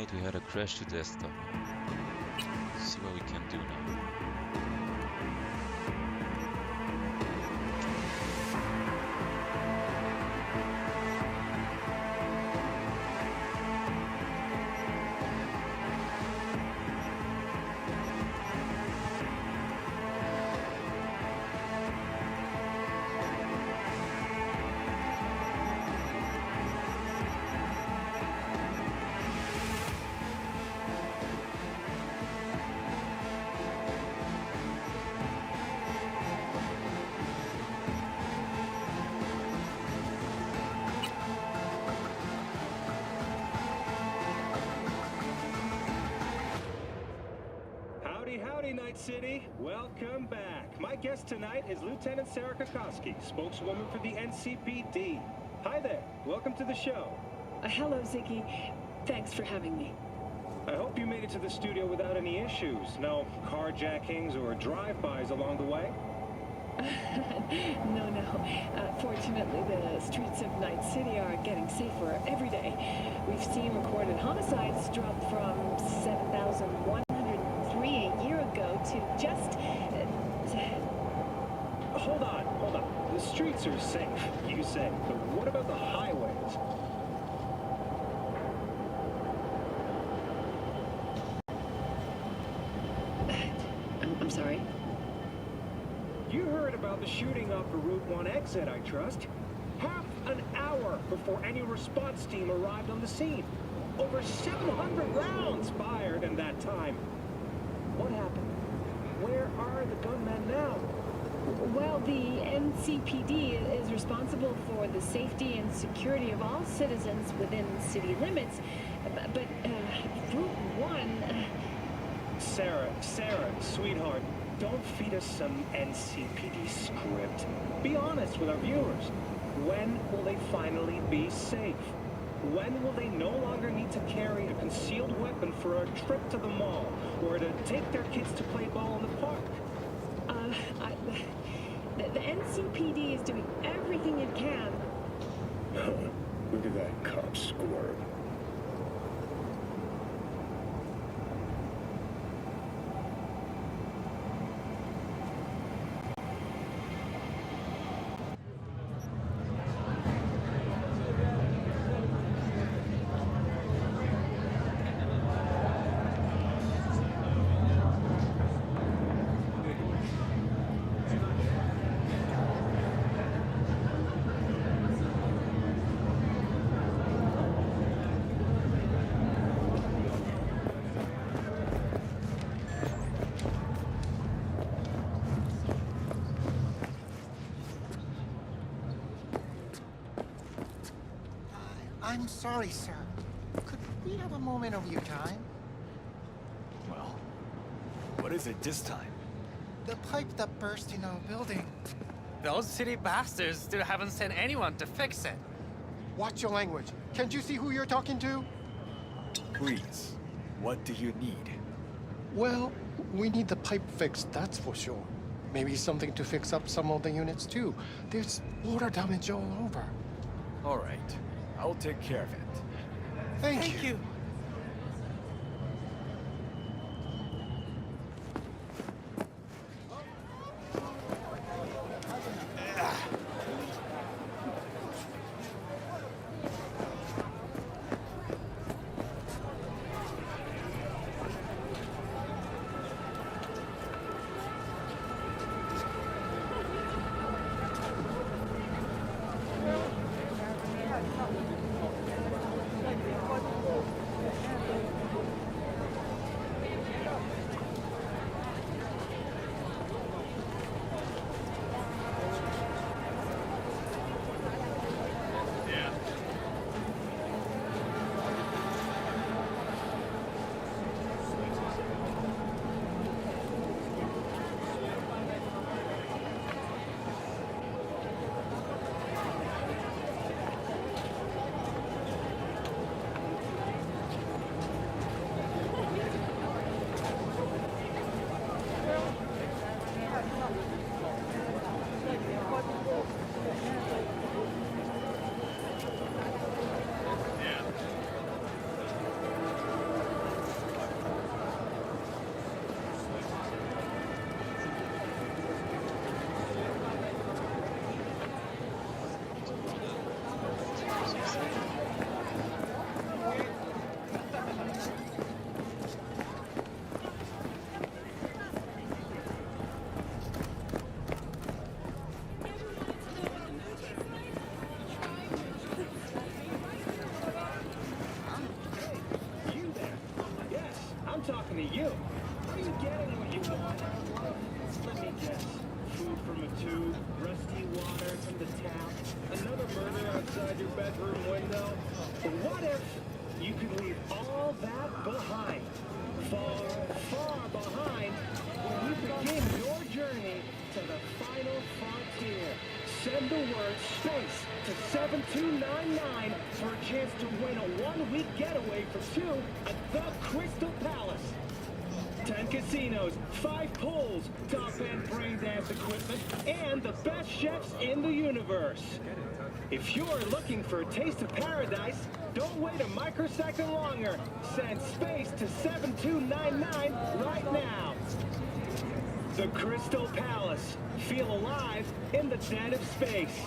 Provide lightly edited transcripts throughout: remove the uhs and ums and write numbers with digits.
night we had a crash to desktop. See what we can do now. Howdy, Night City. Welcome back. My guest tonight is Lieutenant Sarah Kokoski, spokeswoman for the NCPD. Hi there. Welcome to the show. Hello, Ziggy. Thanks for having me. I hope you made it to the studio without any issues. No carjackings or drive-bys along the way? No. Fortunately, the streets of Night City are getting safer every day. We've seen recorded homicides drop from 7,103 a year ago to just... Hold on. The streets are safe, you say. But what about the highways? I'm sorry? You heard about the shooting off the Route 1 exit, I trust. Half an hour before any response team arrived on the scene. Over 700 rounds fired in that time. What happened? Where are the gunmen now? Well, the NCPD is responsible for the safety and security of all citizens within city limits. But Route 1... Sarah, sweetheart, don't feed us some NCPD script. Be honest with our viewers. When will they finally be safe? When will they no longer need to carry a concealed weapon for a trip to the mall or to take their kids to play ball in the park? The NCPD is doing everything it can. Look at that cop squirm. I'm sorry, sir. Could we have a moment of your time? Well, what is it this time? The pipe that burst in our building. Those city bastards still haven't sent anyone to fix it. Watch your language. Can't you see who you're talking to? Please, what do you need? Well, we need the pipe fixed, that's for sure. Maybe something to fix up some of the units too. There's water damage all over. All right, I'll take care of it. Thank you. you. Are you getting what you want? Let me guess. Food from a tube, rusty water from the tap, another murder outside your bedroom window. But what if you could leave all that behind? Far, far behind when you begin your journey to the final frontier. Send the word SPACE to 7299 for a chance to win a one-week getaway for two at the Crystal Palace. 10 casinos, 5 pools, top-end brain dance equipment, and the best chefs in the universe. If you're looking for a taste of paradise, don't wait a microsecond longer. Send SPACE to 7299 right now. The Crystal Palace. Feel alive in the dead of space.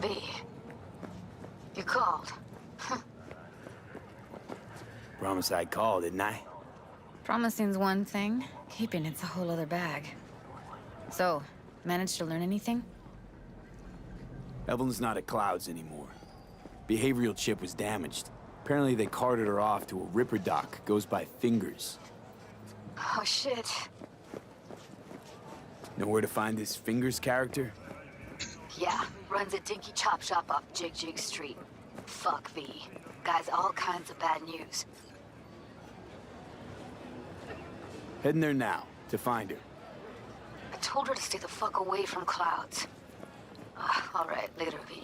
B. You called. Promise I'd call, didn't I? Promising's one thing, keeping it's a whole other bag. So, managed to learn anything? Evelyn's not at Clouds anymore. Behavioral chip was damaged. Apparently they carted her off to a Ripper dock, goes by Fingers. Oh shit. Know where to find this Fingers character? Yeah, runs a dinky chop shop off Jig Jig Street. Fuck V. Guy's all kinds of bad news. Heading there now, to find her. I told her to stay the fuck away from Clouds. All right, later, V.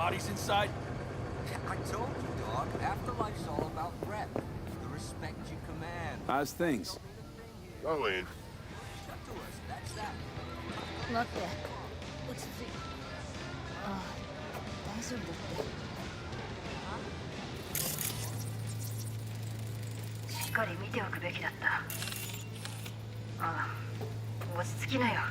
bodies inside? I told you, dog. Afterlife's all about rep. The respect you command. How's things? Going. Step to us. That's that. 待って落ち着いあ大丈夫だってしっかり見ておくべきだった。ああ、落ち着きなよ。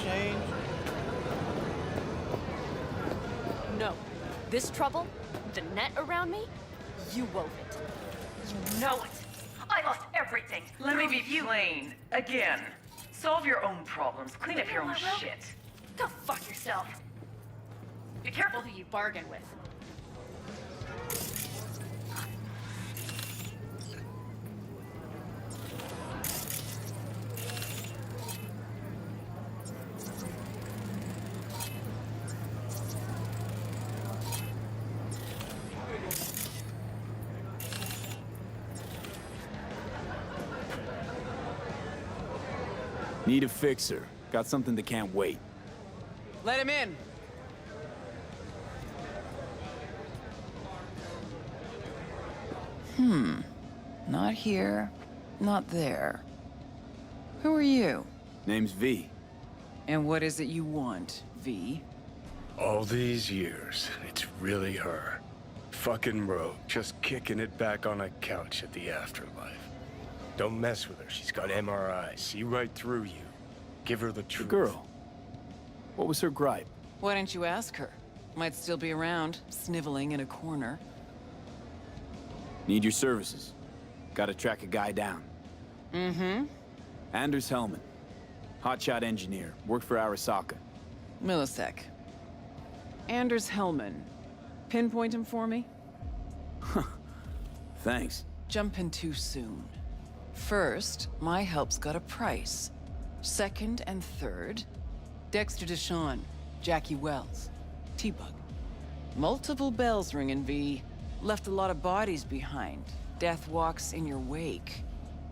Change? No. This trouble, the net around me, you wove it. You know it. I lost everything. Let me be plain. Again. Solve your own problems. Clean up your own shit. Go fuck yourself. Be careful who you bargain with. Need a fixer. Got something that can't wait. Let him in. Not here, not there. Who are you? Name's V. And what is it you want, V? All these years, it's really her. Fucking rogue, just kicking it back on a couch at the afterlife. Don't mess with her, she's got MRI, see right through you. Give her the The truth. girl. What was her gripe? Why didn't you ask her? Might still be around, sniveling in a corner. Need your services. Gotta track a guy down. Anders Hellman. Hotshot engineer. Worked for Arasaka. Millisec. Anders Hellman. Pinpoint him for me? Thanks. Jumping too soon. First, my help's got a price. Second and third, Dexter Deshawn, Jackie Wells, T-Bug. Multiple bells ringing, V. Left a lot of bodies behind. Death walks in your wake.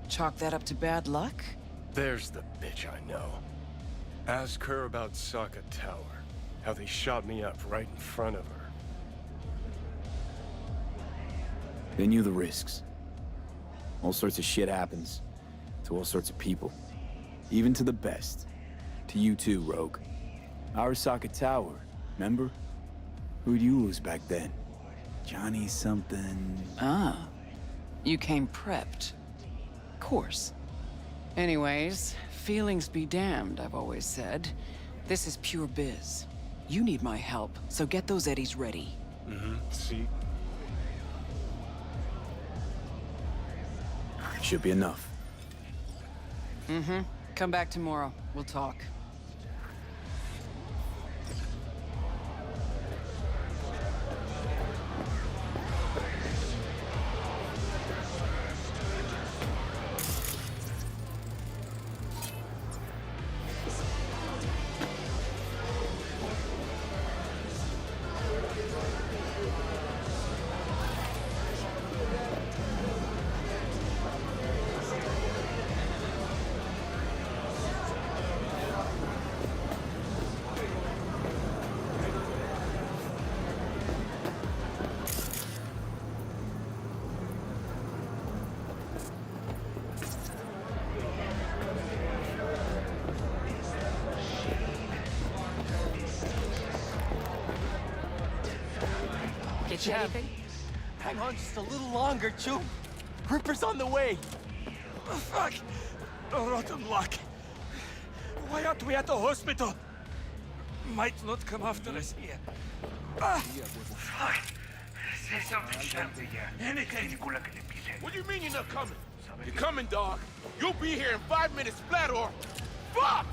Chalk that up to bad luck? There's the bitch I know. Ask her about Saka Tower. How they shot me up right in front of her. They knew the risks. All sorts of shit happens. To all sorts of people. Even to the best. To you too, Rogue. Arasaka Tower, remember? Who'd you lose back then? Johnny something... Ah. You came prepped. Course. Anyways, feelings be damned, I've always said. This is pure biz. You need my help, so get those eddies ready. See? Should be enough. Come back tomorrow. We'll talk. Get you anything? Hang on just a little longer, Chum. Ripper's on the way. Oh, fuck! Oh, rotten luck. Why aren't we at the hospital? Might not come after us here. Fuck. Say something, Anything. What do you mean you're not coming? You're coming, dog. You'll be here in 5 minutes flat or... Fuck!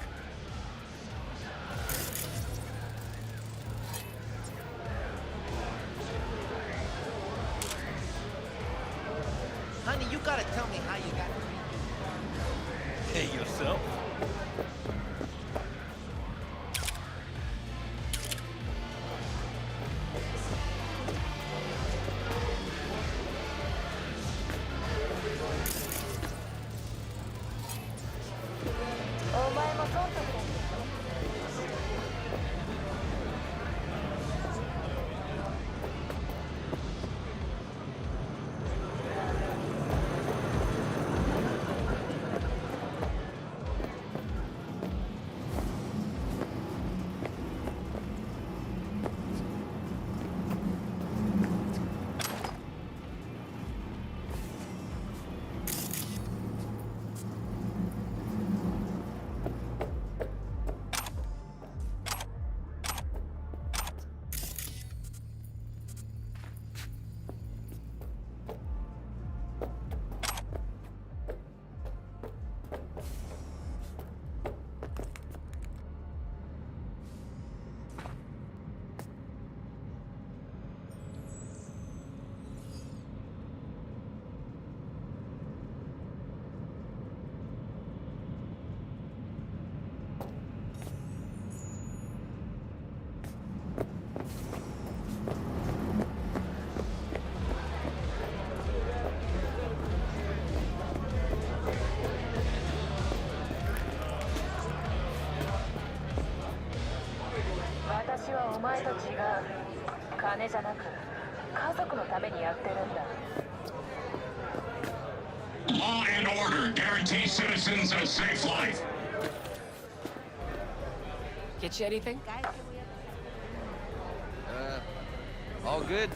前と違う。金じゃなく家族のためにやってるんだ。 Law and order guarantee citizens a safe life. Get you anything? All good?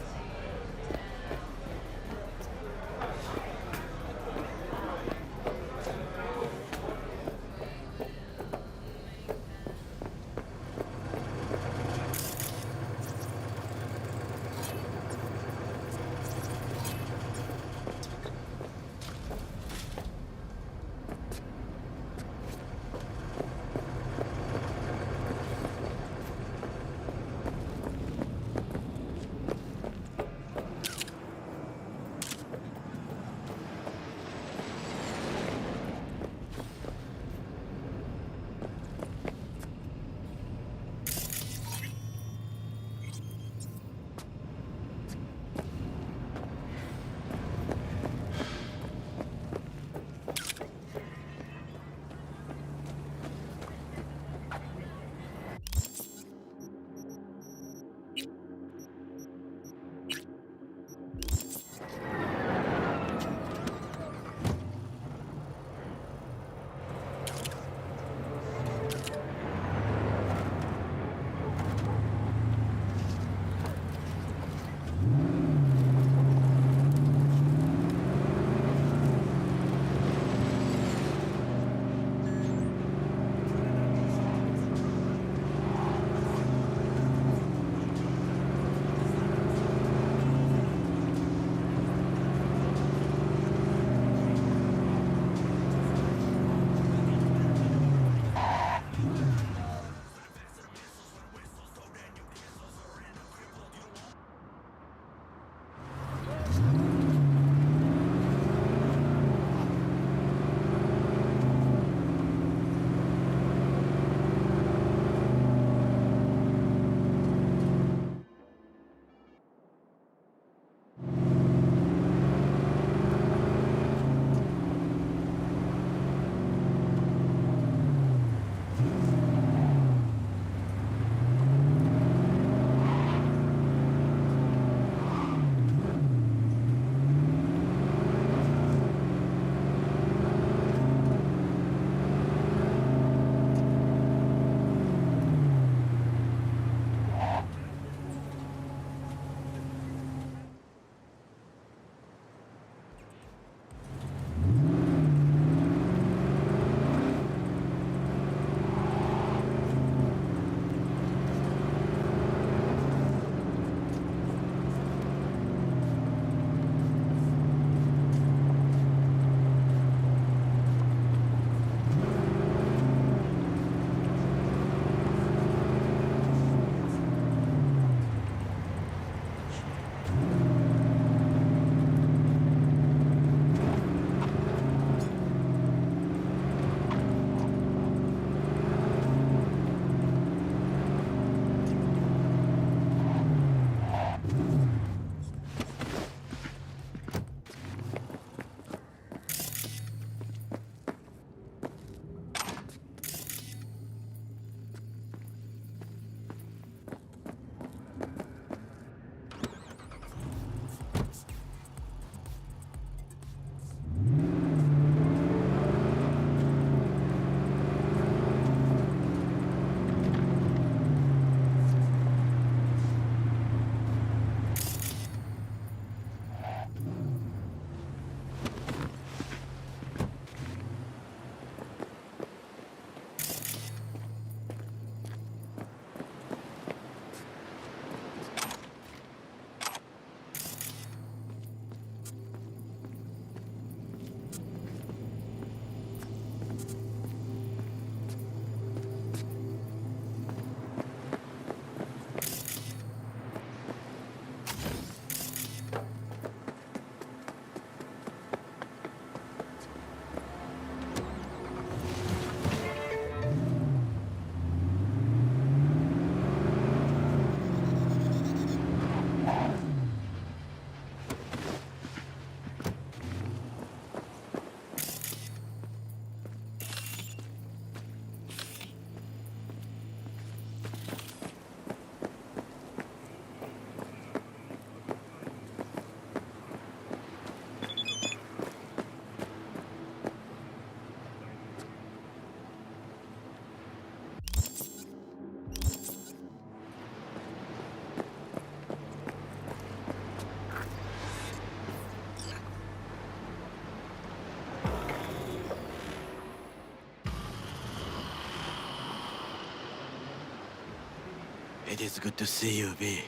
It is good to see you, V.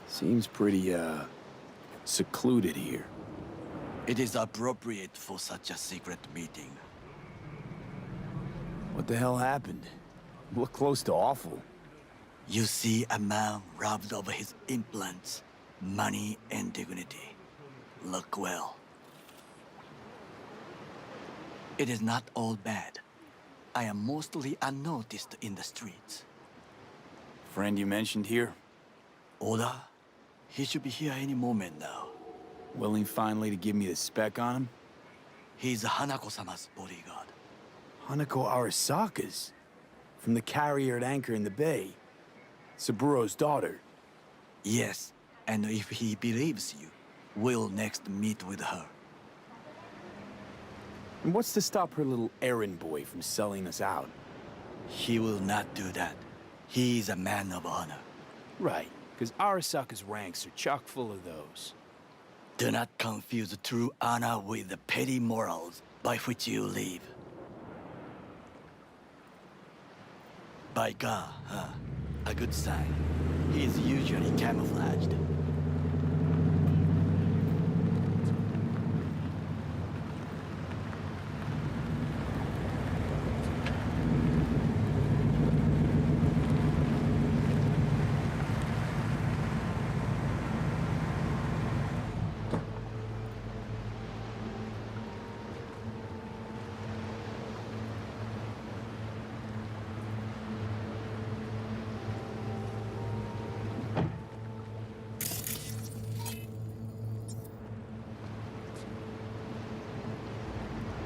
Seems pretty, secluded here. It is appropriate for such a secret meeting. What the hell happened? Look close to awful. You see a man robbed of his implants, money and dignity. Look well. It is not all bad. I am mostly unnoticed in the streets. Friend you mentioned here? Oda? He should be here any moment now. Willing finally to give me the spec on him? He's Hanako-sama's bodyguard. Hanako Arasaka's? From the carrier at anchor in the bay? Saburo's daughter? Yes, and if he believes you, we'll next meet with her. And what's to stop her little errand boy from selling us out? He will not do that. He is a man of honor. Right, because Arasaka's ranks are chock full of those. Do not confuse true honor with the petty morals by which you live. By God, huh? A good sign. He is usually camouflaged.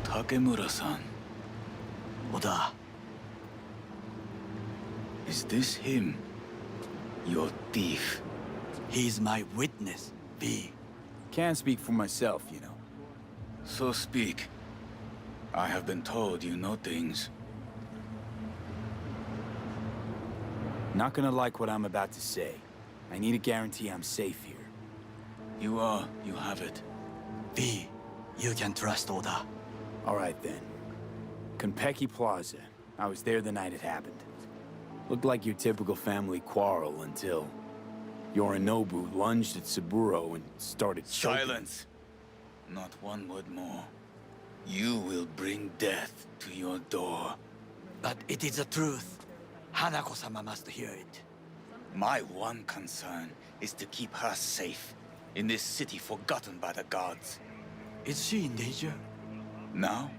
Takemura-san. Oda. Is this him? Your thief? He's my witness, V. Can't speak for myself, you know. So speak. I have been told you know things. Not gonna like what I'm about to say. I need a guarantee I'm safe here. You have it. V, you can trust Oda. All right, then. Konpeki Plaza. I was there the night it happened. Looked like your typical family quarrel until Yorinobu lunged at Saburo and started choking. Silence! Not one word more. You will bring death to your door. But it is the truth. Hanako-sama must hear it. My one concern is to keep her safe in this city forgotten by the gods. Is she in danger? Now?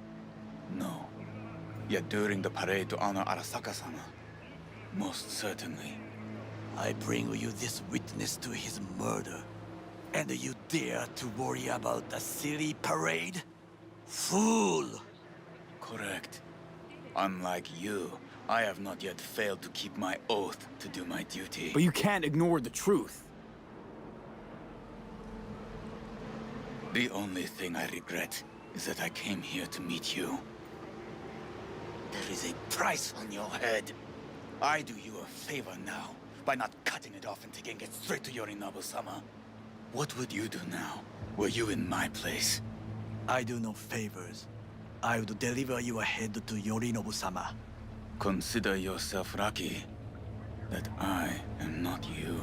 No. Yet during the parade to honor Arasaka-sama, most certainly. I bring you this witness to his murder, and you dare to worry about a silly parade? Fool! Correct. Unlike you, I have not yet failed to keep my oath to do my duty. But you can't ignore the truth. The only thing I regret is that I came here to meet you. There is a price on your head. I do you a favor now by not cutting it off and taking it straight to Yorinobu-sama. What would you do now, were you in my place? I do no favors. I would deliver your head to Yorinobu-sama. Consider yourself lucky that I am not you.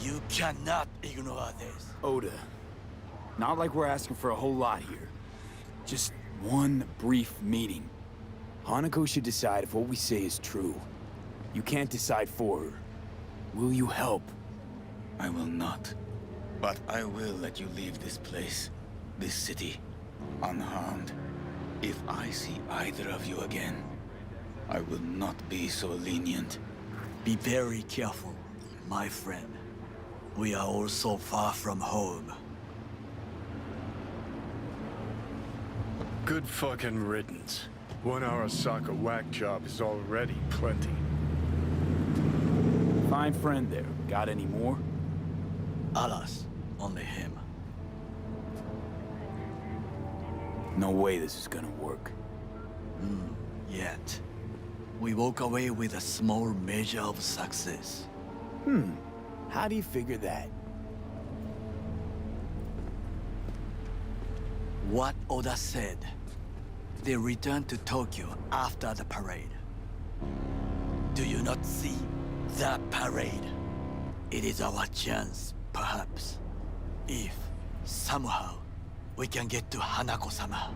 You cannot ignore this. Oda, not like we're asking for a whole lot here. Just one brief meeting. Hanako should decide if what we say is true. You can't decide for her. Will you help? I will not. But I will let you leave this place, this city, unharmed. If I see either of you again, I will not be so lenient. Be very careful, my friend. We are all so far from home. Good fucking riddance. 1 Arasaka whack job is already plenty. Fine friend there. Got any more? Alas, only him. No way this is gonna work. Yet. We walk away with a small measure of success. How do you figure that? What Oda said. They returned to Tokyo after the parade. Do you not see? The parade. It is our chance, perhaps. If, somehow, we can get to Hanako-sama.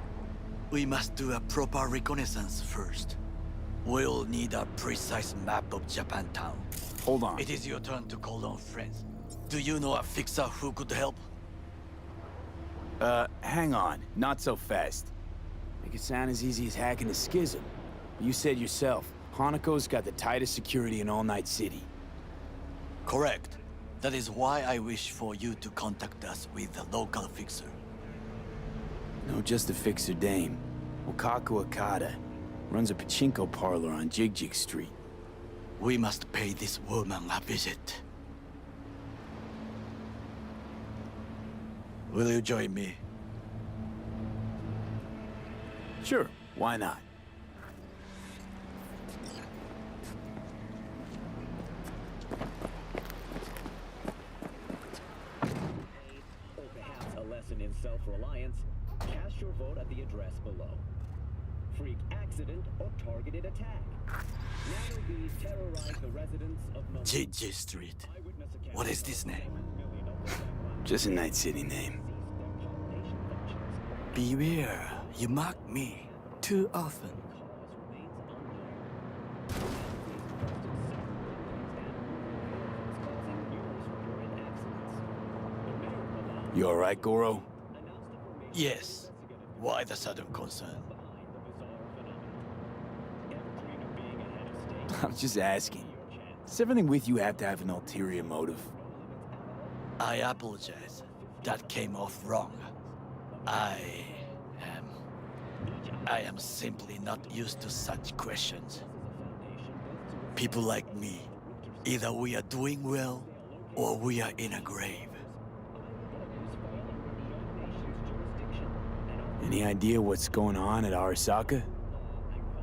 We must do a proper reconnaissance first. We'll need a precise map of Japantown. Hold on. It is your turn to call on friends. Do you know a fixer who could help? Hang on. Not so fast. Make it sound as easy as hacking the schism. You said yourself, Hanako's got the tightest security in all Night City. Correct. That is why I wish for you to contact us with the local fixer. No, just a fixer dame. Wakaku Akata. Runs a pachinko parlor on Jig Street. We must pay this woman a visit. Will you join me? Sure, why not? Or perhaps a lesson in self-reliance, cast your vote at the address below. Freak accident or targeted attack. Nanobees terrorize the residents of Nomad. Jig Street. What is this name? Just a Night City name. Beware, you mock me too often. You alright, Goro? Yes. Why the sudden concern? I'm just asking. Does everything with you have to have an ulterior motive? I apologize. That came off wrong. I am simply not used to such questions. People like me, either we are doing well, or we are in a grave. Any idea what's going on at Arasaka?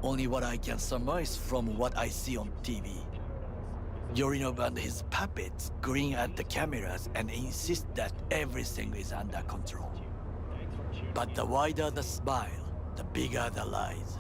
Only what I can surmise from what I see on TV. Yorinobu and his puppets grin at the cameras and insist that everything is under control. But the wider the smile, the bigger the lies.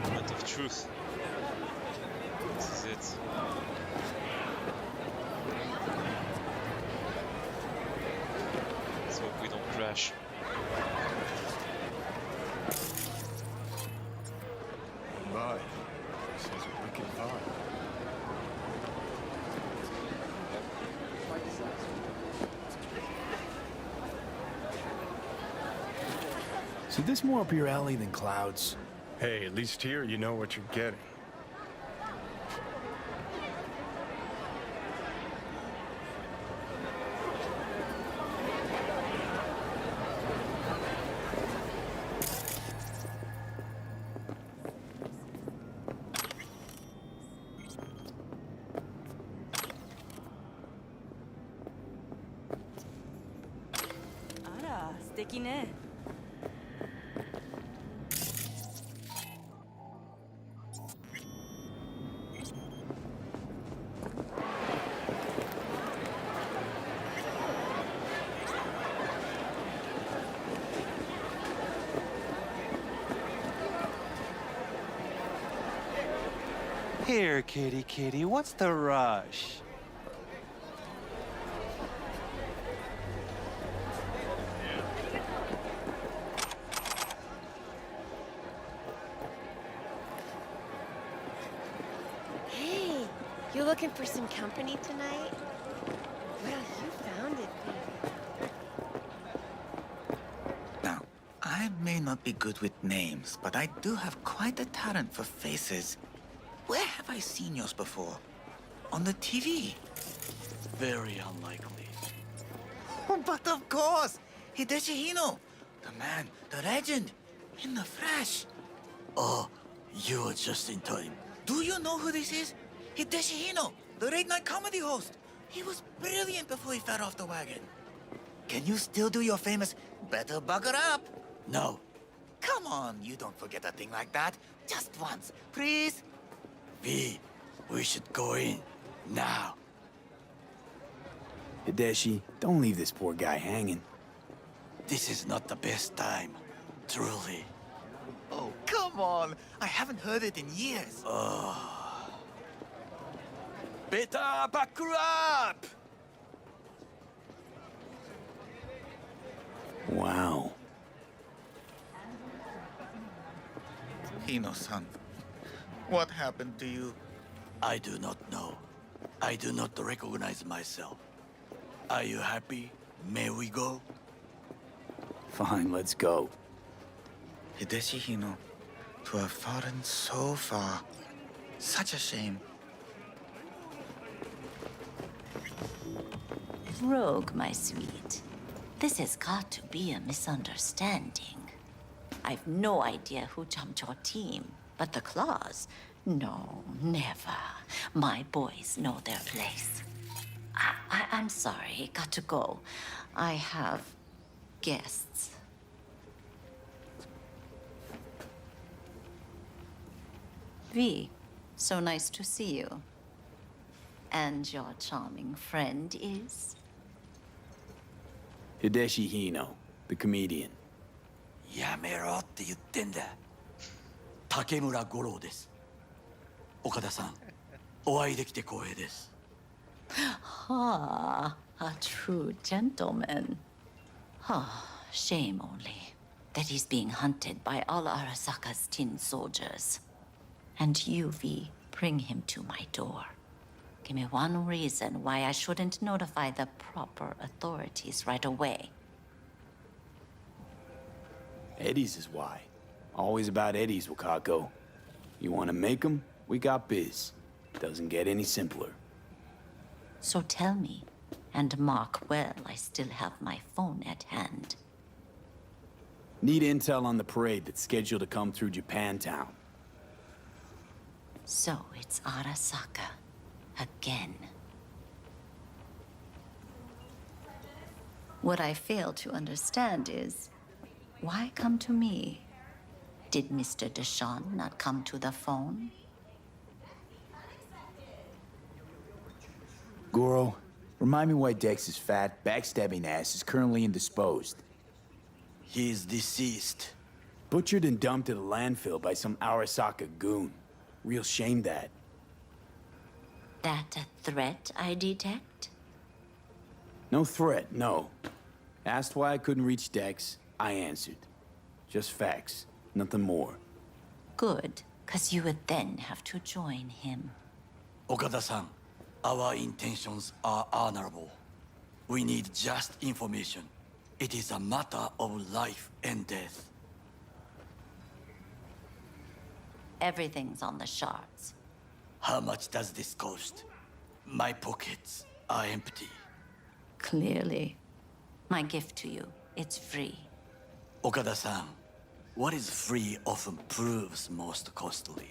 Moment of truth. This is it. Let's hope we don't crash. My, this is a wicked vibe. So this more up your alley than Clouds? Hey, at least here you know what you're getting. Ara, 素敵ね. Here, kitty, what's the rush? Hey, you looking for some company tonight? Well, you found it, baby. not be good with names, but I do have quite a talent for faces. Where have I seen yours before? On the TV? Very unlikely. But of course! Hideshi Hino! The man, the legend, in the flesh. Oh, you are just in time. Do you know who this is? Hideshi Hino, the late-night comedy host. He was brilliant before he fell off the wagon. Can you still do your famous "better buckle up"? No. Come on, you don't forget a thing like that. Just once, please. V, we should go in. Now. Hideshi, don't leave this poor guy hanging. This is not the best time. Truly. Oh, come on. I haven't heard it in years. Better buckle up! Wow. Hino-san, what happened to you? I do not know. I do not recognize myself. Are you happy? May we go? Fine, let's go. Hideshi Hino, to have fallen so far. Such a shame. Rogue, my sweet. This has got to be a misunderstanding. I've no idea who jumped your team, but the Claws? No, never. My boys know their place. I'm sorry, got to go. I have guests. V, so nice to see you. And your charming friend is? Hideshi Hino, the comedian. やめろって言ってんだ。竹村五郎です。岡田さん、お会いできて光栄です。Ah, a true gentleman. Ah, shame only that he's being hunted by all Arasaka's tin soldiers. And you, V, bring him to my door. Give me one reason why I shouldn't notify the proper authorities right away. Eddie's is why. Always about Eddie's, Wakako. You want to make 'em? We got biz. Doesn't get any simpler. So tell me, and mark well I still have my phone at hand. Need intel on the parade that's scheduled to come through Japantown. So it's Arasaka. Again. What I fail to understand is, why come to me? Did Mr. Deshawn not come to the phone? Goro, remind me why Dex's fat, backstabbing ass is currently indisposed. He is deceased. Butchered and dumped at a landfill by some Arasaka goon. Real shame that. That a threat I detect? No threat, no. Asked why I couldn't reach Dex, I answered. Just facts, nothing more. Good, 'cause you would then have to join him. Okada-san, our intentions are honorable. We need just information. It is a matter of life and death. Everything's on the shards. How much does this cost? My pockets are empty. Clearly. My gift to you, it's free. Okada-san, what is free often proves most costly.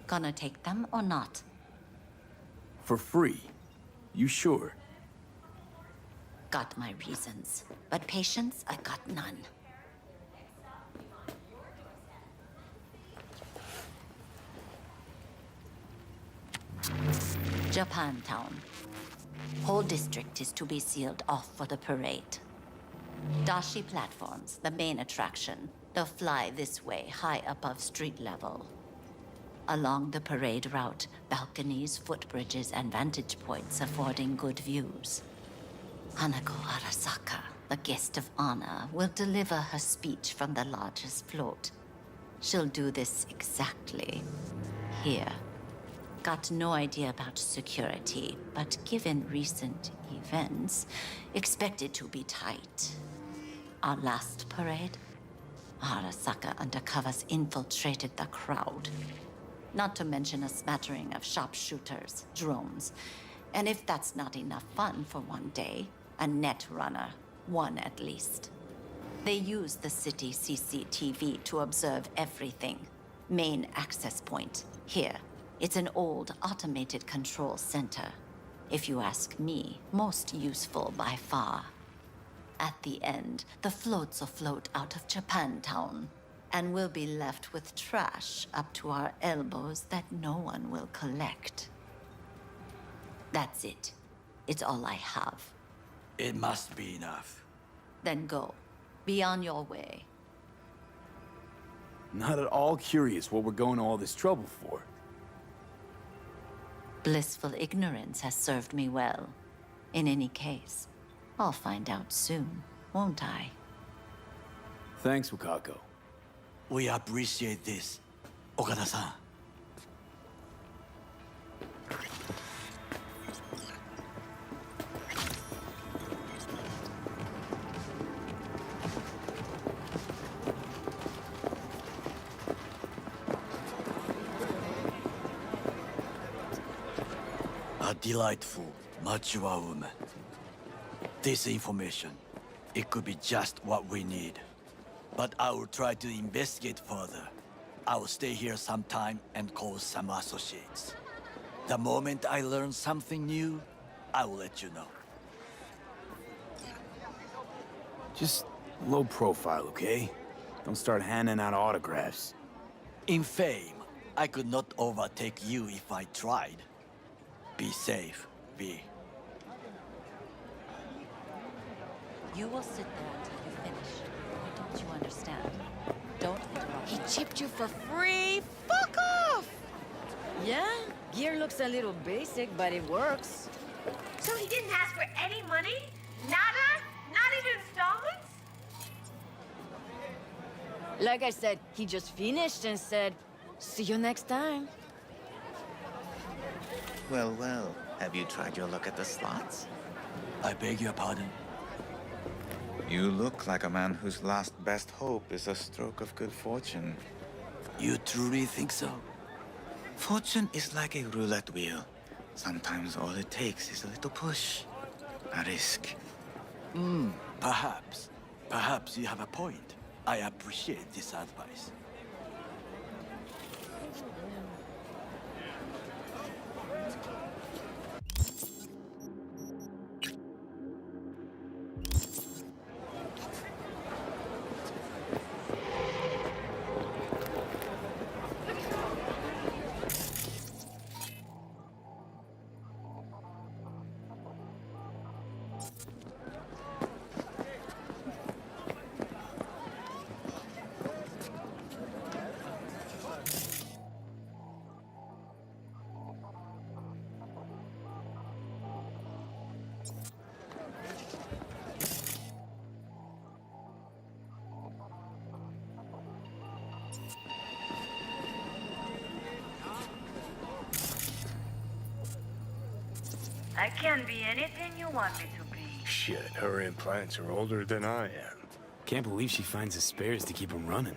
Gonna take them or not? For free? You sure? Got my reasons, but patience, I got none. Japantown. Whole district is to be sealed off for the parade. Dashi platforms, the main attraction. They'll fly this way, high above street level. Along the parade route, balconies, footbridges, and vantage points affording good views. Hanako Arasaka, the guest of honor, will deliver her speech from the largest float. She'll do this exactly here. Got no idea about security, but given recent events, expect it to be tight. Our last parade? Arasaka undercovers infiltrated the crowd. Not to mention a smattering of sharpshooters, drones, and if that's not enough fun for one day, a net runner, one at least. They use the city CCTV to observe everything. Main access point, here. It's an old automated control center. If you ask me, most useful by far. At the end, the floats afloat out of Japantown, and we'll be left with trash up to our elbows that no one will collect. That's it. It's all I have. It must be enough. Then go. Be on your way. Not at all curious what we're going to all this trouble for. Blissful ignorance has served me well. In any case, I'll find out soon, won't I? Thanks, Wakako. We appreciate this, Okada-san. A delightful, mature woman. This information, it could be just what we need. But I will try to investigate further. I will stay here some time and call some associates. The moment I learn something new, I will let you know. Just low profile, okay? Don't start handing out autographs. In fame, I could not overtake you if I tried. Be safe, V. You will sit there until you finish. Don't you understand? Don't interrupt. He chipped you for free? Fuck off! Yeah, gear looks a little basic, but it works. So he didn't ask for any money? Nada? Not even installments? Like I said, he just finished and said, see you next time. Well, well. Have you tried your luck at the slots? I beg your pardon? You look like a man whose last best hope is a stroke of good fortune. You truly think so? Fortune is like a roulette wheel. Sometimes all it takes is a little push. A risk. Perhaps. Perhaps you have a point. I appreciate this advice. I can be anything you want me to be. Shit, her implants are older than I am. Can't believe she finds the spares to keep them running.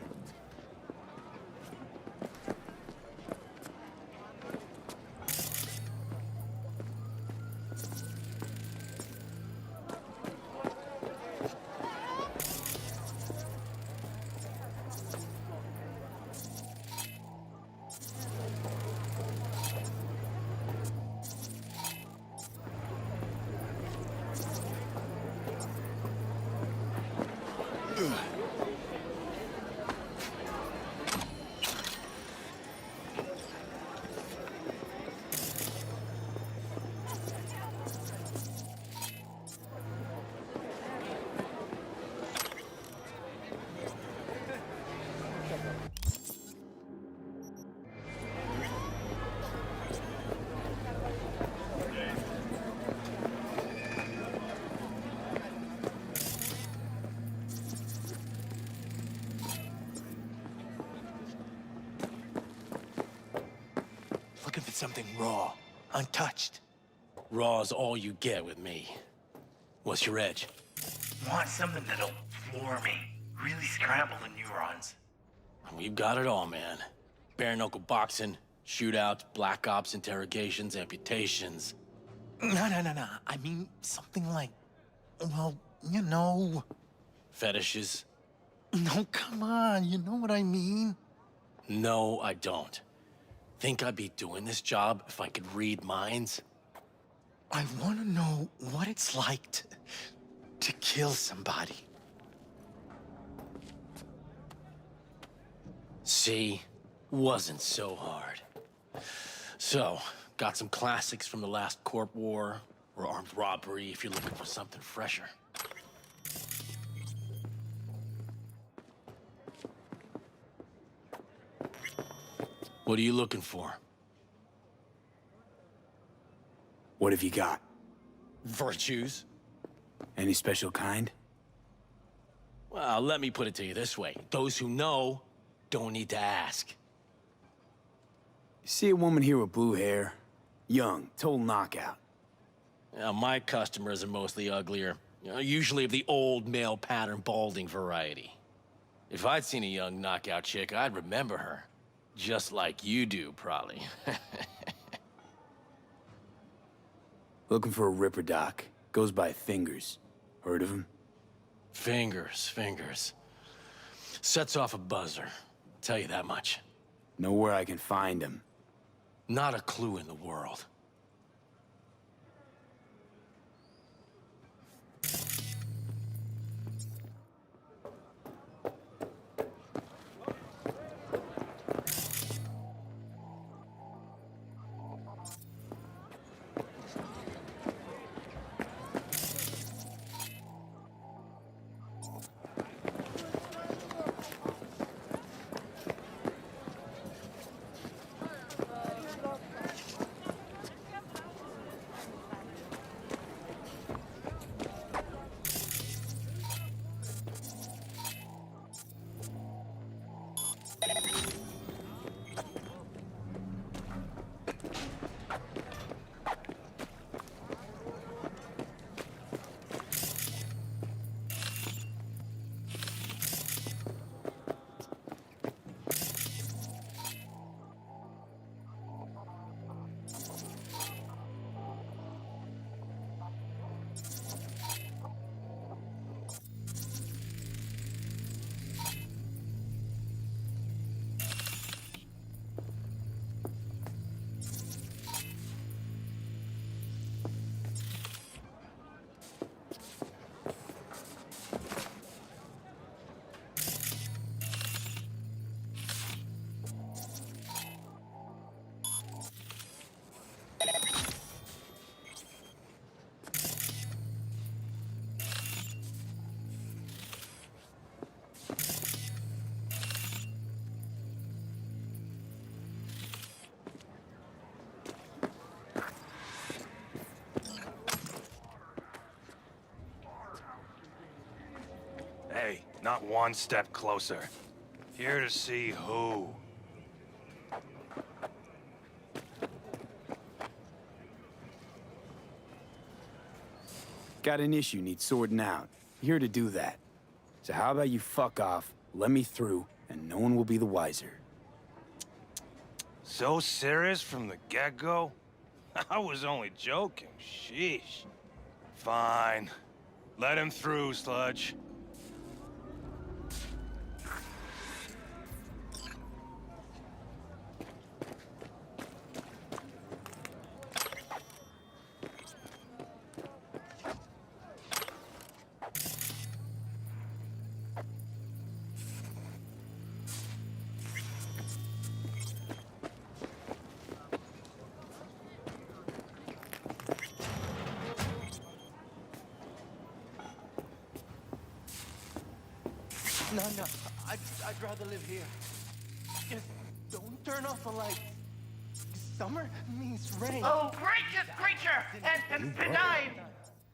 Looking for something raw, untouched. Raw's all you get with me. What's your edge? Want something that'll floor me. Really scramble the neurons. We've got it all, man. Bare knuckle boxing, shootouts, black ops, interrogations, amputations. No. I mean, something like, well, you know... Fetishes. No, come on, you know what I mean? No, I don't. Think I'd be doing this job if I could read minds? I want to know what it's like to kill somebody. See? Wasn't so hard. So, got some classics from the last Corp War, or armed robbery if you're looking for something fresher. What are you looking for? What have you got? Virtues. Any special kind? Well, let me put it to you this way. Those who know don't need to ask. You see a woman here with blue hair? Young, total knockout. Now, my customers are mostly uglier. Usually of the old male pattern balding variety. If I'd seen a young knockout chick, I'd remember her. Just like you do, probably. Looking for a ripper doc. Goes by Fingers. Heard of him? Fingers. Sets off a buzzer. Tell you that much. Know where I can find him. Not a clue in the world. Hey, not one step closer. Here to see who? Got an issue needs sorting out. Here to do that. So how about you fuck off, let me through, and no one will be the wiser. So serious from the get-go? I was only joking, sheesh. Fine. Let him through, Sludge. No, I'd rather live here. Just don't turn off the lights. Summer means rain. Oh, gracious creature! And benign!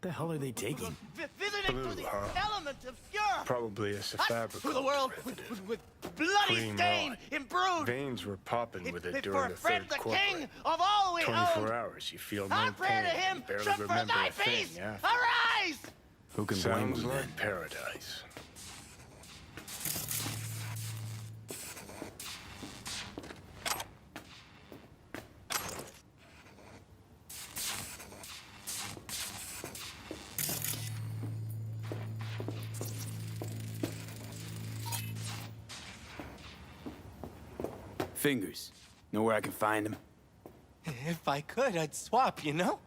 The hell are they taking? Visiting Blue, for the huh? element of Fuhrer. Probably a Cyberpunk For the world with bloody Clean stain rod. imbrued. Veins were popping with it For during the Fred third the quarter. king of all we 24 own. hours, you feel no Our prayer to pain. him You barely should for remember thy a thing face after. arise. Who can blame Sounds them like then? paradise. Fingers. Know where I can find him? If I could, I'd swap, you know?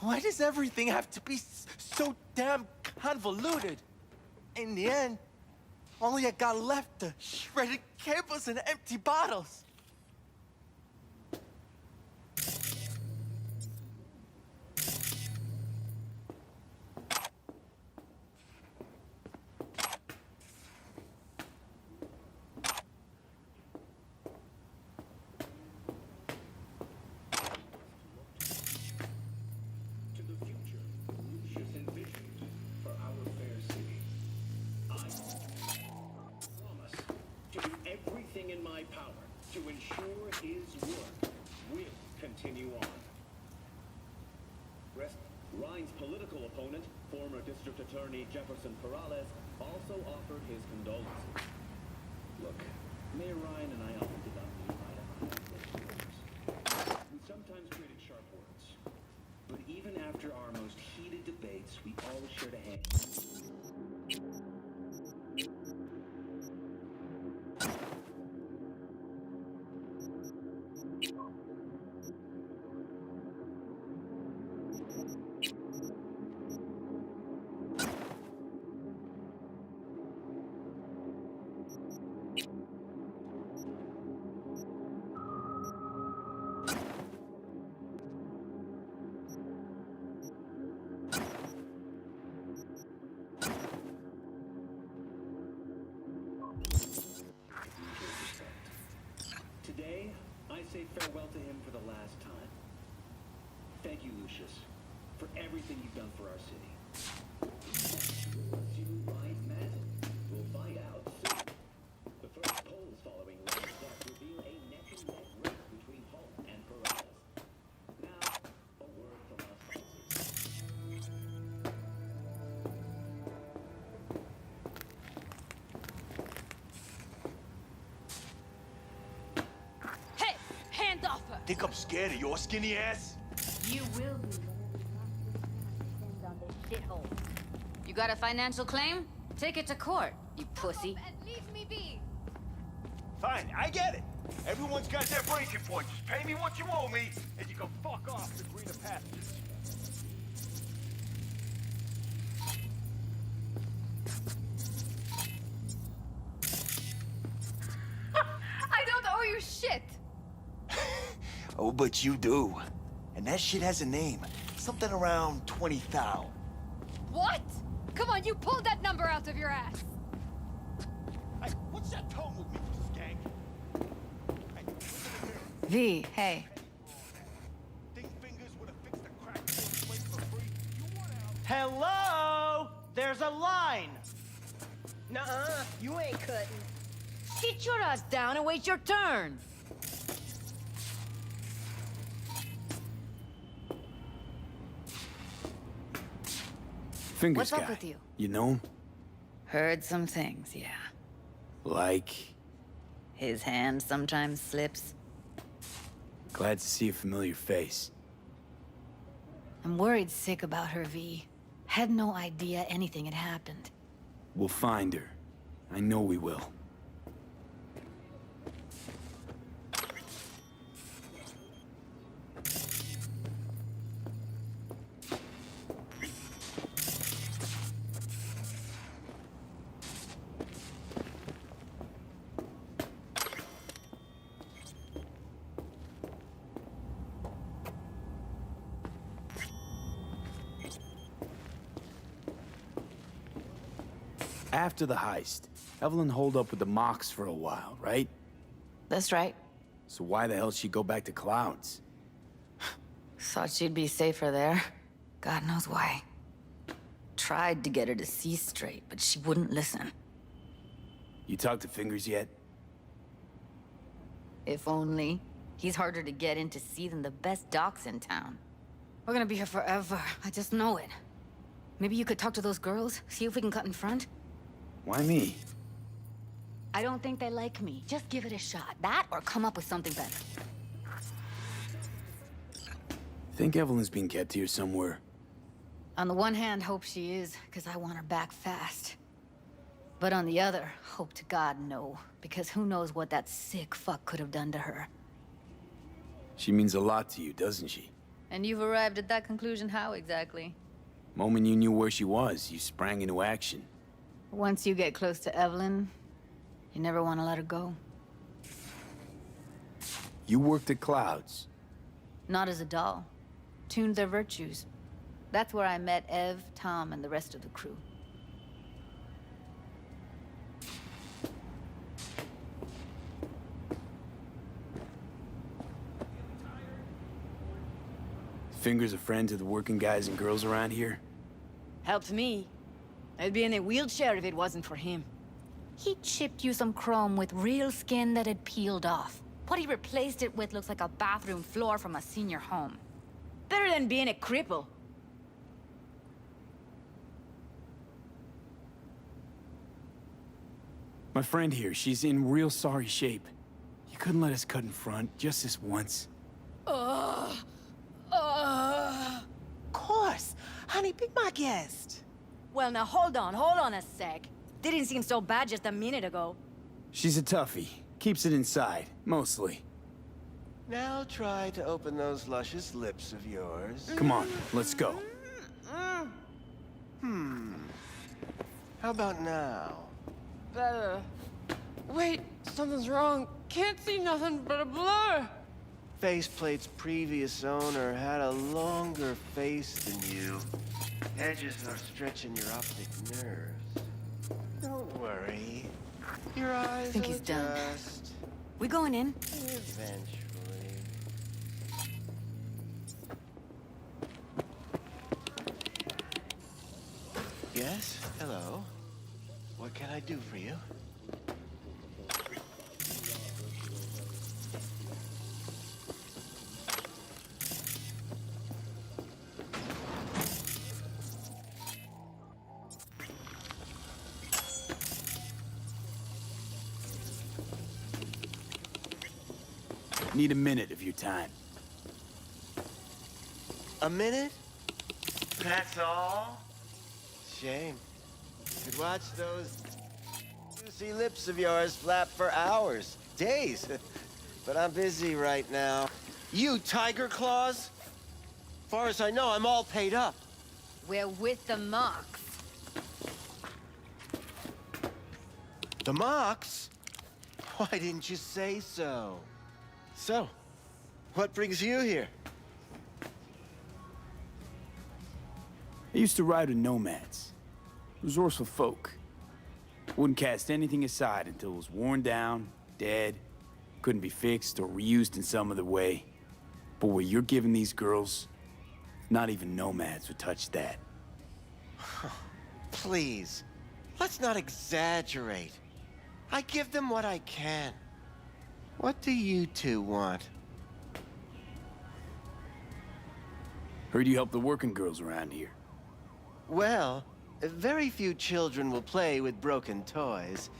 Why does everything have to be so damn convoluted? In the end, all I got left are shredded cables and empty bottles. Everything in my power to ensure his work will continue on. Ryan's political opponent, former District Attorney Jefferson Perales, also offered his condolences. Look, Mayor Ryan and I often did not meet eye to eye on political matters. We sometimes traded sharp words, but even after our most heated debates, we always shared a hand. Today, I say farewell to him for the last time. Thank you, Lucius, for everything you've done for our city. Assume Ryan's mantle. We'll find out soon. The first polls following Ryan's death reveal a neck-and-neck race between Hulk and Perez. Now, a word from our sponsors. Hey, hand off her! Think I'm scared of your skinny ass? You will be. On this shithole. You got a financial claim? Take it to court, you pussy. And leave me be. Fine, I get it. Everyone's got their breaking point. Just pay me what you owe me, and you can fuck off to greener pastures. I don't owe you shit. Oh, but you do. And that shit has a name. Something around 20,000. What? Come on, you pulled that number out of your ass. Hey, what's that tone with me, skank? Hey, look in the mirror. V, hey. Think fingers would have fixed the crack place for free? You want out? Hello? There's a line. Nuh-uh, you ain't cutting. Sit your ass down and wait your turn. Fingers What's guy. up with you? You know him? Heard some things, yeah. Like? His hand sometimes slips. Glad to see a familiar face. I'm worried sick about her, V. Had no idea anything had happened. We'll find her. I know we will. After the heist, Evelyn holed up with the Mox for a while, right? That's right. So why the hell she go back to Clouds? Thought she'd be safer there. God knows why. Tried to get her to see straight, but she wouldn't listen. You talked to Fingers yet? If only. He's harder to get in to see than the best docs in town. We're gonna be here forever. I just know it. Maybe you could talk to those girls, see if we can cut in front? Why me? I don't think they like me. Just give it a shot. That or come up with something better. Think Evelyn's being kept here somewhere. On the one hand, hope she is, because I want her back fast. But on the other, hope to God no. Because who knows what that sick fuck could have done to her. She means a lot to you, doesn't she? And you've arrived at that conclusion how exactly? Moment you knew where she was, you sprang into action. Once you get close to Evelyn, you never want to let her go. You worked at Clouds. Not as a doll. Tuned their virtues. That's where I met Ev, Tom, and the rest of the crew. Finger's a friend to the working guys and girls around here? Helped me. I'd be in a wheelchair if it wasn't for him. He chipped you some chrome with real skin that had peeled off. What he replaced it with looks like a bathroom floor from a senior home. Better than being a cripple. My friend here, she's in real sorry shape. You couldn't let us cut in front, just this once. Of course. Honey, be my guest. Well, now hold on a sec. Didn't seem so bad just a minute ago. She's a toughie. Keeps it inside, mostly. Now try to open those luscious lips of yours. Come on, let's go. How about now? Better. Wait, something's wrong. Can't see nothing but a blur. Faceplate's previous owner had a longer face than you. Edges are stretching your optic nerves. Don't worry. Your eyes I think he's will done. adjust We going in? eventually. Yes? Hello? What can I do for you? Need a minute of your time. A minute? That's all? Shame. Could watch those juicy lips of yours flap for hours, days. But I'm busy right now. You, Tiger Claws? Far as I know, I'm all paid up. We're with the Mox. The Mox? Why didn't you say so? So, what brings you here? I used to ride with Nomads. Resourceful folk. Wouldn't cast anything aside until it was worn down, dead, couldn't be fixed or reused in some other way. But what you're giving these girls, not even Nomads would touch that. Please, let's not exaggerate. I give them what I can. What do you two want? Heard you help the working girls around here. Well, very few children will play with broken toys.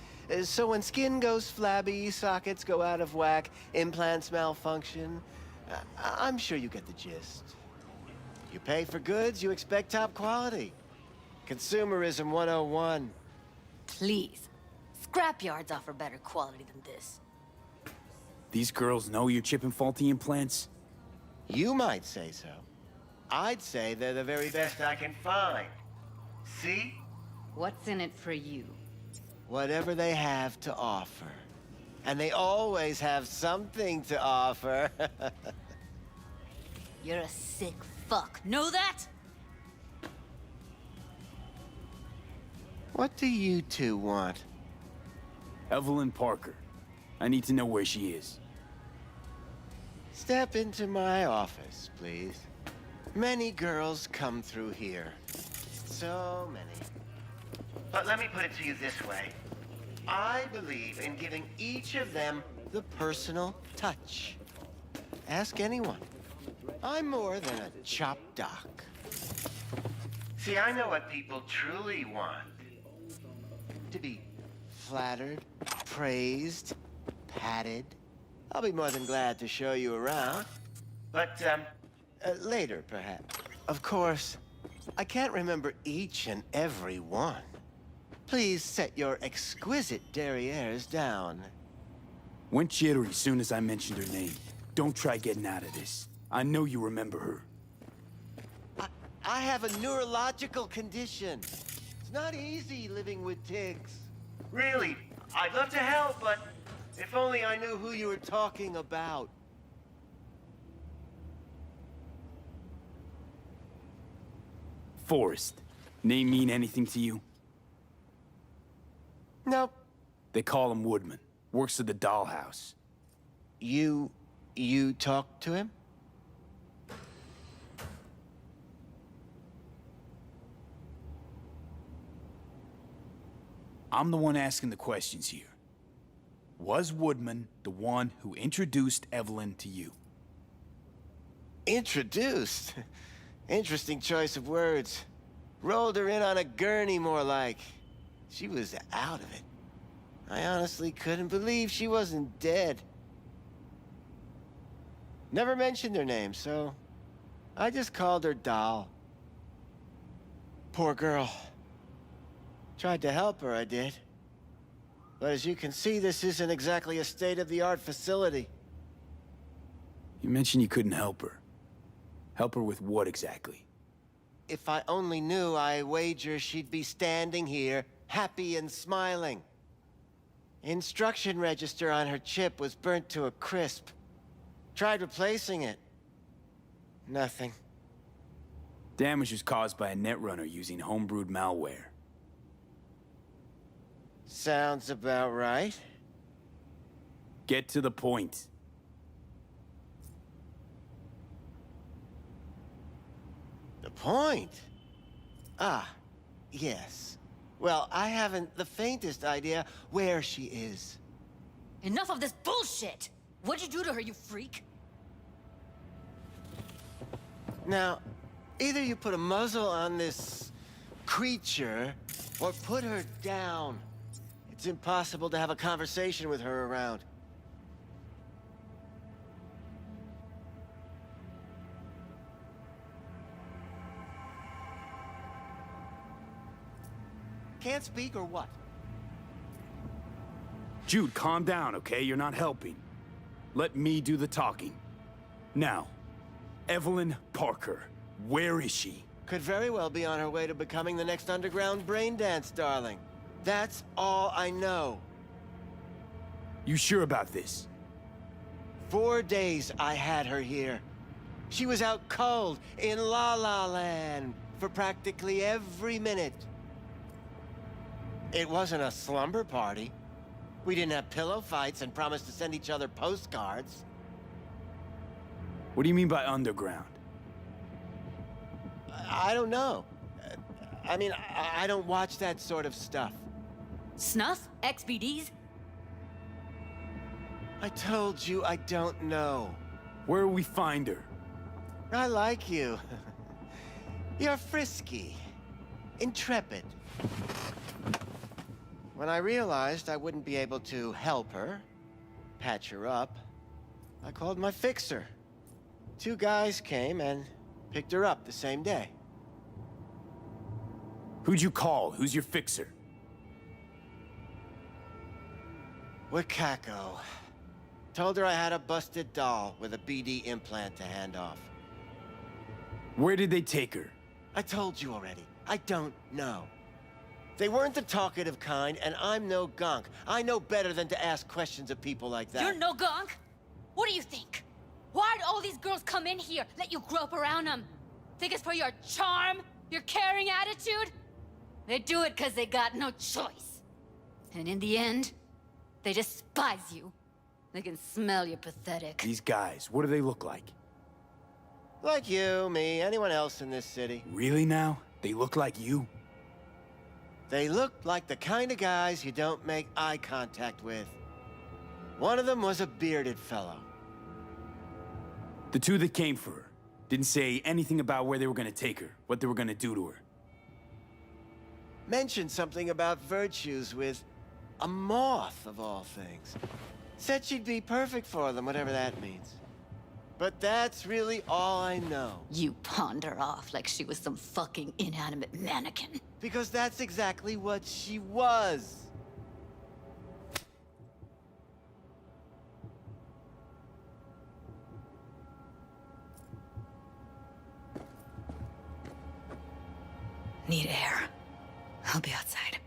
So when skin goes flabby, sockets go out of whack, implants malfunction, I'm sure you get the gist. You pay for goods, you expect top quality. Consumerism 101. Please. Scrapyards offer better quality than this. These girls know you're chipping faulty implants? You might say so. I'd say they're the very best I can find. See? What's in it for you? Whatever they have to offer. And they always have something to offer. You're a sick fuck. Know that? What do you two want? Evelyn Parker. I need to know where she is. Step into my office, please. Many girls come through here. So many. But let me put it to you this way. I believe in giving each of them the personal touch. Ask anyone. I'm more than a chop doc. See, I know what people truly want. To be flattered, praised, patted. I'll be more than glad to show you around. But, later, perhaps. Of course, I can't remember each and every one. Please set your exquisite derrieres down. Went jittery soon as I mentioned her name. Don't try getting out of this. I know you remember her. I have a neurological condition. It's not easy living with tics. Really, I'd love to help, but if only I knew who you were talking about. Forrest. Name mean anything to you? Nope. They call him Woodman. Works at the dollhouse. You talked to him? I'm the one asking the questions here. Was Woodman the one who introduced Evelyn to you? Introduced? Interesting choice of words. Rolled her in on a gurney, more like. She was out of it. I honestly couldn't believe she wasn't dead. Never mentioned her name, so I just called her Doll. Poor girl. Tried to help her, I did. But as you can see, this isn't exactly a state-of-the-art facility. You mentioned you couldn't help her. Help her with what exactly? If I only knew, I wager she'd be standing here, happy and smiling. Instruction register on her chip was burnt to a crisp. Tried replacing it. Nothing. Damage was caused by a netrunner using homebrewed malware. Sounds about right. Get to the point. The point? Ah, yes. Well, I haven't the faintest idea where she is. Enough of this bullshit! What'd you do to her, you freak? Now, either you put a muzzle on this creature, or put her down. It's impossible to have a conversation with her around. Can't speak or what? Jude, calm down, okay? You're not helping. Let me do the talking. Now, Evelyn Parker, where is she? Could very well be on her way to becoming the next underground braindance darling. That's all I know. You sure about this? 4 days I had her here. She was out cold in La La Land for practically every minute. It wasn't a slumber party. We didn't have pillow fights and promised to send each other postcards. What do you mean by underground? I don't know. I mean, I don't watch that sort of stuff. Snuff? XBDs? I told you I don't know. Where will we find her? I like you. You're frisky. Intrepid. When I realized I wouldn't be able to help her, patch her up, I called my fixer. 2 guys came and picked her up the same day. Who'd you call? Who's your fixer? Wakako. Told her I had a busted doll with a BD implant to hand off. Where did they take her? I told you already. I don't know. They weren't the talkative kind, and I'm no gonk. I know better than to ask questions of people like that. You're no gonk? What do you think? Why'd all these girls come in here, let you grope around them? Think it's for your charm? Your caring attitude? They do it because they got no choice. And in the end, they despise you. They can smell you're pathetic. These guys, what do they look like? Like you, me, anyone else in this city. Really now? They look like you? They looked like the kind of guys you don't make eye contact with. One of them was a bearded fellow. The 2 that came for her didn't say anything about where they were gonna take her, what they were gonna do to her. Mentioned something about virtues with a moth, of all things. Said she'd be perfect for them, whatever that means. But that's really all I know. You pawned her off like she was some fucking inanimate mannequin. Because that's exactly what she was. Need air. I'll be outside.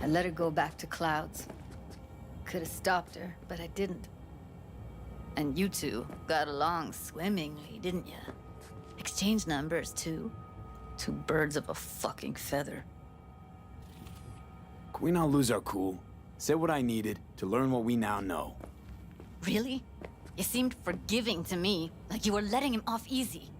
I let her go back to Clouds. Could have stopped her, but I didn't. And you two got along swimmingly, didn't ya? Exchanged numbers, too. Two birds of a fucking feather. Can we not lose our cool? Said what I needed to learn what we now know. Really? You seemed forgiving to me, like you were letting him off easy.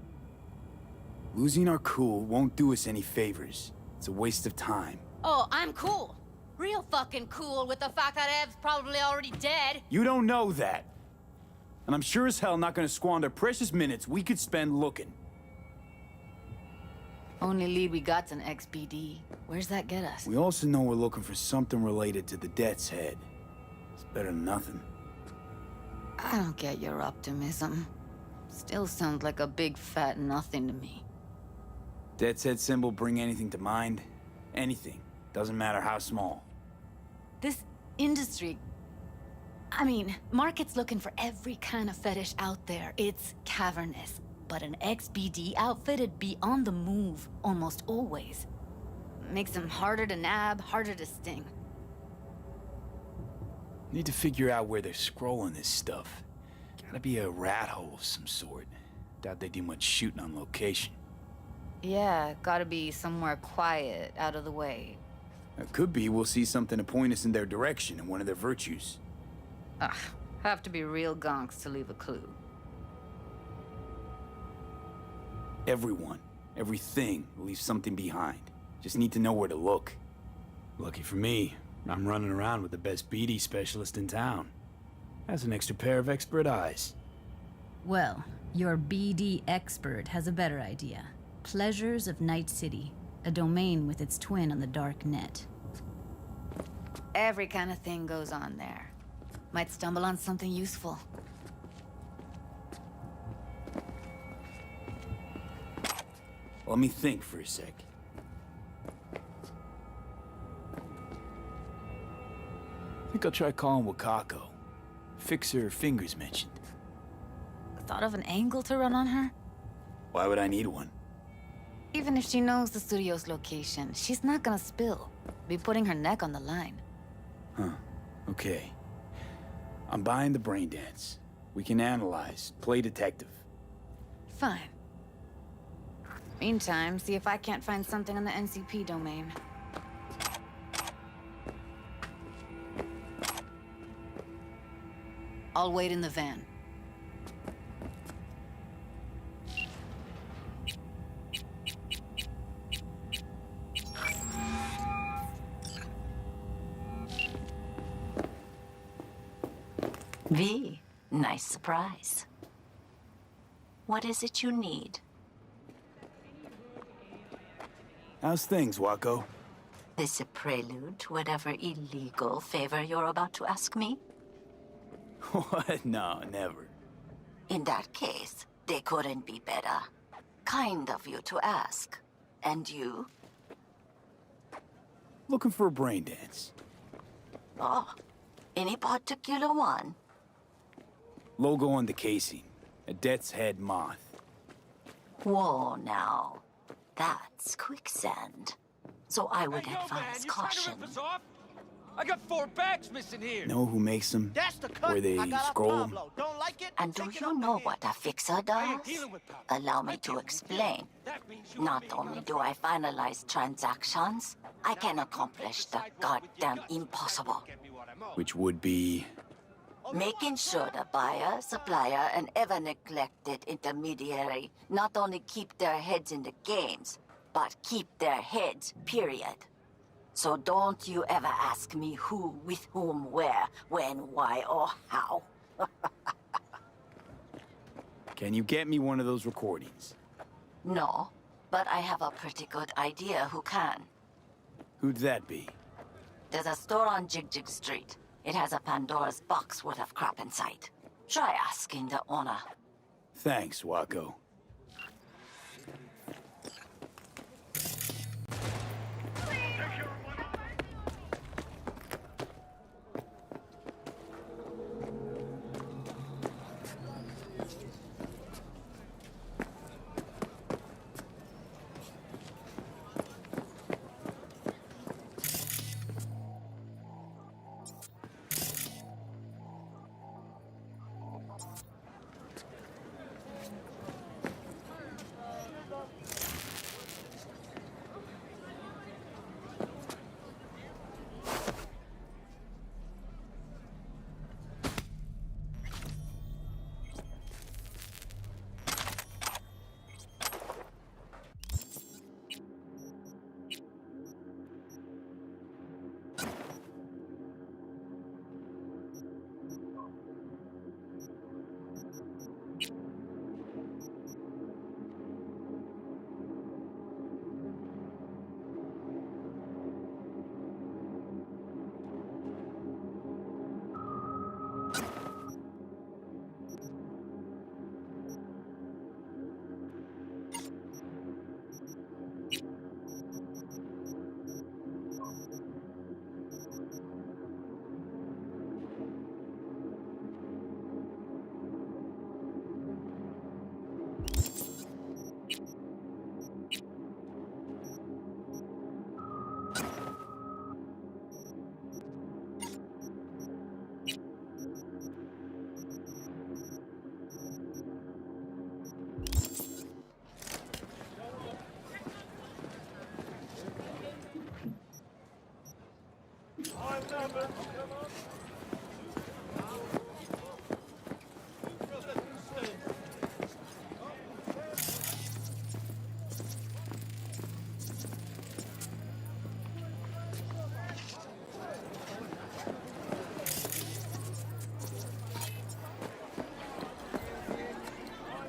Losing our cool won't do us any favors. It's a waste of time. Oh, I'm cool. Real fucking cool with the fact that Ev's probably already dead. You don't know that. And I'm sure as hell not gonna squander precious minutes we could spend looking. Only lead we got's an XBD. Where's that get us? We also know we're looking for something related to the Death's Head. It's better than nothing. I don't get your optimism. Still sounds like a big fat nothing to me. Death's Head symbol bring anything to mind? Anything. Doesn't matter how small. This industry... I mean, market's looking for every kind of fetish out there. It's cavernous. But an XBD outfit'd be on the move, almost always. Makes them harder to nab, harder to sting. Need to figure out where they're scrolling this stuff. Gotta be a rat hole of some sort. Doubt they do much shooting on location. Yeah, gotta be somewhere quiet, out of the way. It could be we'll see something to point us in their direction and one of their virtues. Ugh, have to be real gonks to leave a clue. Everyone, everything leaves something behind. Just need to know where to look. Lucky for me, I'm running around with the best BD specialist in town. Has an extra pair of expert eyes. Well, your BD expert has a better idea. Pleasures of Night City, a domain with its twin on the dark net. Every kind of thing goes on there. Might stumble on something useful. Let me think for a sec. I think I'll try calling Wakako. Fix her fingers mentioned. Thought of an angle to run on her? Why would I need one? Even if she knows the studio's location, she's not gonna spill. Be putting her neck on the line. Huh. Okay. I'm buying the brain dance. We can analyze, play detective. Fine. Meantime, see if I can't find something on the NCP domain. I'll wait in the van. V, nice surprise. What is it you need? How's things, Wako? This a prelude to whatever illegal favor you're about to ask me? What? No, never. In that case, they couldn't be better. Kind of you to ask. And you? Looking for a brain dance. Oh, any particular one? Logo on the casing. A death's head moth. Whoa, now. That's quicksand. So I would advise caution. I got 4 bags missing here. Know who makes them? Where they scroll them? And do you know what a fixer does? Allow me to explain. Not only do I finalize transactions, I can accomplish the goddamn impossible. Which would be... Making sure the buyer, supplier, and ever neglected intermediary not only keep their heads in the games, but keep their heads, period. So don't you ever ask me who, with whom, where, when, why, or how. Can you get me one of those recordings? No, but I have a pretty good idea who can. Who'd that be? There's a store on Jig Jig Street. It has a Pandora's box worth of crap inside. Try asking the owner. Thanks, Wako.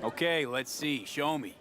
Okay, let's see. Show me.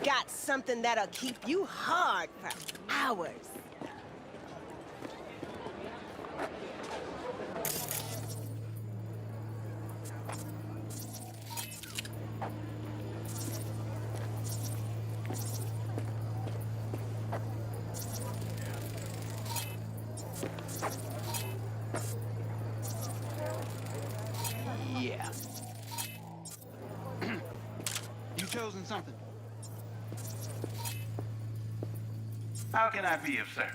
Got something that'll keep you hard for hours. Yeah. You chosen something? How can I be of service?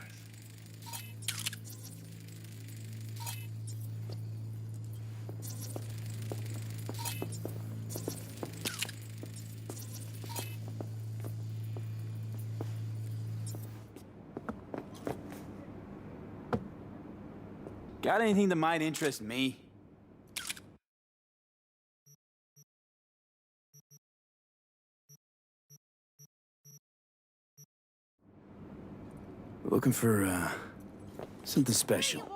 Got anything that might interest me? Looking for, something special.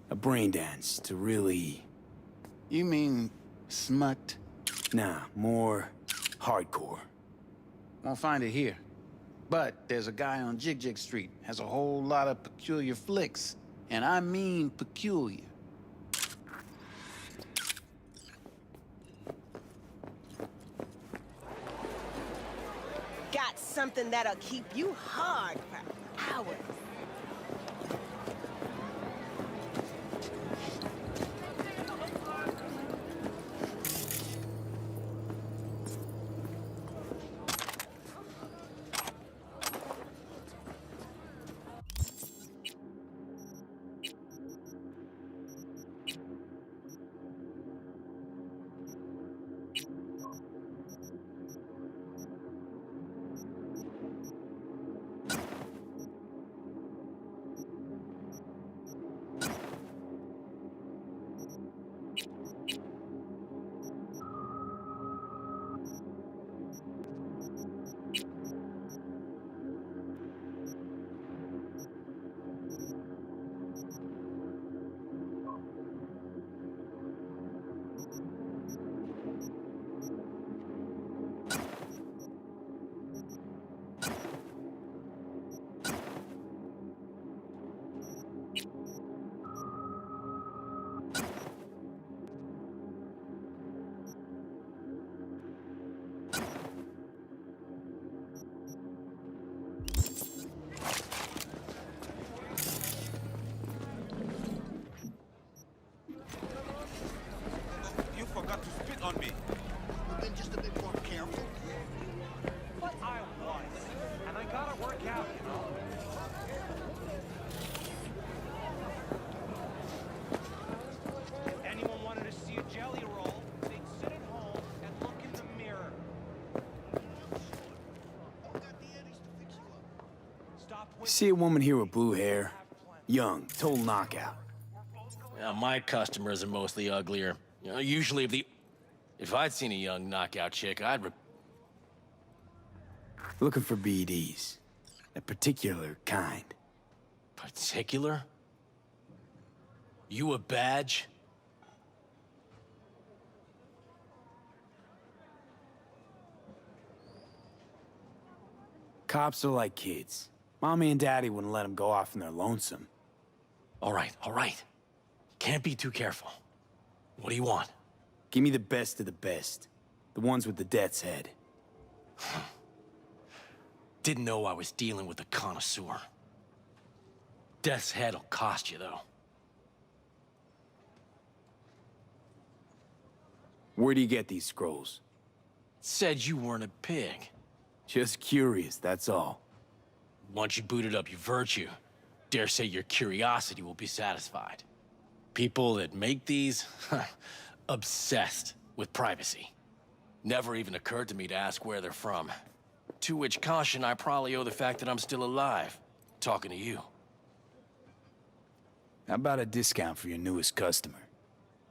A brain dance to really... You mean smut? Nah, more hardcore. Won't find it here. But there's a guy on Jig Jig Street, has a whole lot of peculiar flicks. And I mean peculiar. Got something that'll keep you hard for hours. back on me. Then just a bit more careful. But I was. And I gotta work out, you know. If anyone wanted to see a jelly roll, they'd sit at home and look in the mirror. See a woman here with blue hair? Young, total knockout. Yeah, my customers are mostly uglier. Usually if I'd seen a young knockout chick, Looking for BDs. A particular kind. Particular? You a badge? Cops are like kids. Mommy and Daddy wouldn't let them go off in their lonesome. All right. Can't be too careful. What do you want? Give me the best of the best. The ones with the death's head. Didn't know I was dealing with a connoisseur. Death's head'll cost you, though. Where do you get these scrolls? Said you weren't a pig. Just curious, that's all. Once you booted up your virtue, dare say your curiosity will be satisfied. People that make these, obsessed with privacy. Never even occurred to me to ask where they're from. To which caution I probably owe the fact that I'm still alive, talking to you. How about a discount for your newest customer?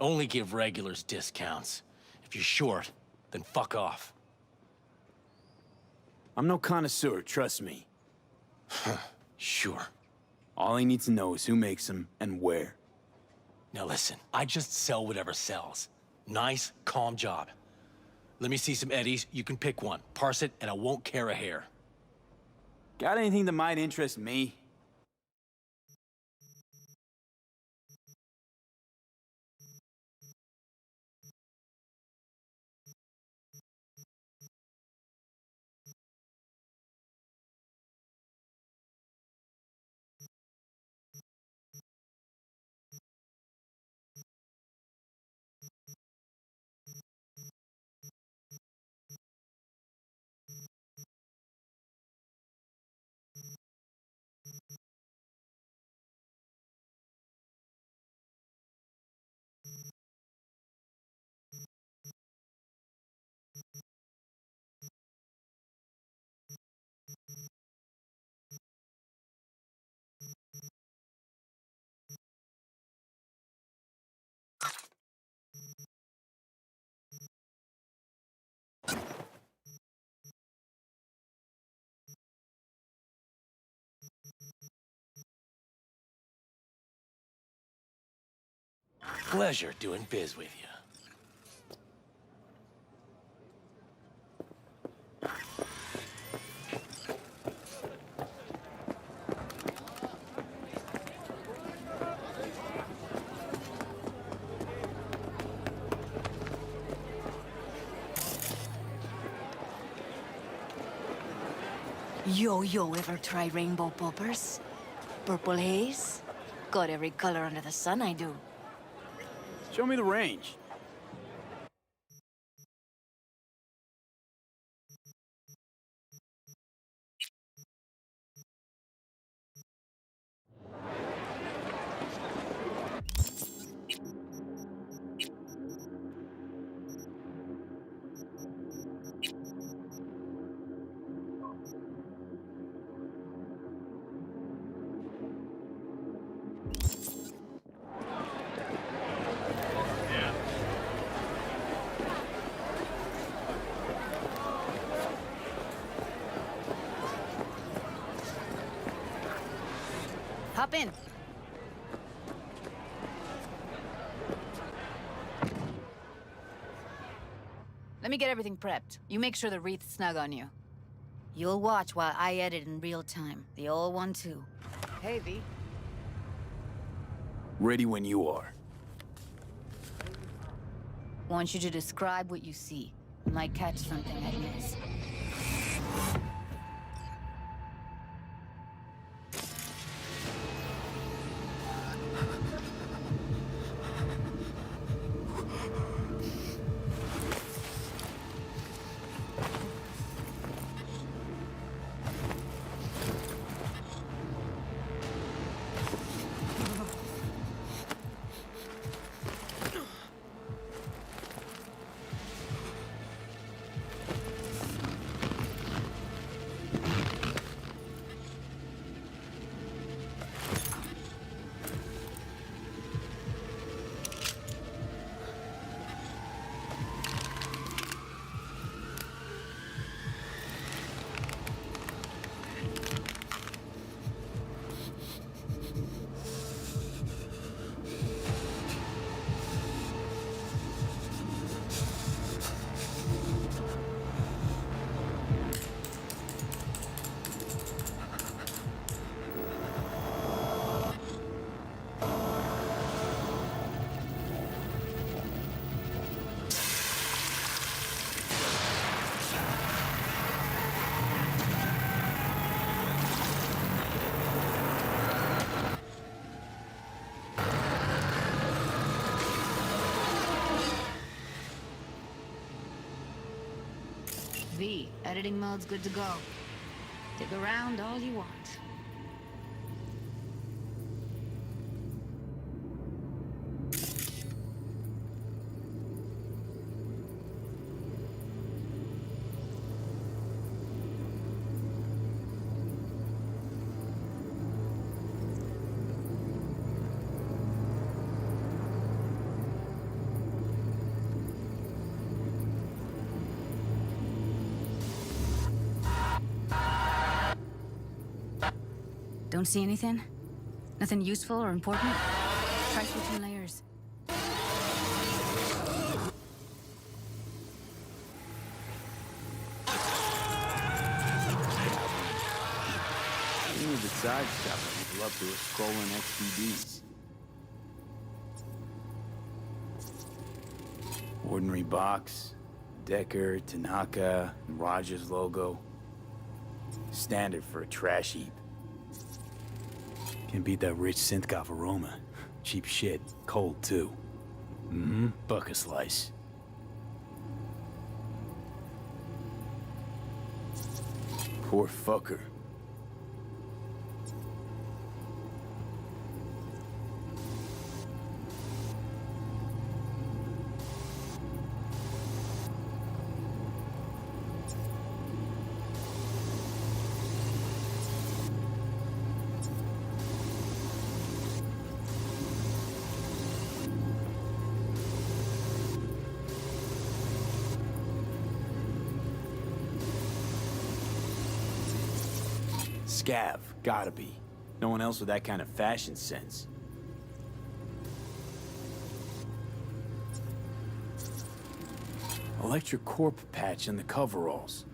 Only give regulars discounts. If you're short, then fuck off. I'm no connoisseur, trust me. Sure. All I need to know is who makes them and where. Now listen, I just sell whatever sells. Nice, calm job. Let me see some eddies, you can pick one. Parse it, and I won't care a hair. Got anything that might interest me? Pleasure doing biz with you. Yo, ever try rainbow poppers? Purple haze? Got every color under the sun, I do. Show me the range. Hop in. Let me get everything prepped. You make sure the wreath's snug on you. You'll watch while I edit in real time. The old one, too. Hey, V. Ready when you are. Want you to describe what you see. Might catch something I miss. V, editing mode's good to go. Dig around all you want. Don't see anything? Nothing useful or important? Try switching layers. Even with the side stuff, people up to are scrolling XBDs. Ordinary box, Decker, Tanaka, and Rogers logo. Standard for a trash heap. Can't beat that rich synth-goth aroma. Cheap shit. Cold, too. Mm-hmm. Buck a slice. Poor fucker. Scav, gotta be. No one else with that kind of fashion sense. Electric Corp patch in the coveralls.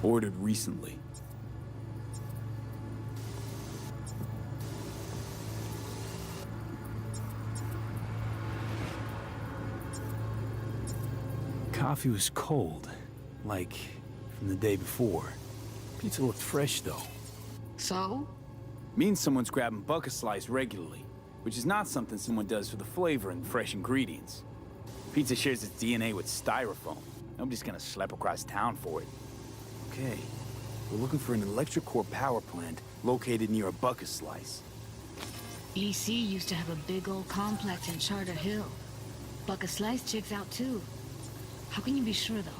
Ordered recently. Coffee was cold, like from the day before. Pizza looked fresh, though. So? Means someone's grabbing bucket slice regularly, which is not something someone does for the flavor and fresh ingredients. Pizza shares its DNA with styrofoam. Nobody's gonna schlep across town for it. Okay, we're looking for an electric core power plant located near a bucket slice. EC used to have a big old complex in Charter Hill. Bucket Slice checks out too. How can you be sure though?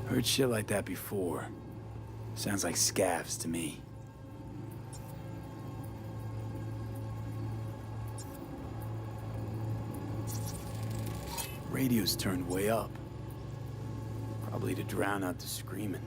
Heard shit like that before. Sounds like scavs to me. Radio's turned way up. Probably to drown out the screaming.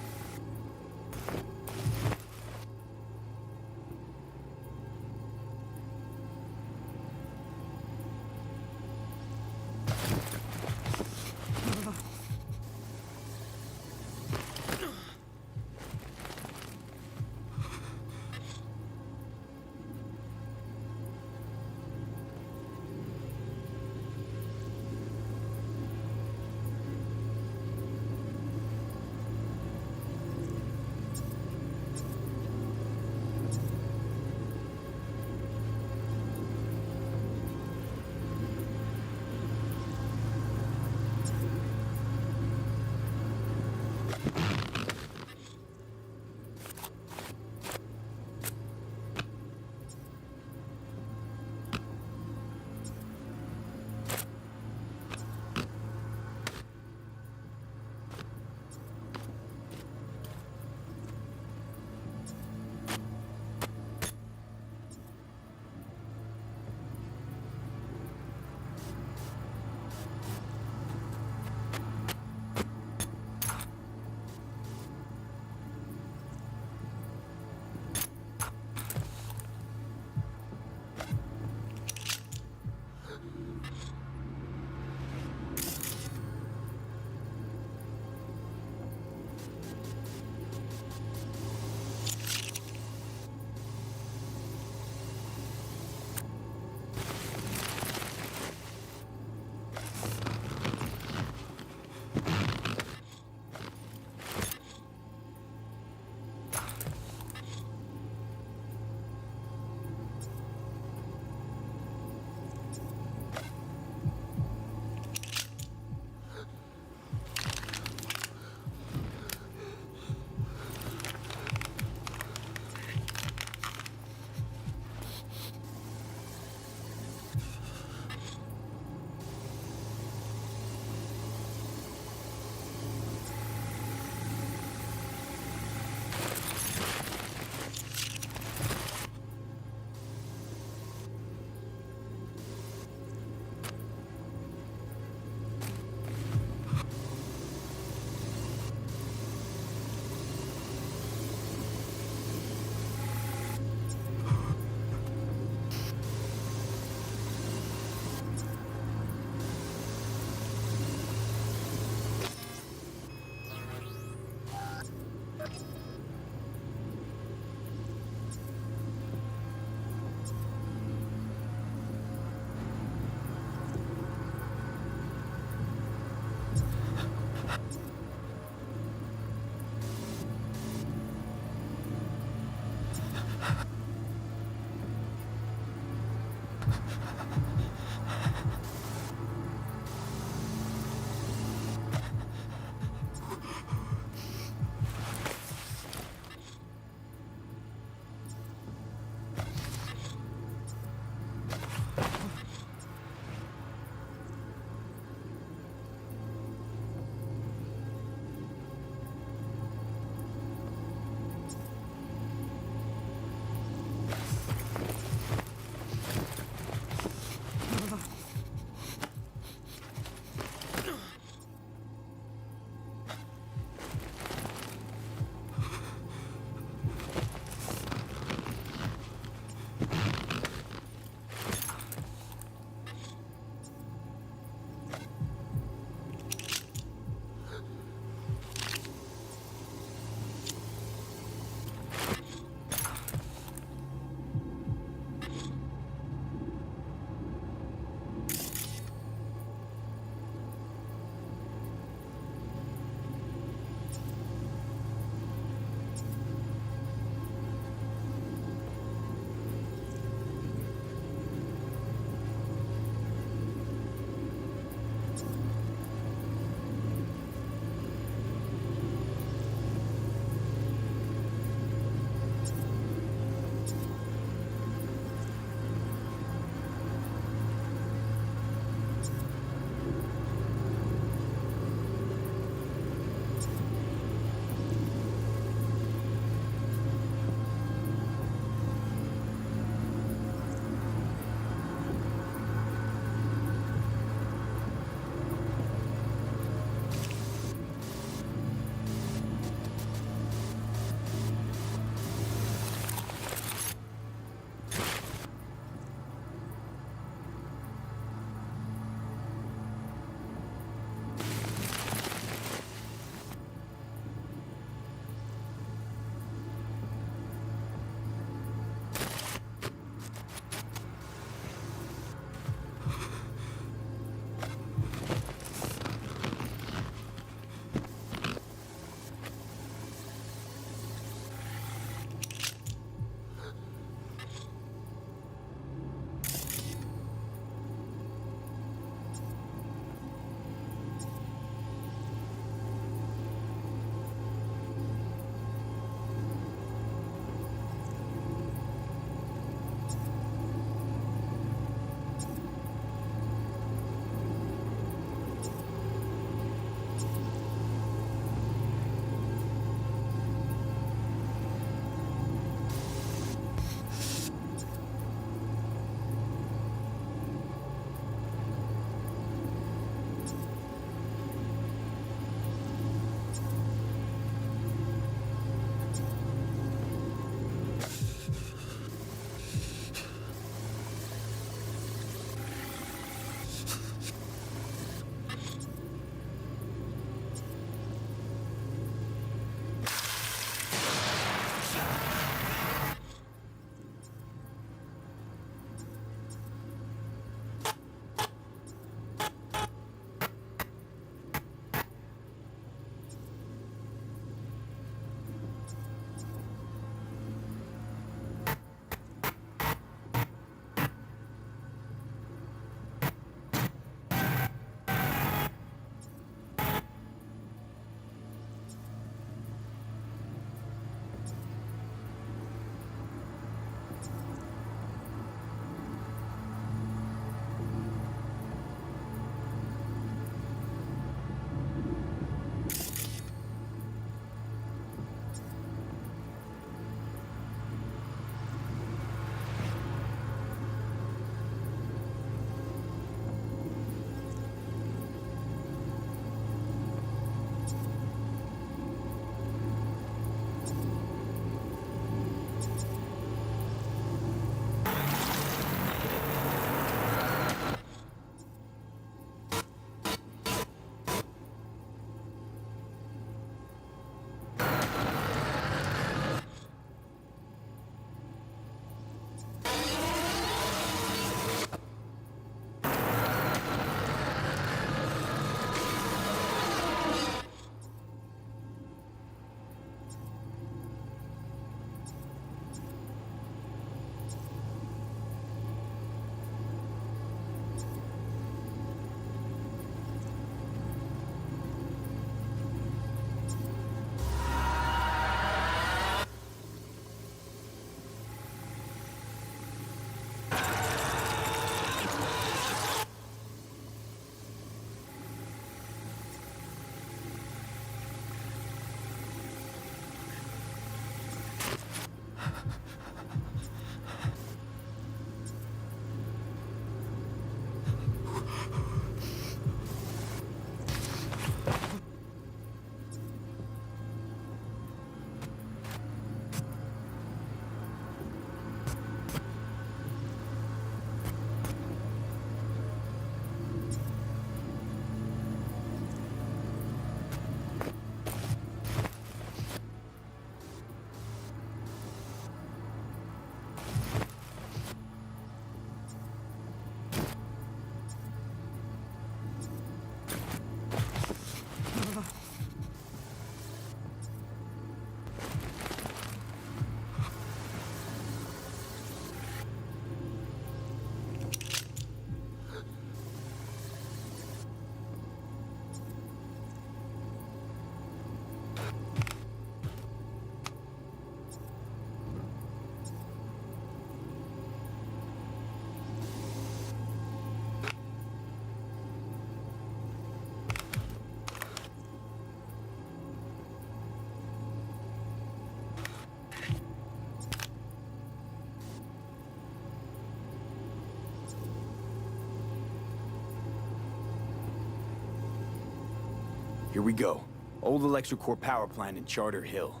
Here we go. Old electrocore power plant in Charter Hill.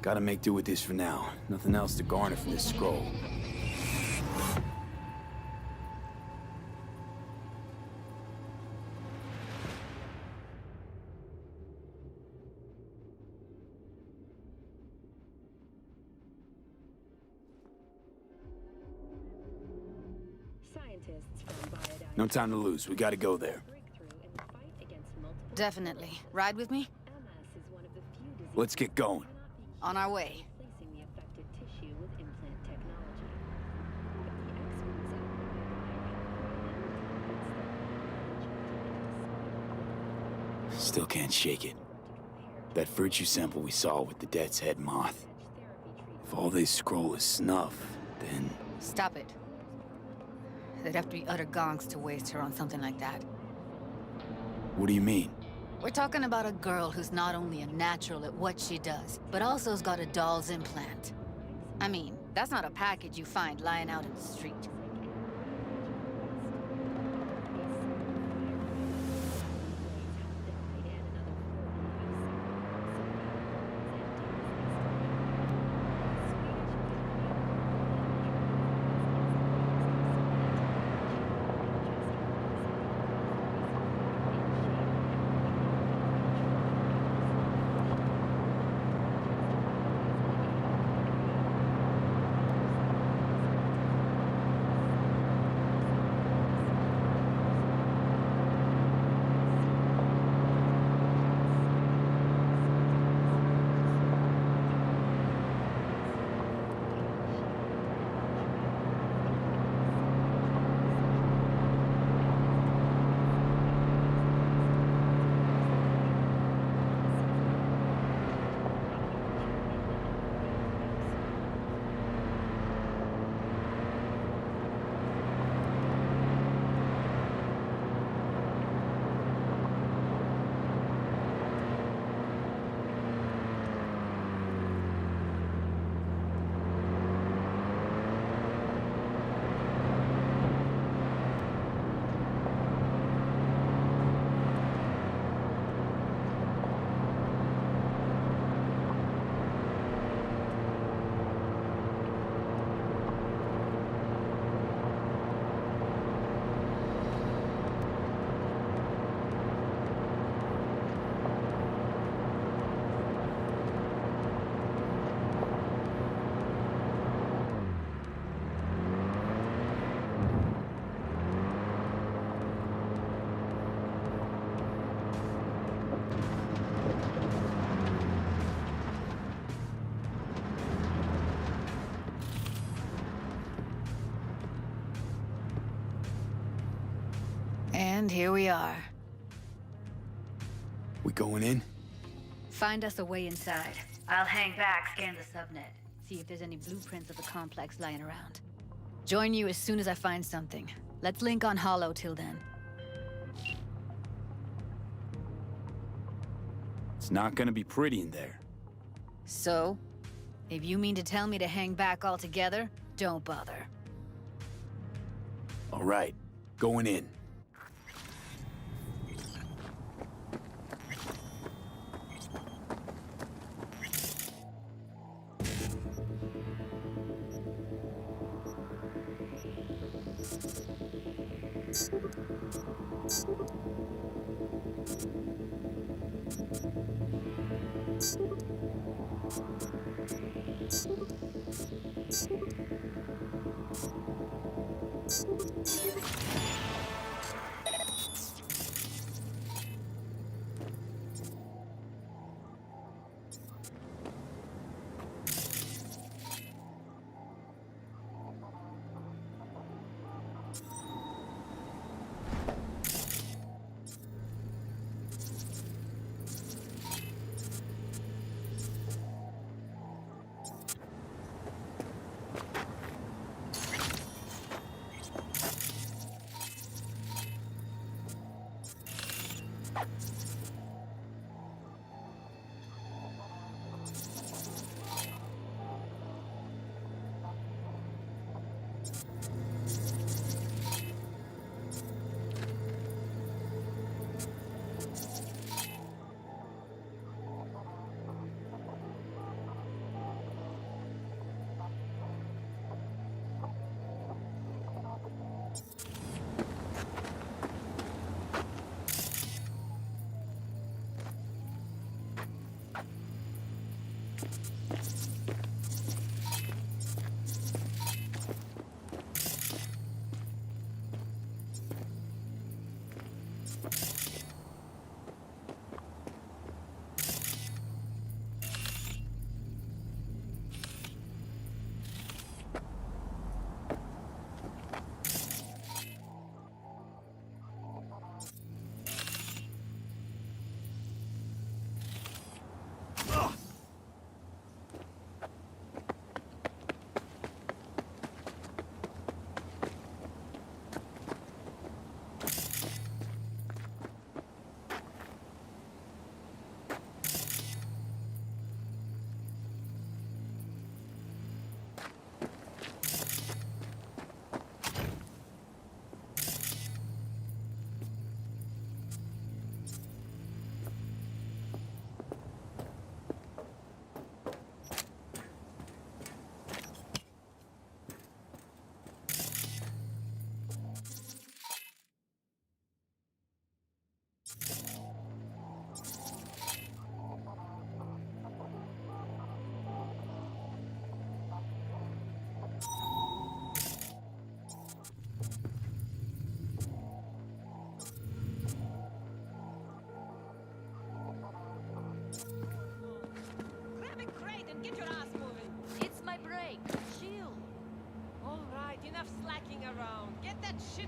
Gotta make do with this for now. Nothing else to garner from this scroll. No time to lose. We gotta go there. Definitely. Ride with me? Let's get going. On our way. Still can't shake it. That virtue sample we saw with the Death's Head moth. If all they scroll is snuff, then... Stop it. They'd have to be utter gonks to waste her on something like that. What do you mean? We're talking about a girl who's not only a natural at what she does, but also's got a doll's implant. I mean, that's not a package you find lying out in the street. And here we are. We going in? Find us a way inside. I'll hang back, scan the subnet. See if there's any blueprints of the complex lying around. Join you as soon as I find something. Let's link on Hollow till then. It's not gonna be pretty in there. So? If you mean to tell me to hang back altogether, don't bother. All right, going in.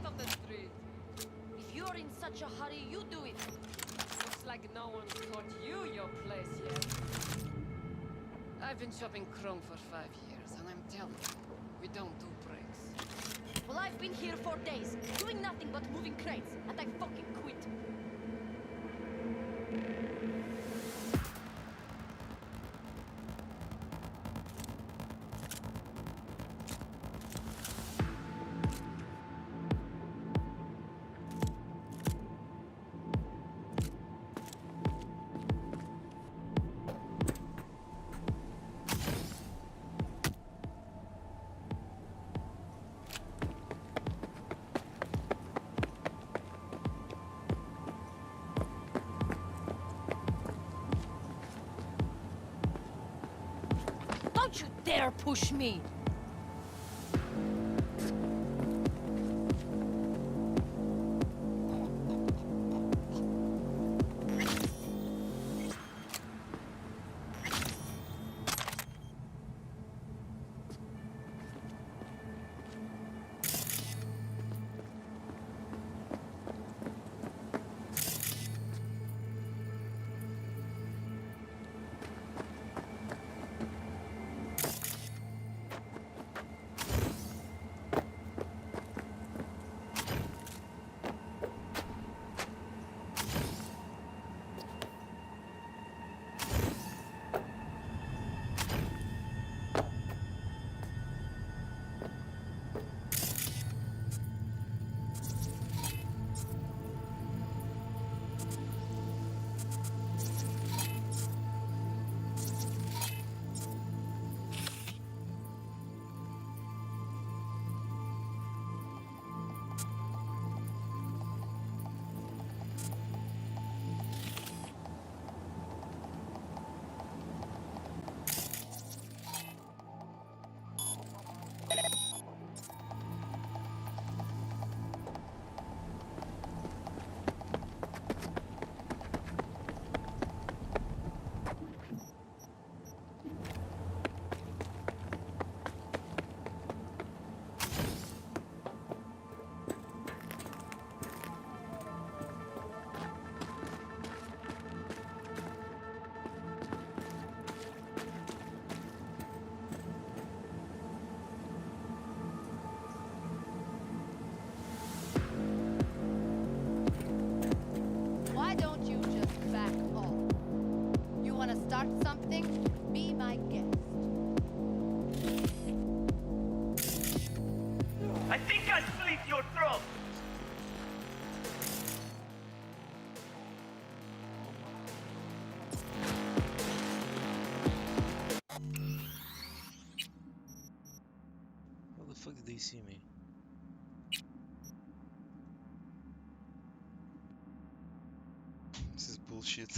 of the street. If you're in such a hurry, you do it. Looks like no one's taught you your place yet. I've been shopping Chrome for 5 years, and I'm telling you, we don't do breaks. Well, I've been here for days, doing nothing but moving crates, and I fucking quit. Don't you dare push me! Why don't you just back off? You want to start something? Be my guest. I think I slit your throat! How the fuck did they see me? This is bullshit.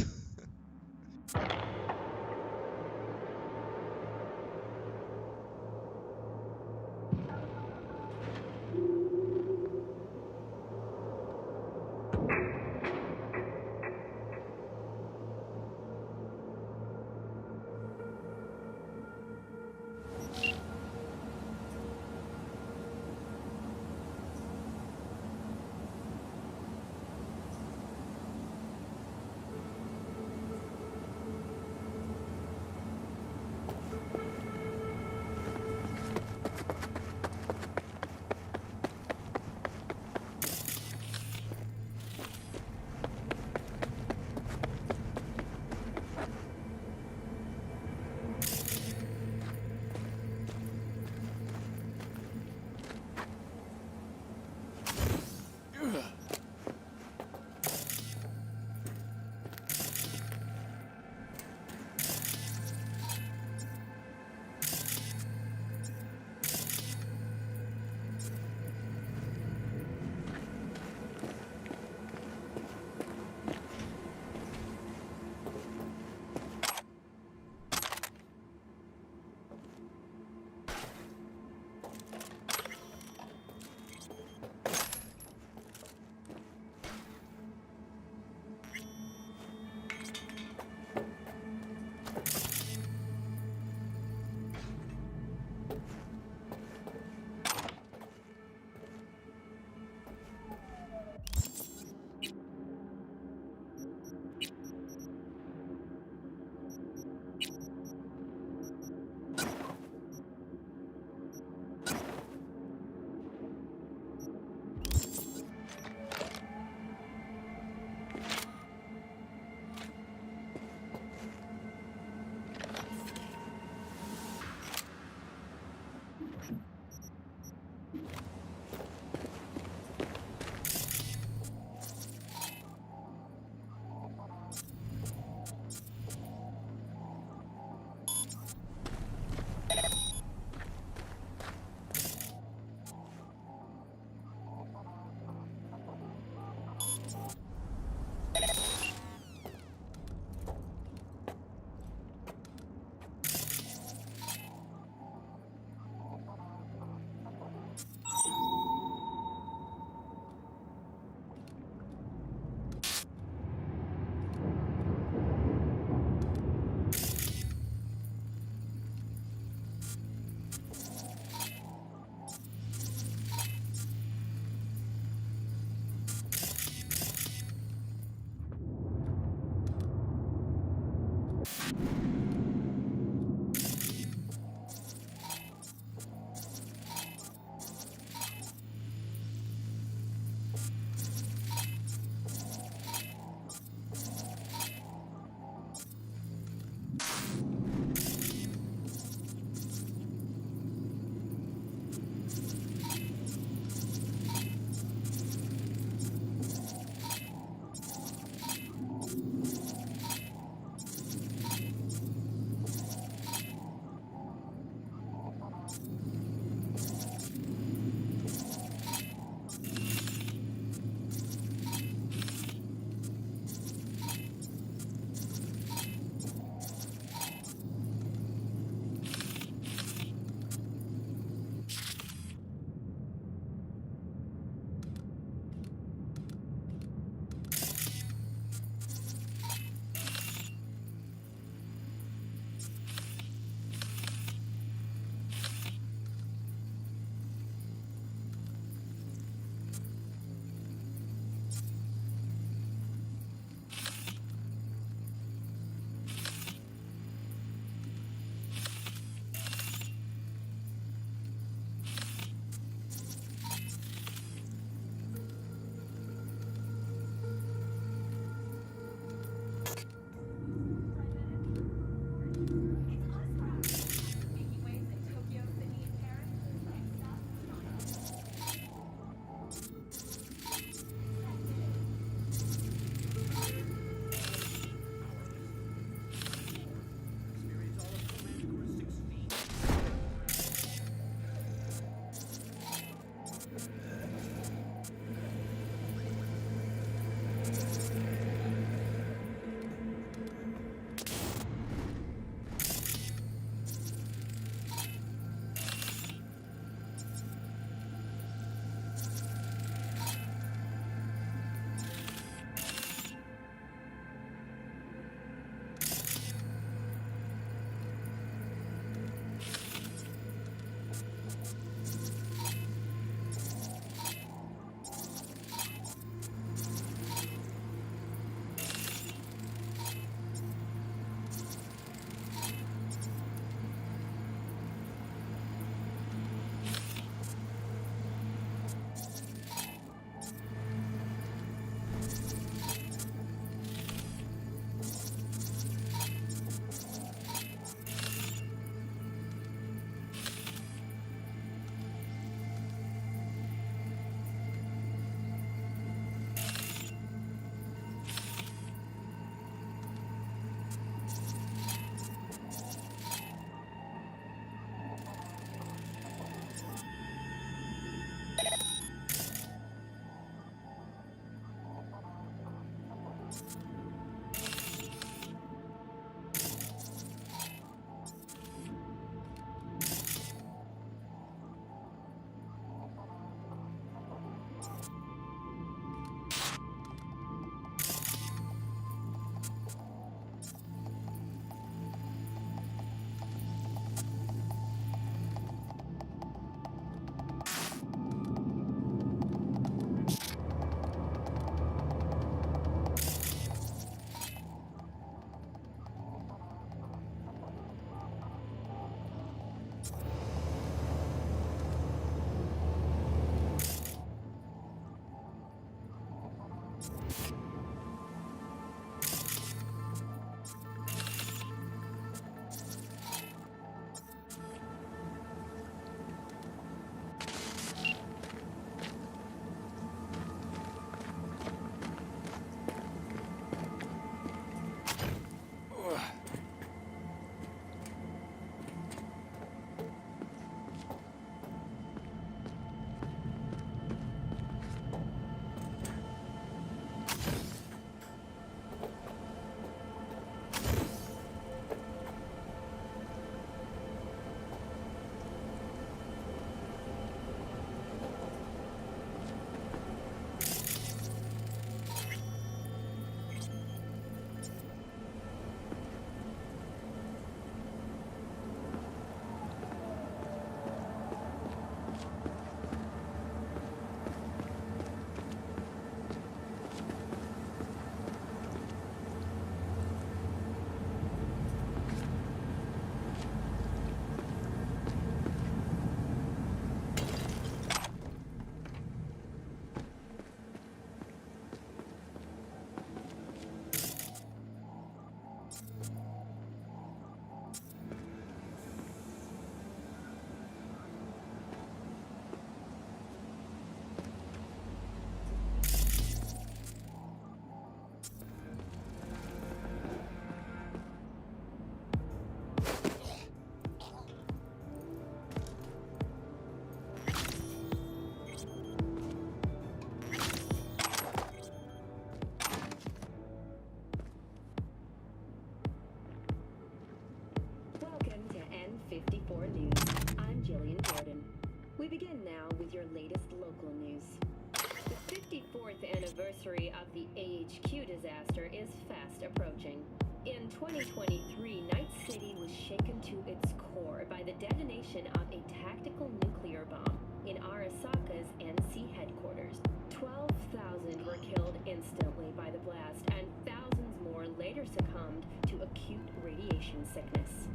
anniversary of the AHQ disaster is fast approaching. In 2023, Night City was shaken to its core by the detonation of a tactical nuclear bomb in Arasaka's NC headquarters. 12,000 were killed instantly by the blast, and thousands more later succumbed to acute radiation sickness.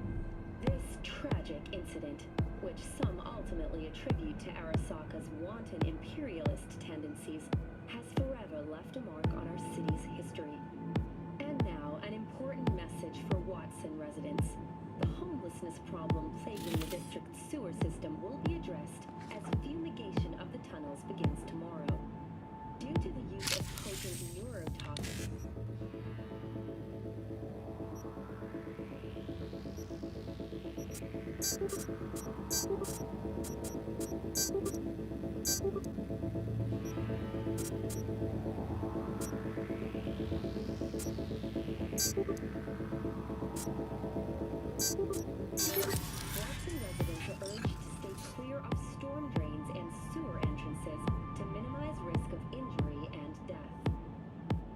This tragic incident, which some ultimately attribute to Arasaka's wanton imperialist tendencies, has forever left a mark on our city's history. And now, an important message for Watson residents. The homelessness problem plaguing the district's sewer system will be addressed as fumigation of the tunnels begins tomorrow. Due to the use of potent neurotoxins, Watson residents are urged to stay clear of storm drains and sewer entrances to minimize risk of injury and death.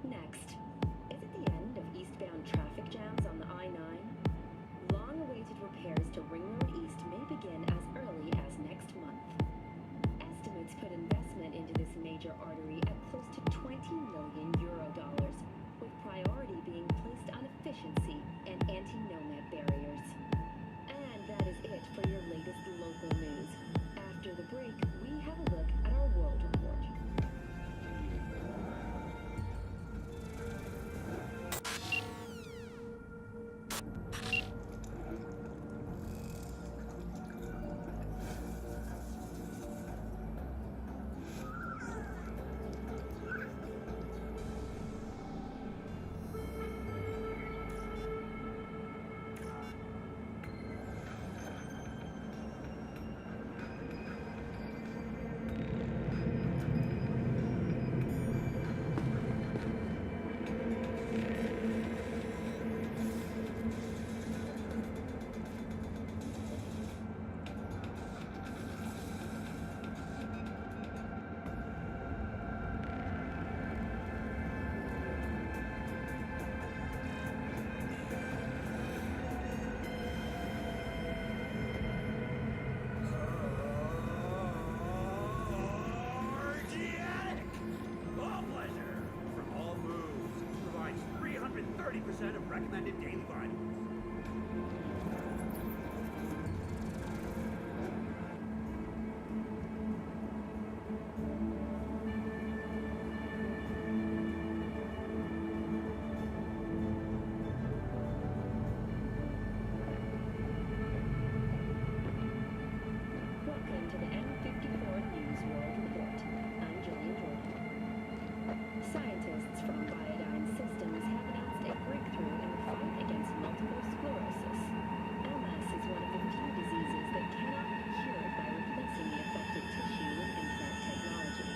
Next, is it the end of eastbound traffic jams on the I-9? Long-awaited repairs to Ring Road East may begin as early as next month. Estimates put investment into this major artery at close to 20 million euro dollars, with priority being placed on efficiency and anti-Nomad barriers. And that is it for your latest local news. After the break, we have a look at our world report. All pleasure from all moves. Provides 330% of recommended daily vitamins. Welcome to the N54 News World Report. I'm Jillian Jordan. Scientists from Biodyne Systems have announced a breakthrough in the fight against multiple sclerosis. MS is one of the few diseases that cannot be cured by replacing the affected tissue with implant technology.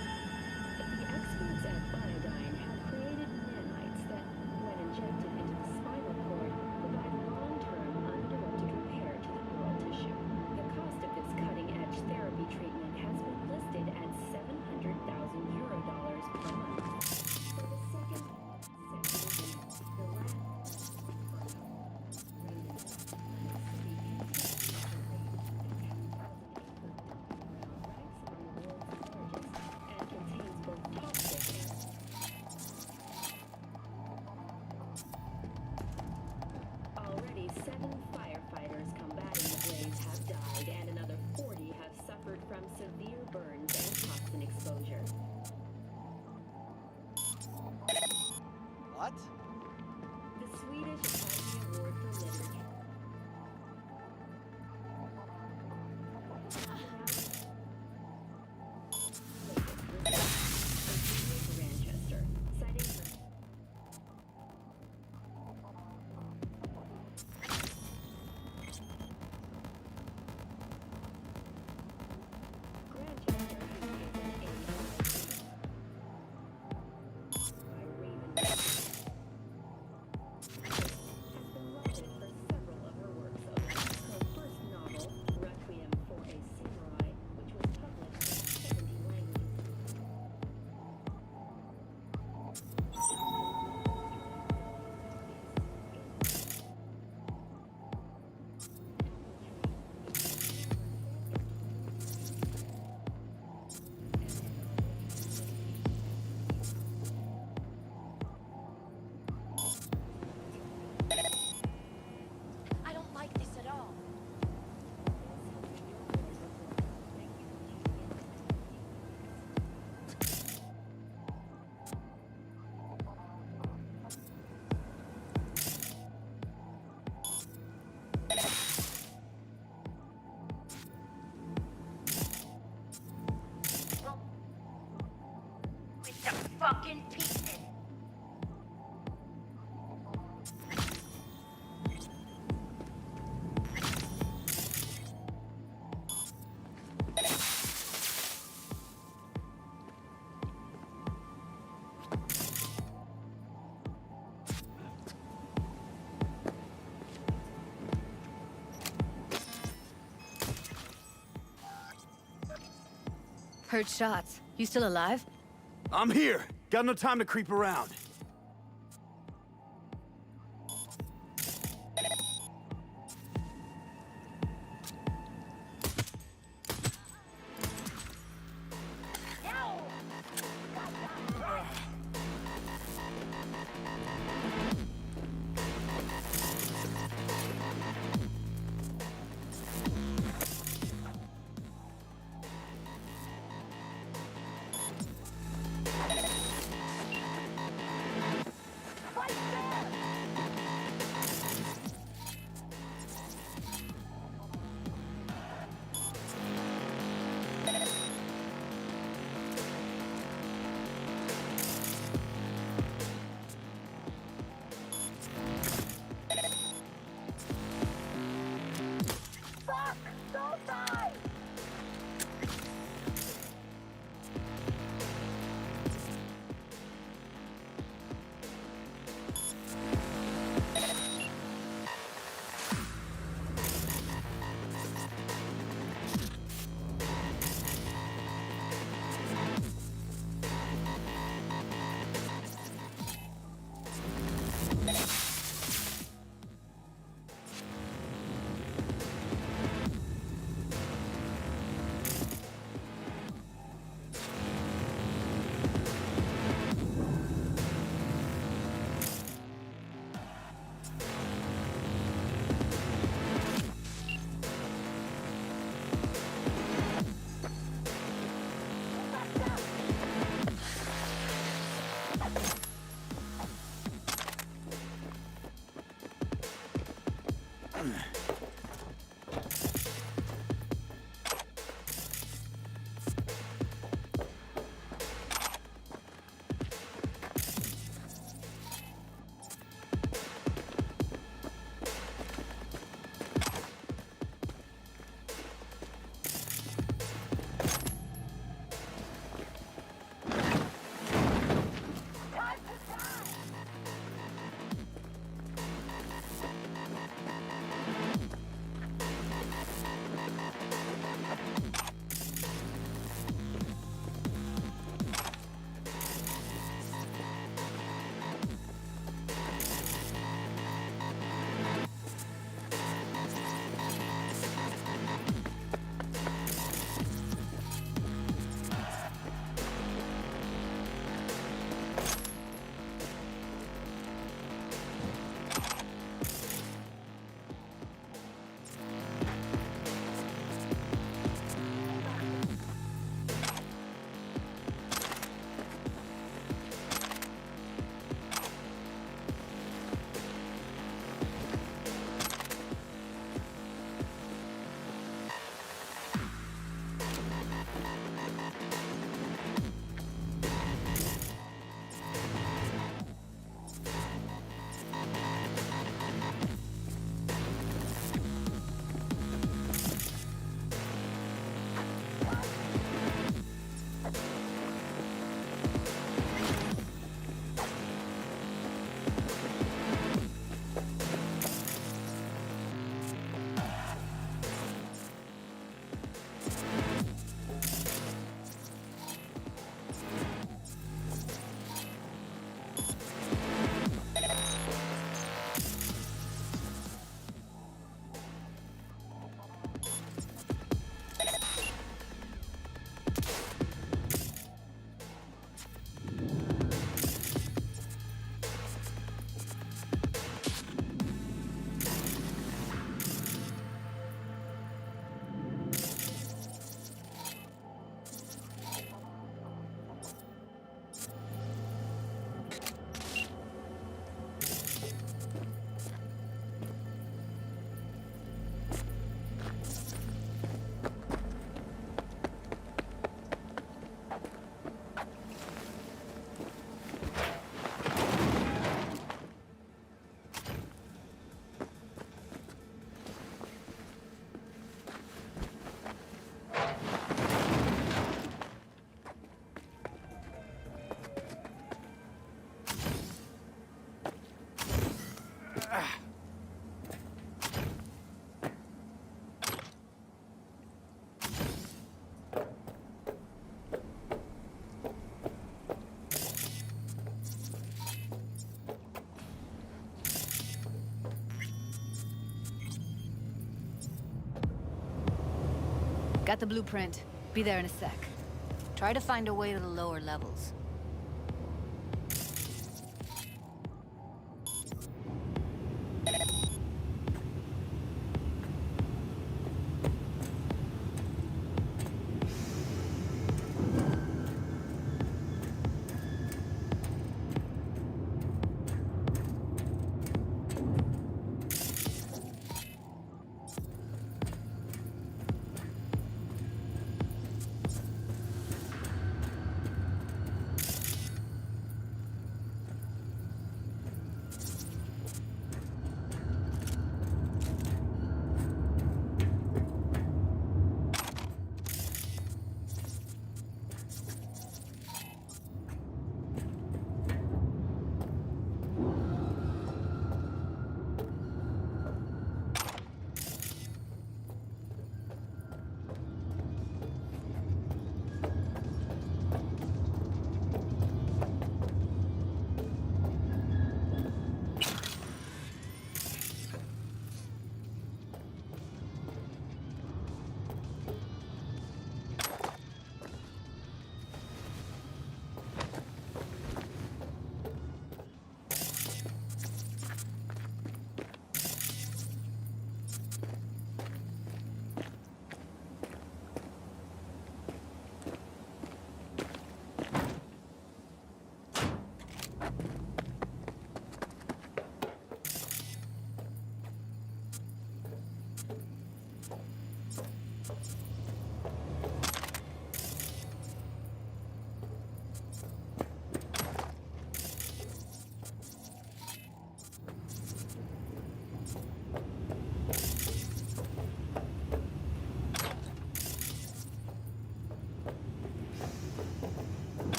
The experts at Biodyne have created nanites that, when injected into the spinal cord, provide long-term uninterrupted repair to the neural tissue. The cost of this cutting-edge therapy treatment has been listed at $700,000 per month. For the second Already 7 firefighters combating the blaze have died, and another 40 have suffered from severe burns and toxin exposure. What? The Swedish Academy Award for Literature. Manchester, citing fucking pieces. Heard shots. You still alive? I'm here. Got no time to creep around. Got the blueprint. Be there in a sec. Try to find a way to the lower levels.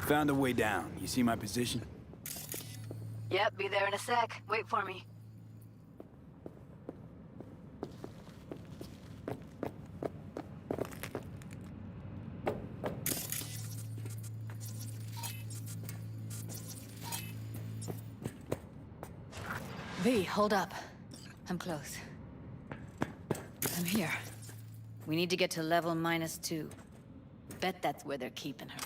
Found a way down. You see my position? Yep, be there in a sec. Wait for me. V, hold up. I'm close. I'm here. We need to get to level -2. Bet that's where they're keeping her.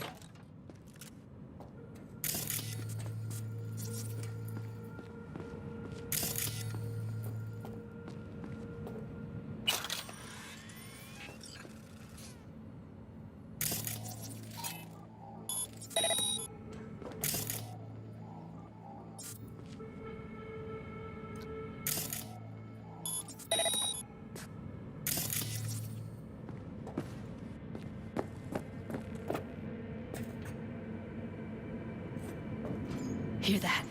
Hear that?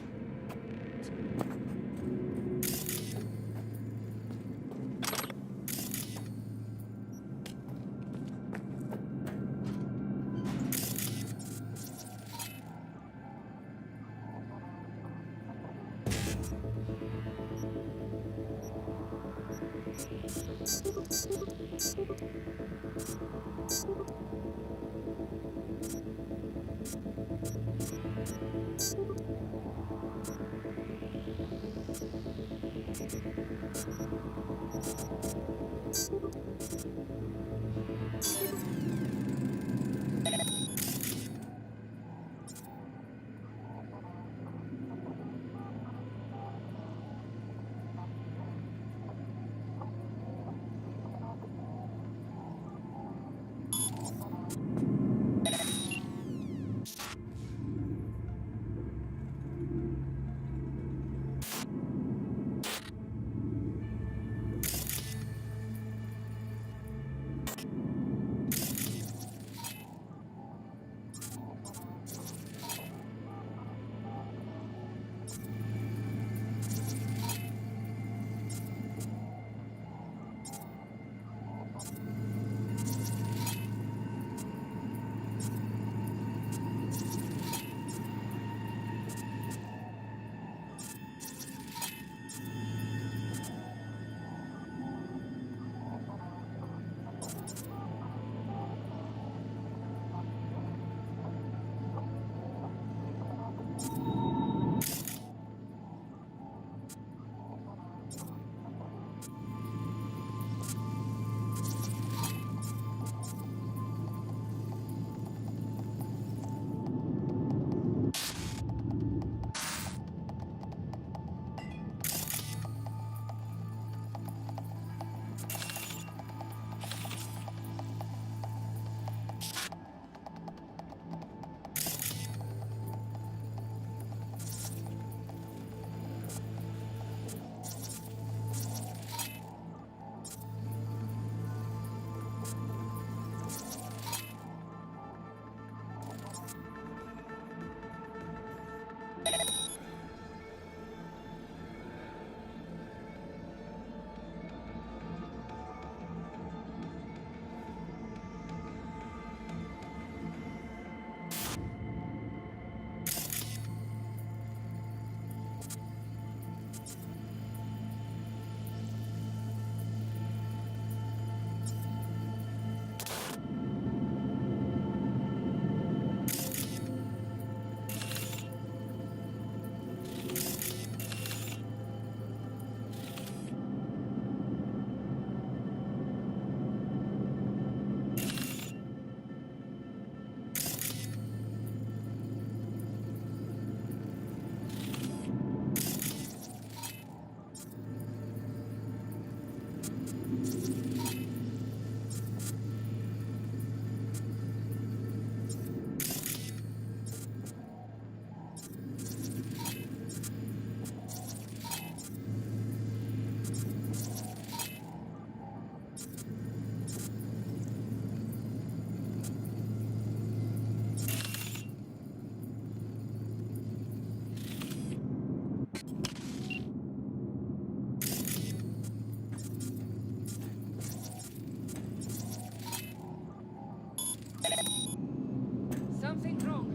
Something wrong.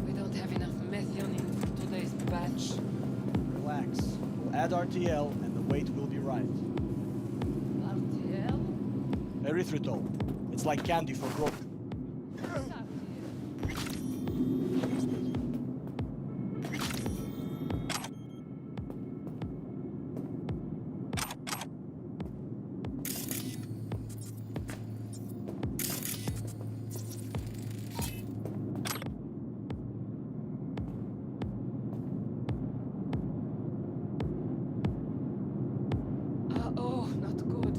We don't have enough methionine for today's batch. Relax. We'll add RTL and the weight will be right. RTL? Erythritol. It's like candy for growth. Oh, not good.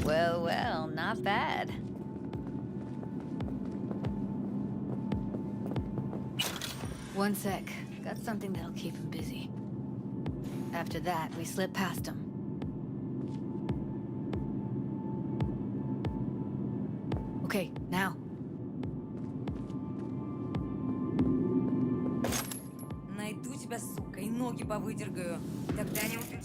Well, well, not bad. One sec. Got something that'll keep him busy. After that, we slip past him. Okay, now. Найду тебя, сука, и ноги повыдергаю. Тогда не убегу.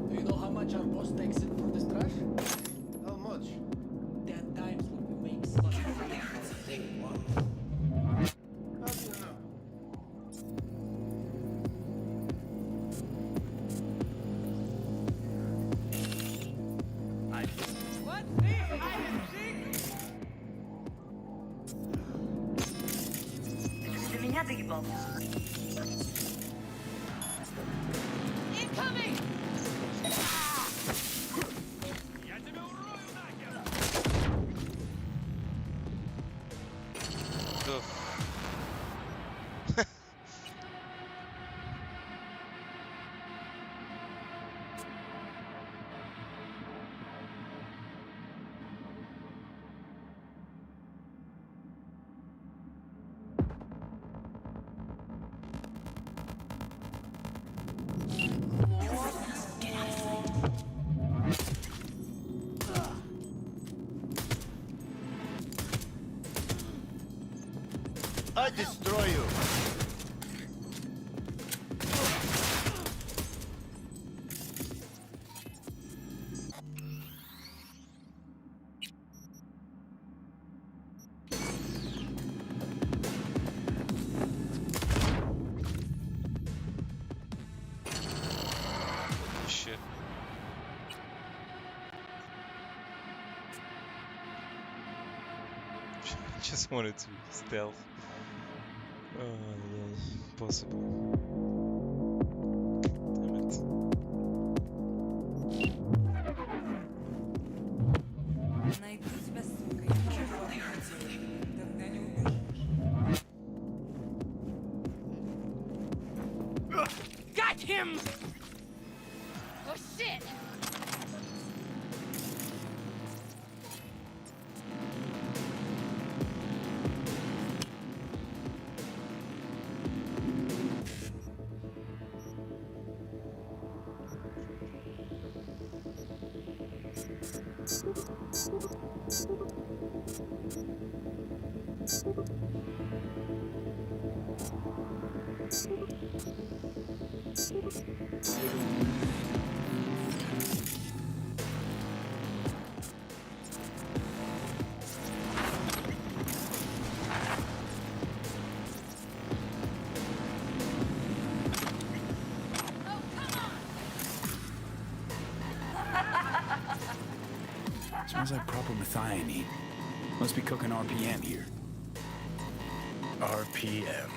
Do you know how much our boss takes in for this trash? How much? 10 times what we make slushing for difference a day, man. How do you know? What? Ты меня доебал? Incoming! Ugh. I destroy you. Shit. Just wanted to stealth. Oh, yeah, possible. Damn it. Найду тебя, сука, и ноги повыдергаю. Тогда не убежишь. Got him! Oh shit! Smells like proper methionine. Must be cooking RPM here. RPM.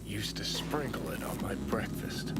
Used to sprinkle it on my breakfast.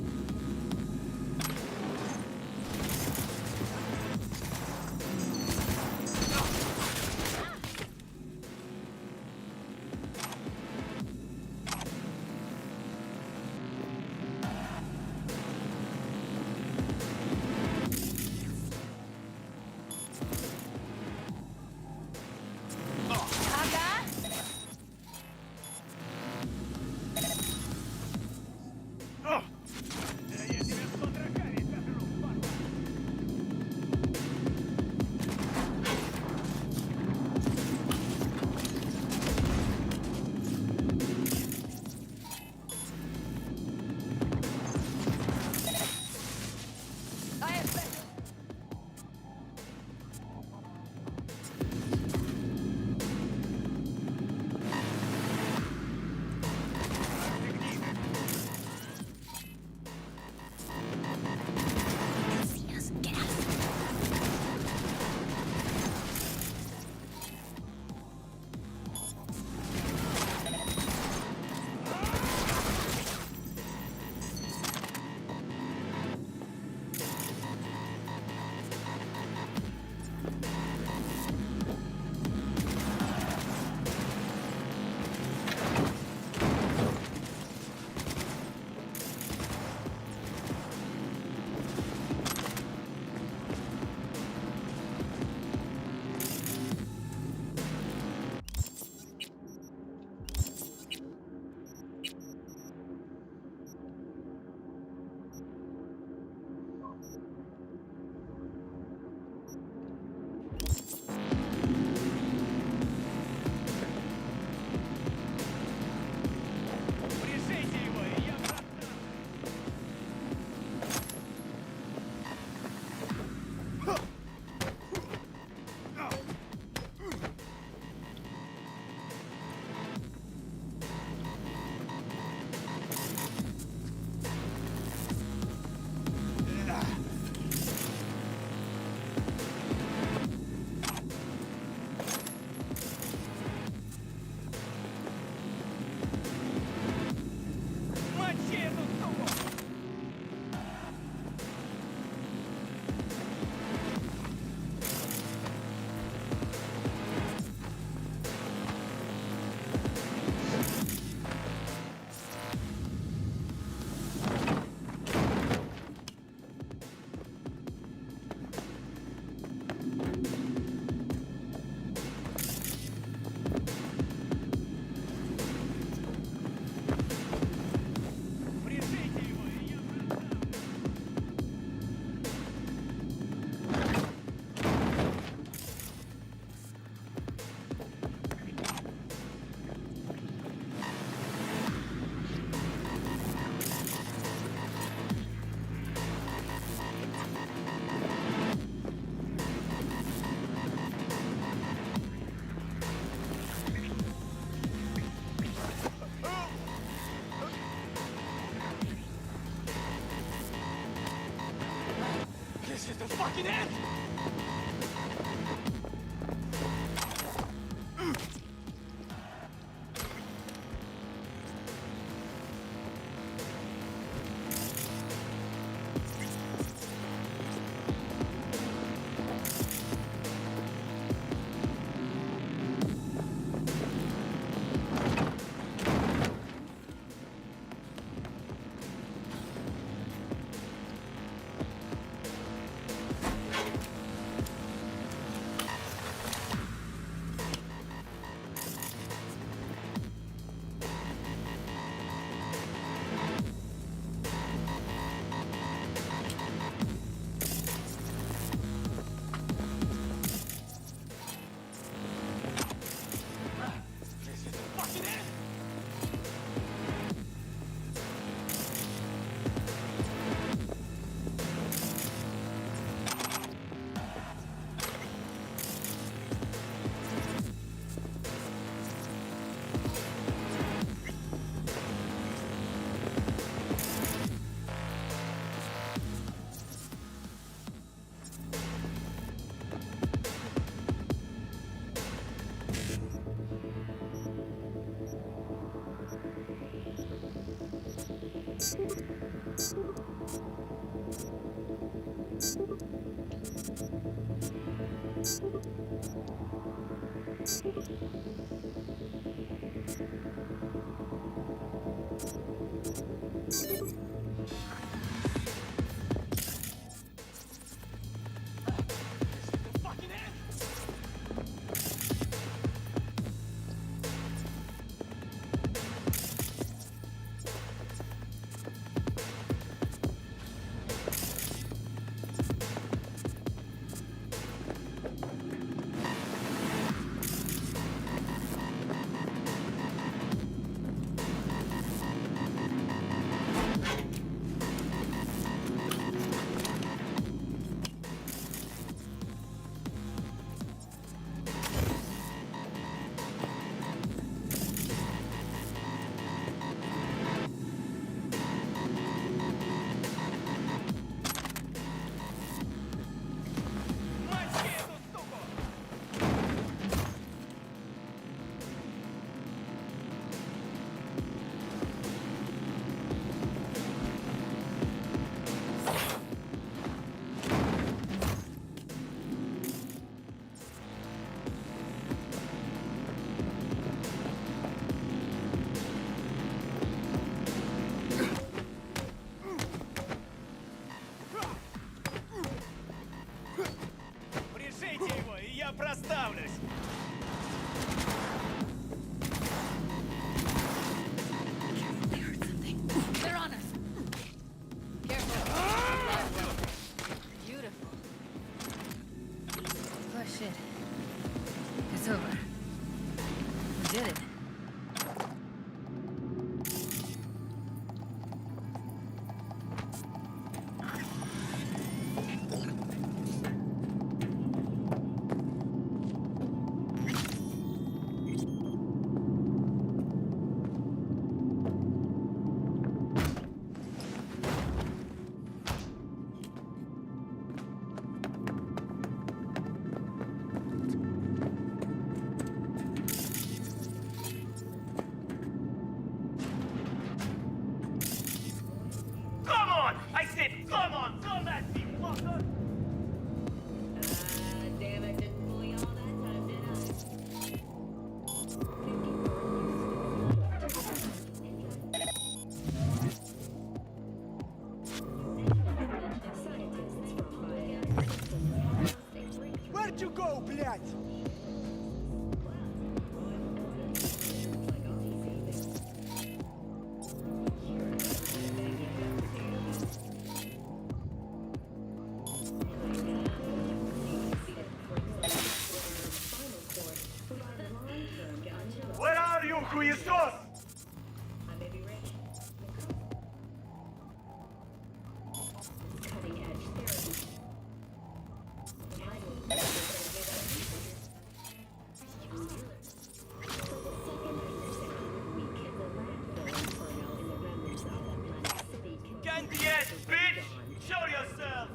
the fucking end! Проставлюсь! They're on us! Careful. Beautiful. Oh shit. It's over. We did it. Where'd you go, блядь? Where are you, хуесос? Can't be it, bitch! Show yourself!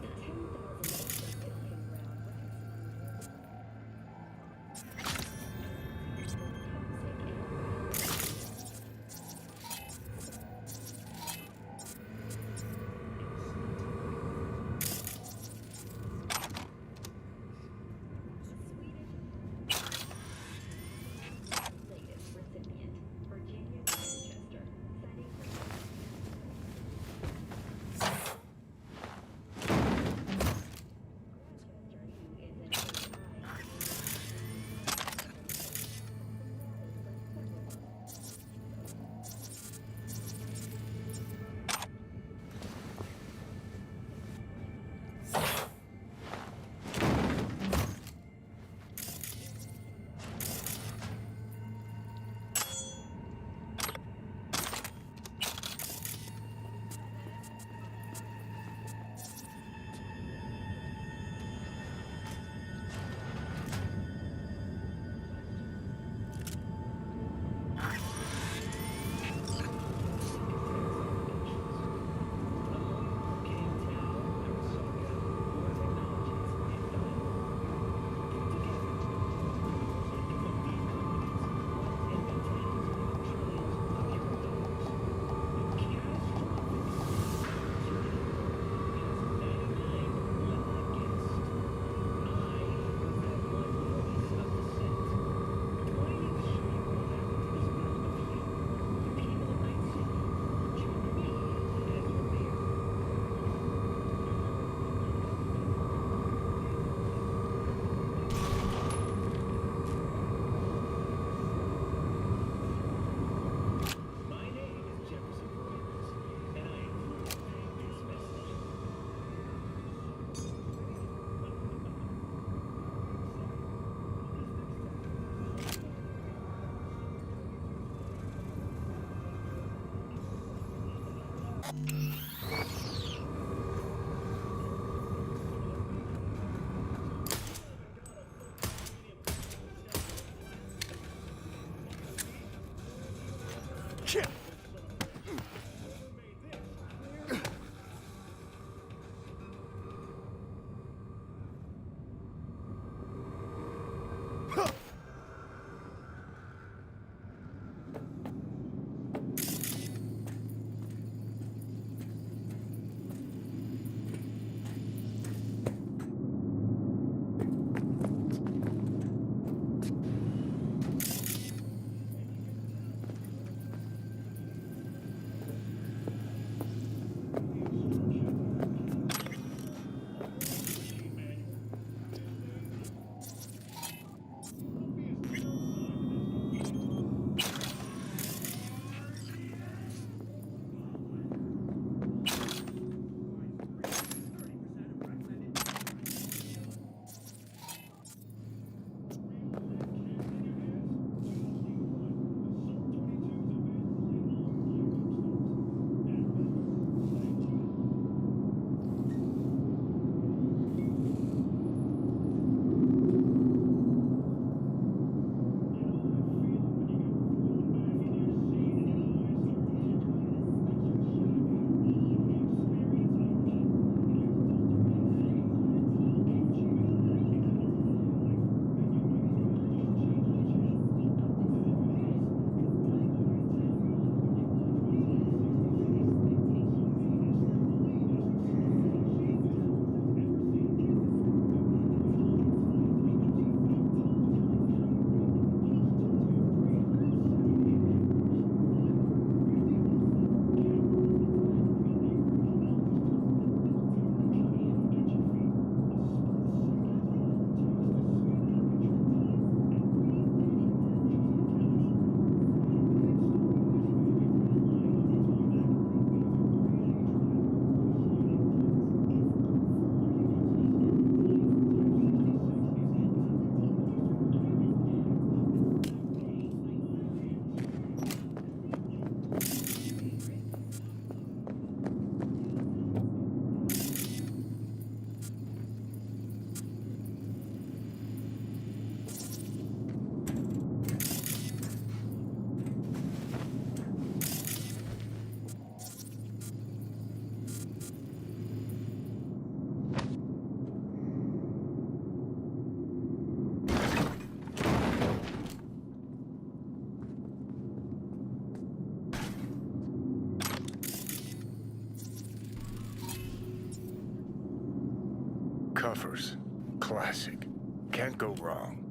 Cuffers. Classic. Can't go wrong.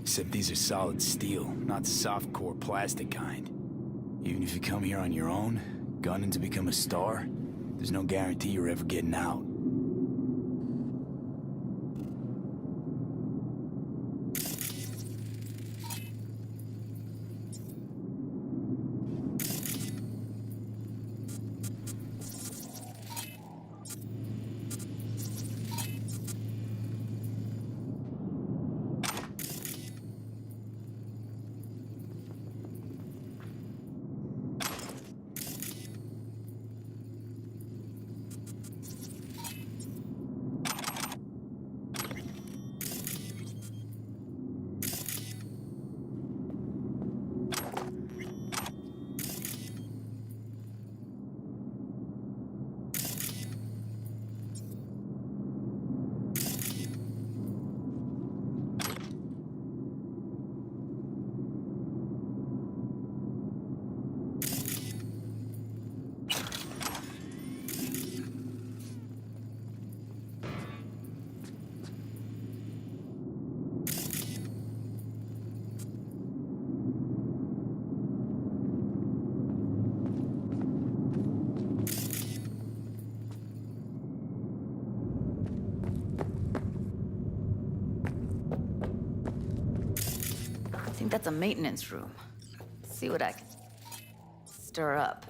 Except these are solid steel, not the soft-core plastic kind. Even if you come here on your own, gunning to become a star, there's no guarantee you're ever getting out. I think that's a maintenance room. See what I can stir up.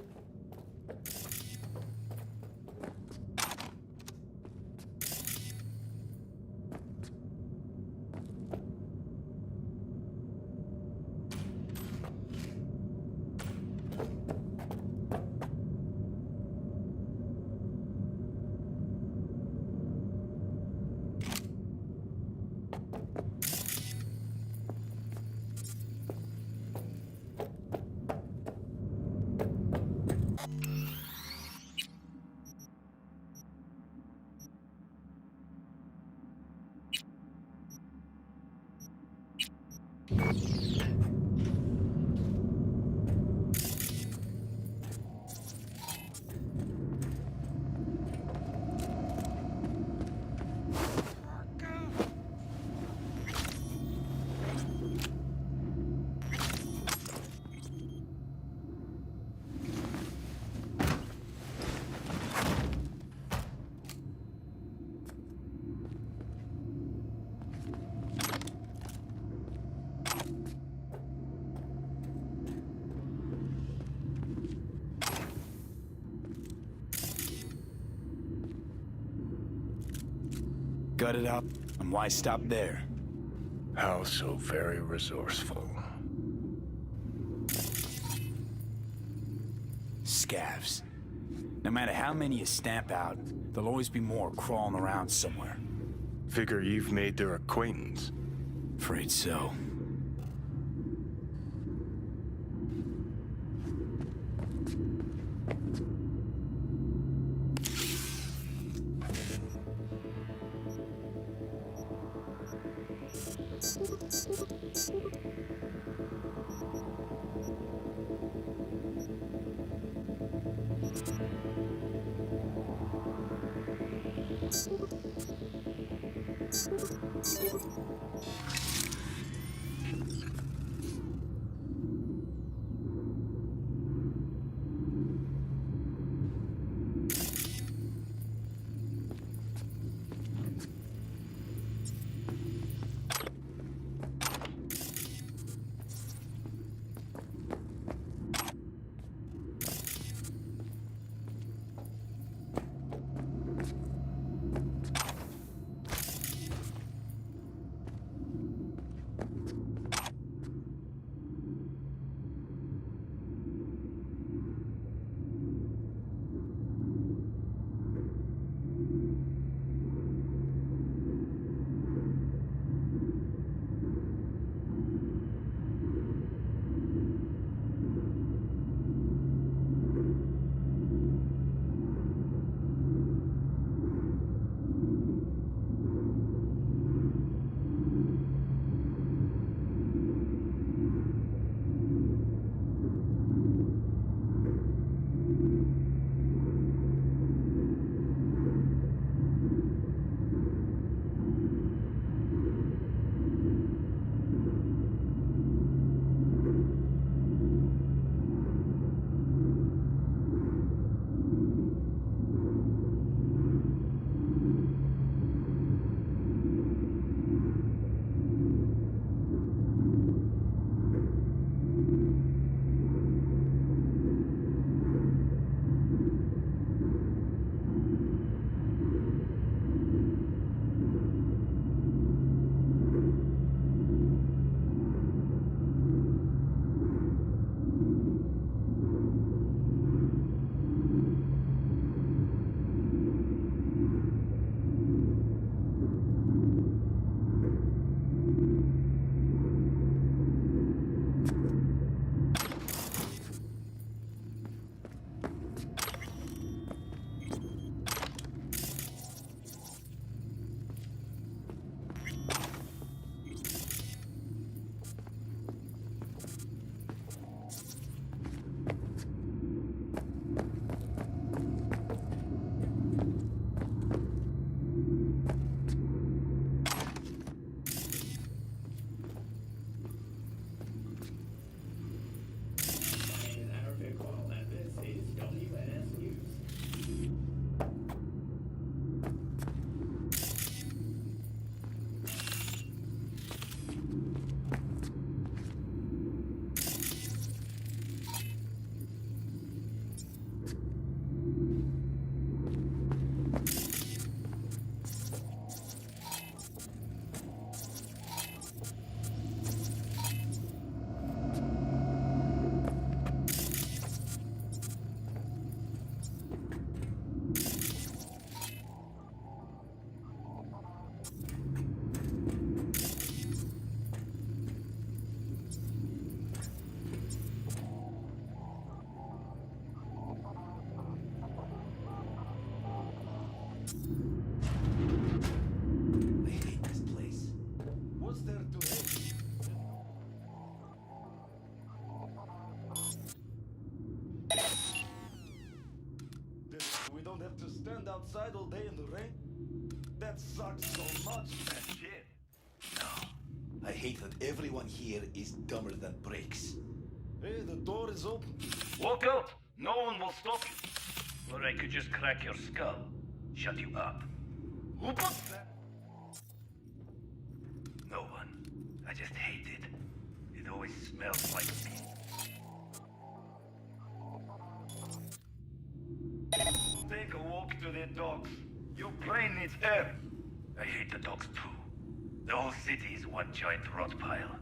Gut it up, and why stop there? How so very resourceful. Scavs. No matter how many you stamp out, there'll always be more crawling around somewhere. Figure you've made their acquaintance. Afraid so. outside all day in the rain? That sucks so much. That's shit. I hate that everyone here is dumber than bricks. Hey, the door is open. Walk out. No one will stop you. Or I could just crack your skull. Shut you up. Who put that? No one. I just hate it. It always smells like me. Take a walk to the docks. Your plane needs air. I hate the docks too. The whole city is one giant rot pile.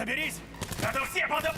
Заберись! А то все подо...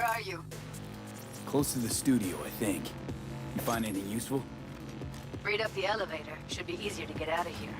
Where are you? Close to the studio, I think. You find anything useful? Read up the elevator. Should be easier to get out of here.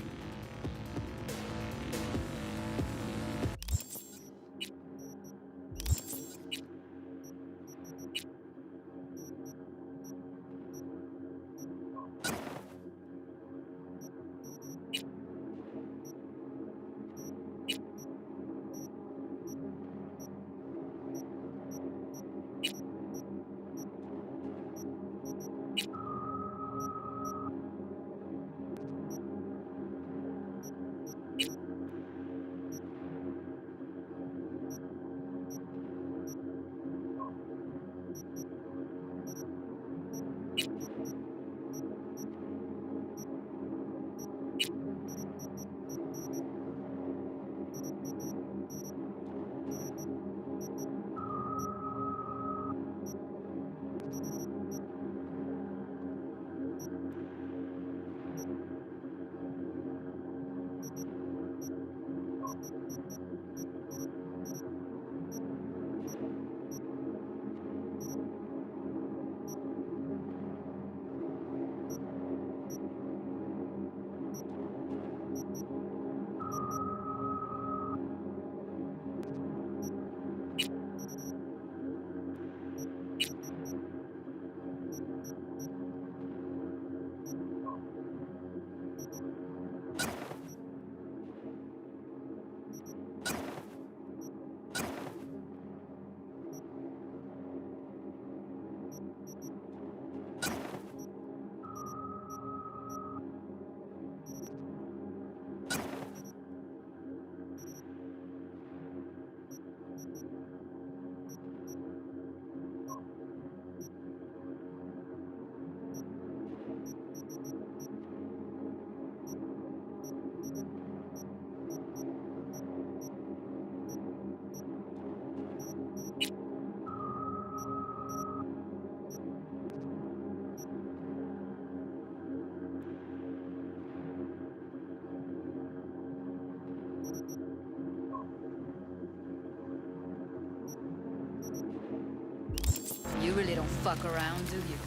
You really don't fuck around, do you?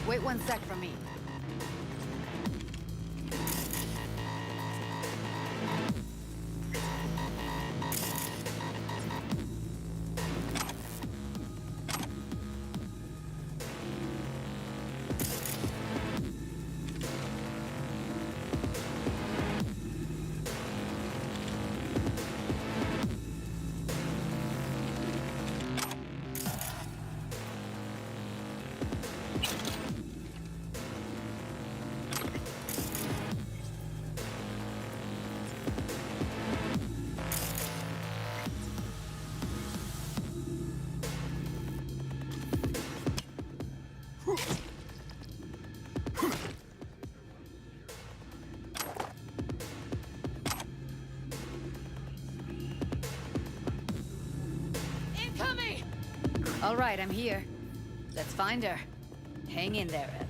Wait 1 sec for me. Incoming! All right, I'm here. Let's find her. Hang in there, Ev.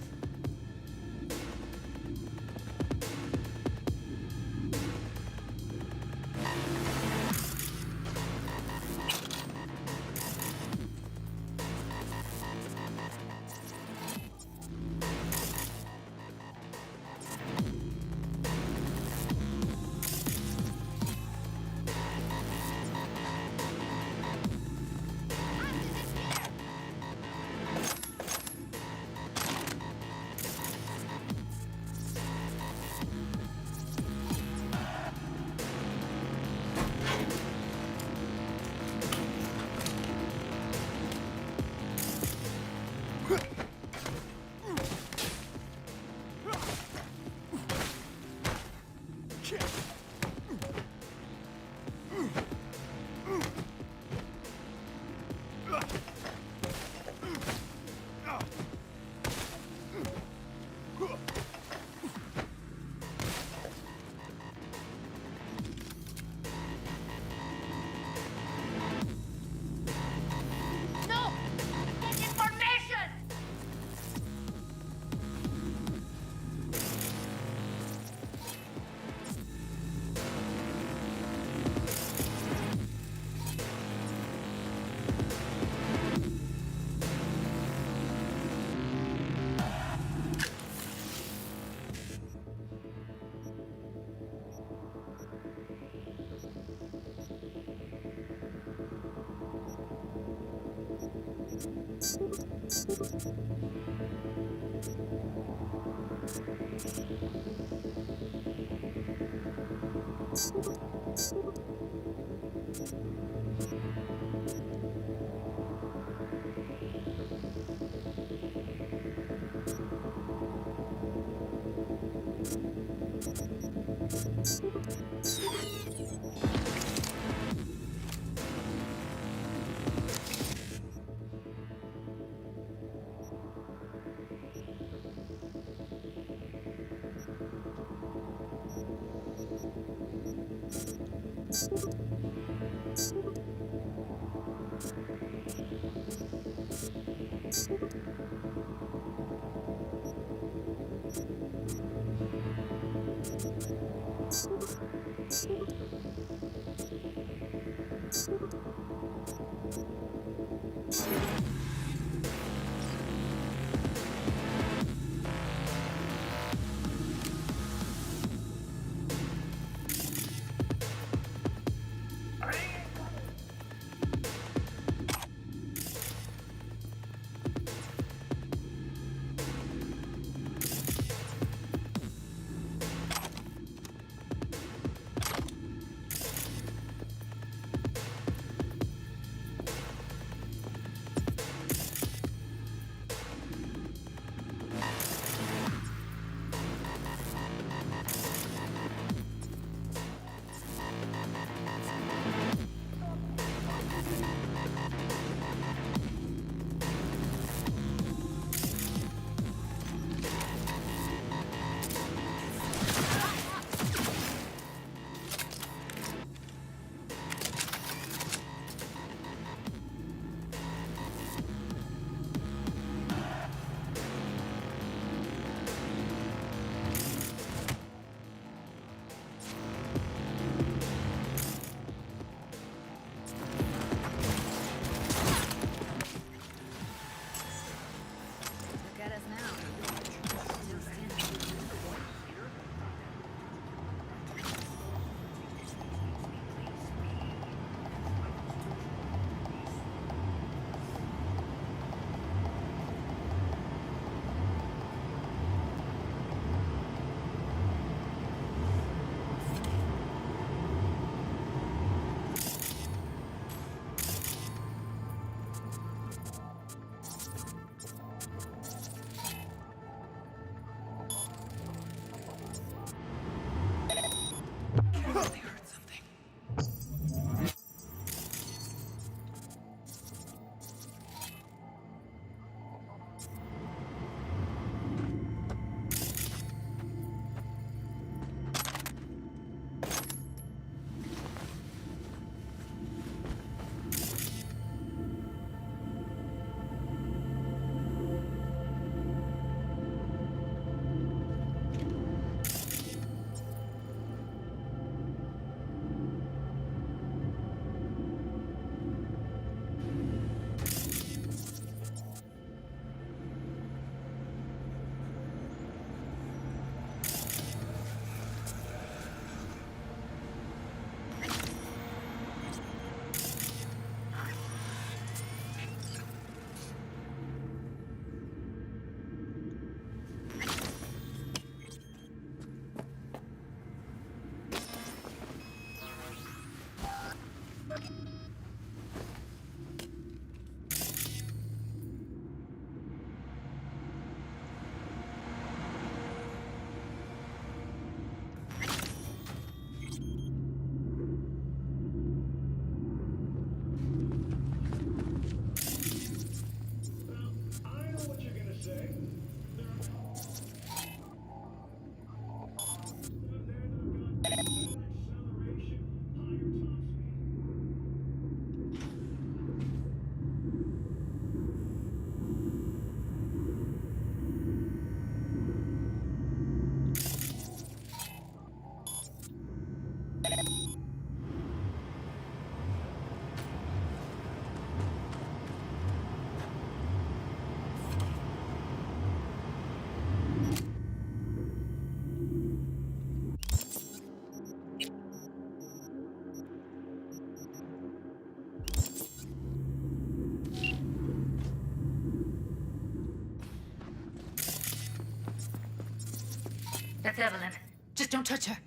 That's Evelyn. Just don't touch her.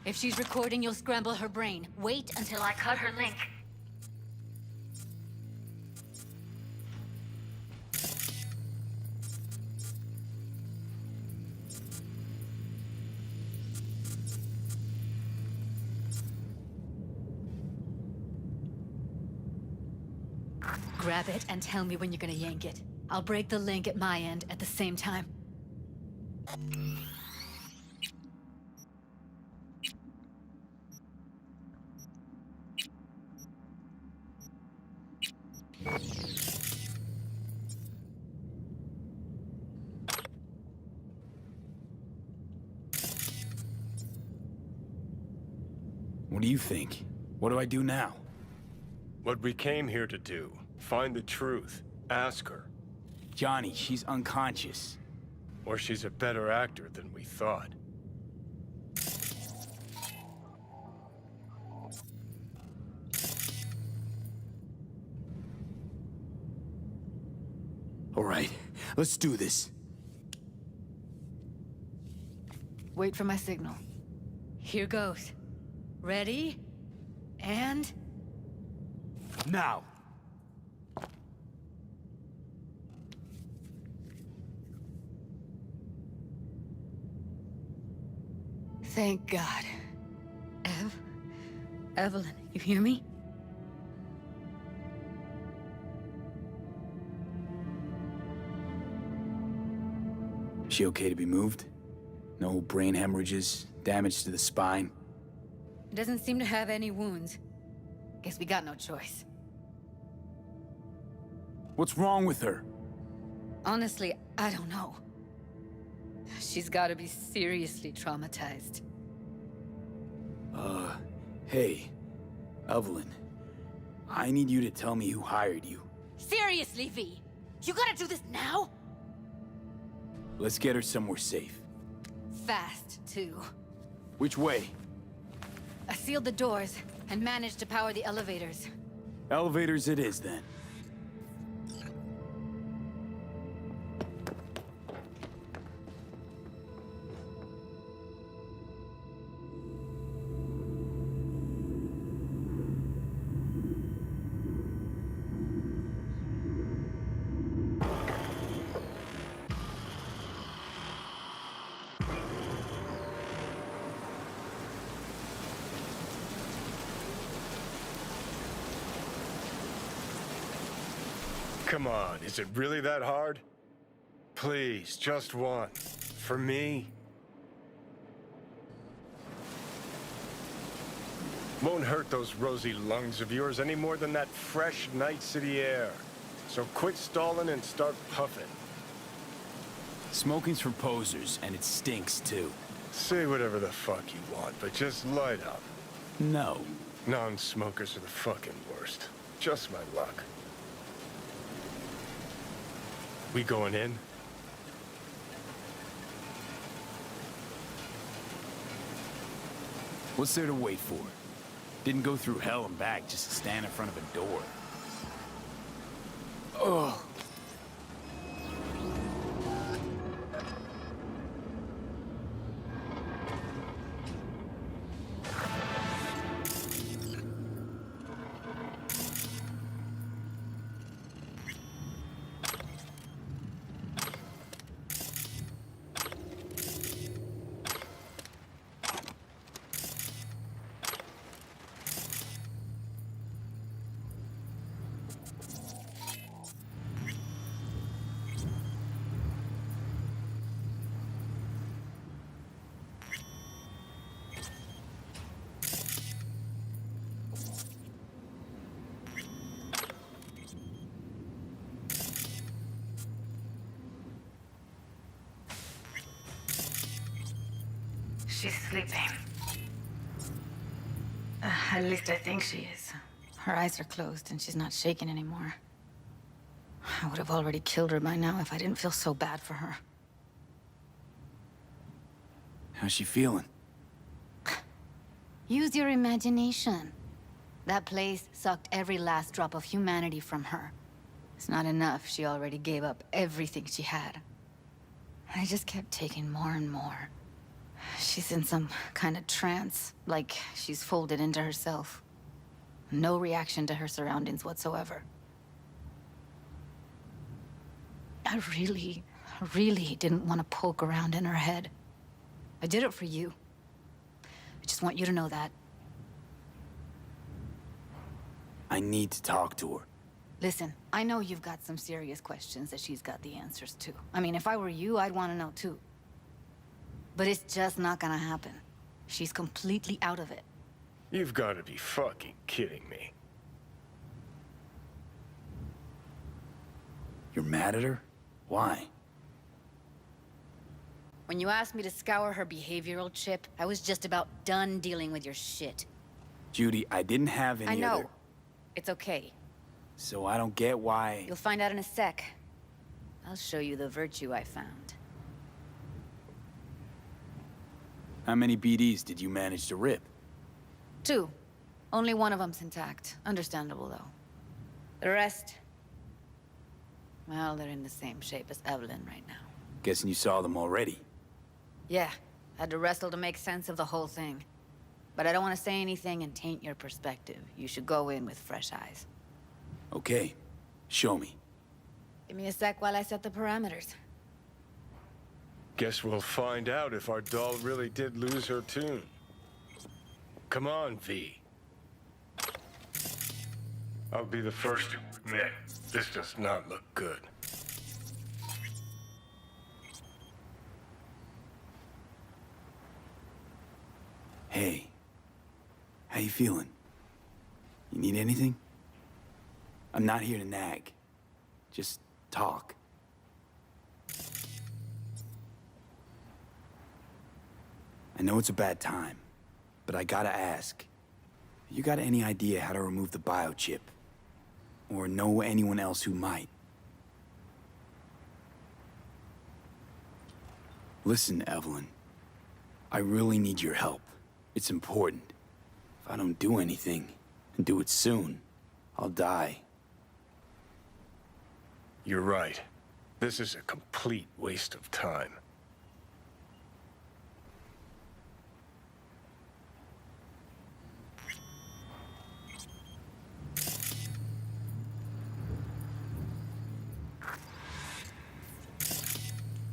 If she's recording, you'll scramble her brain. Wait until I cut her link. Grab it and tell me when you're gonna yank it. I'll break the link at my end at the same time. What do you think? What do I do now? What we came here to do. Find the truth. Ask her. Johnny, she's unconscious. Or she's a better actor than we thought. All right, let's do this. Wait for my signal. Here goes. Ready? And... now! Thank God. Evelyn, you hear me? She okay to be moved? No brain hemorrhages, damage to the spine? Doesn't seem to have any wounds. Guess we got no choice. What's wrong with her? Honestly, I don't know. She's gotta be seriously traumatized. Hey, Evelyn. I need you to tell me who hired you. Seriously, V? You gotta do this now? Let's get her somewhere safe. Fast, too. Which way? I sealed the doors and managed to power the elevators. Elevators it is, then. Come on, is it really that hard? Please, just one. For me? Won't hurt those rosy lungs of yours any more than that fresh night city air. So quit stalling and start puffing. Smoking's for posers, and it stinks, too. Say whatever the fuck you want, but just light up. No. Non-smokers are the fucking worst. Just my luck. We going in? What's there to wait for? Didn't go through hell and back just to stand in front of a door. Ugh. She's sleeping. At least I think she is. Her eyes are closed and she's not shaking anymore. I would have already killed her by now if I didn't feel so bad for her. How's she feeling? Use your imagination. That place sucked every last drop of humanity from her. It's not enough. She already gave up everything she had. I just kept taking more and more. She's in some kind of trance, like she's folded into herself. No reaction to her surroundings whatsoever. I really didn't want to poke around in her head. I did it for you. I just want you to know that. I need to talk to her. Listen, I know you've got some serious questions that she's got the answers to. I mean, if I were you, I'd want to know too. But it's just not gonna happen. She's completely out of it. You've got to be fucking kidding me. You're mad at her? Why? When you asked me to scour her behavioral chip, I was just about done dealing with your shit. Judy, I didn't have any I know. other... It's okay. So I don't get why... You'll find out in a sec. I'll show you the virtue I found. How many BDs did you manage to rip? 2. Only one of them's intact. Understandable, though. The rest... well, they're in the same shape as Evelyn right now. Guessing you saw them already. Yeah. Had to wrestle to make sense of the whole thing. But I don't want to say anything and taint your perspective. You should go in with fresh eyes. Okay. Show me. Give me a sec while I set the parameters. Guess we'll find out if our doll really did lose her tune. Come on, V. I'll be the first to admit, this does not look good. Hey. How you feeling? You need anything? I'm not here to nag. Just talk. I know it's a bad time, but I gotta ask. You got any idea how to remove the biochip? Or know anyone else who might? Listen, Evelyn. I really need your help. It's important. If I don't do anything, and do it soon, I'll die. You're right. This is a complete waste of time.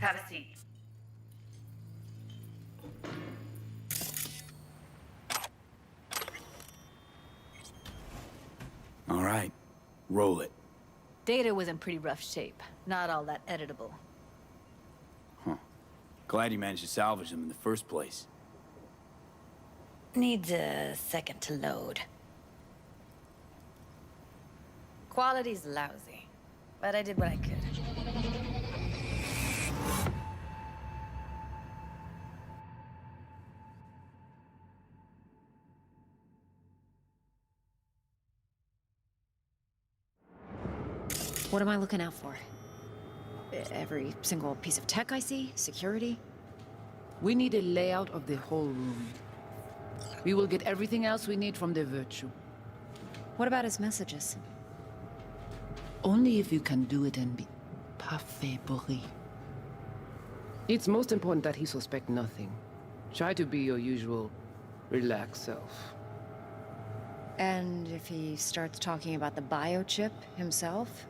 Have a seat. All right. Roll it. Data was in pretty rough shape. Not all that editable. Huh. Glad you managed to salvage them in the first place. Needs a second to load. Quality's lousy, but I did what I could. What am I looking out for? Every single piece of tech I see? Security? We need a layout of the whole room. We will get everything else we need from the Virtue. What about his messages? Only if you can do it and be parfait bourré. It's most important that he suspect nothing. Try to be your usual, relaxed self. And if he starts talking about the biochip himself,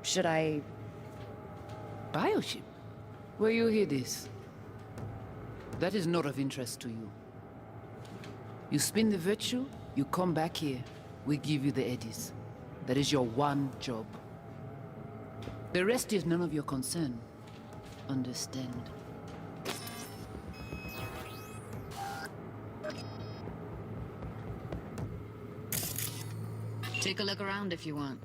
should I... Biochip? Where you hear this? That is not of interest to you. You spin the Virtue, you come back here, we give you the eddies. That is your one job. The rest is none of your concern. Understand? Take a look around if you want.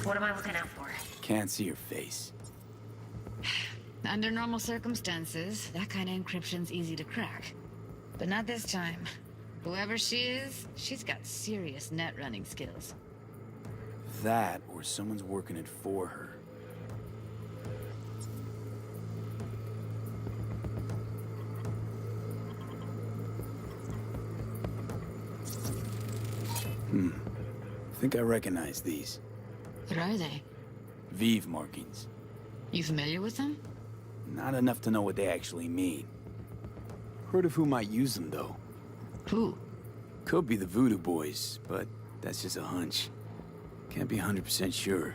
What am I looking out for? Can't see your face. Under normal circumstances, that kind of encryption's easy to crack. But not this time. Whoever she is, she's got serious net running skills. That, or someone's working it for her. I think I recognize these. What are they? Vive markings. You familiar with them? Not enough to know what they actually mean. Heard of who might use them, though. Who? Could be the Voodoo Boys, but that's just a hunch. Can't be 100% sure.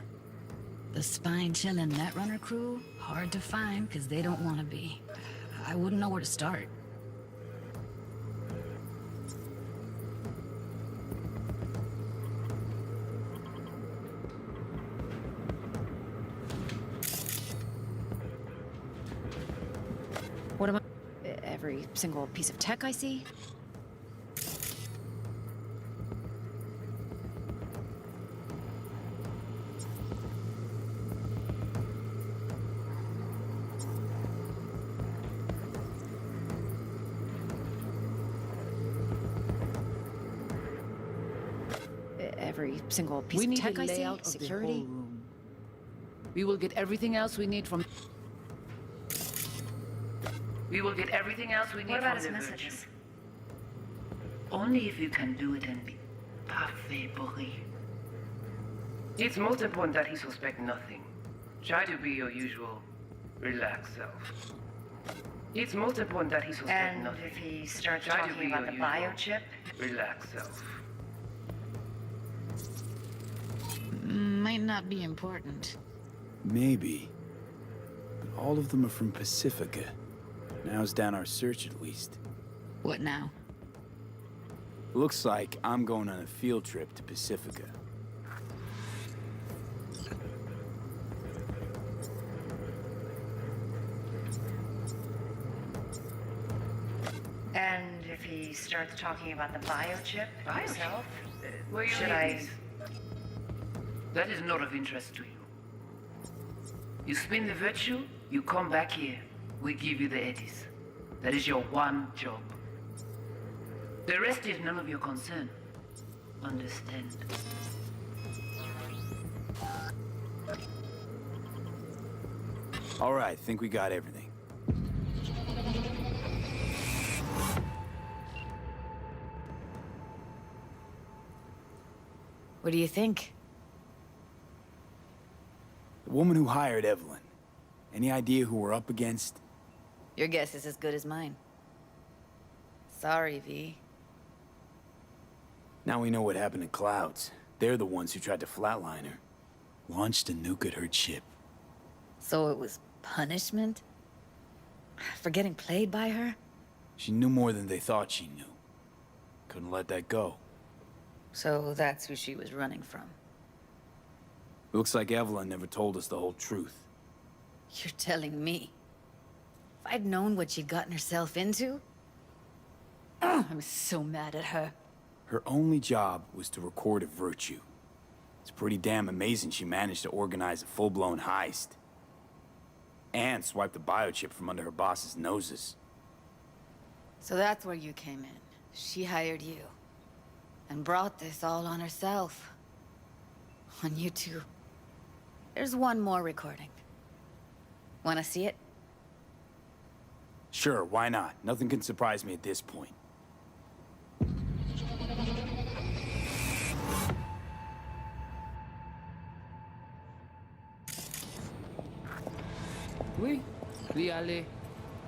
The spine-chilling Netrunner crew? Hard to find, because they don't want to be. I wouldn't know where to start. What am I... Every single piece of tech I see? Every single piece We of need tech a I see? layout of the whole Security? room. We will get everything else we need from... We will get everything else we need What about from his the messages? Virtue. Only if you can do it and be parfait bourré. It's most important that he suspect nothing. Try to be your usual, relaxed self. It's most important that he suspect And nothing. if he starts Try to talking be about your the usual, biochip? relaxed self. Might not be important. Maybe. But all of them are from Pacifica. Now's down our search, at least. What now? Looks like I'm going on a field trip to Pacifica. And if he starts talking about the biochip himself? Where you Should leave I... these? That is not of interest to you. You spin the virtue, you come back here. We give you the eddies. That is your one job. The rest is none of your concern. Understand? All right, think we got everything. What do you think? The woman who hired Evelyn. Any idea who we're up against? Your guess is as good as mine. Sorry, V. Now we know what happened to Clouds. They're the ones who tried to flatline her. Launched a nuke at her ship. So it was punishment? For getting played by her? She knew more than they thought she knew. Couldn't let that go. So that's who she was running from. Looks like Evelyn never told us the whole truth. You're telling me? If I'd known what she'd gotten herself into? I'm so mad at her. Her only job was to record a virtue. It's pretty damn amazing she managed to organize a full-blown heist. And swipe the biochip from under her boss's noses. So that's where you came in. She hired you. And brought this all on herself. On you two. There's one more recording. Wanna see it? Sure, why not? Nothing can surprise me at this point. Oui, li ale.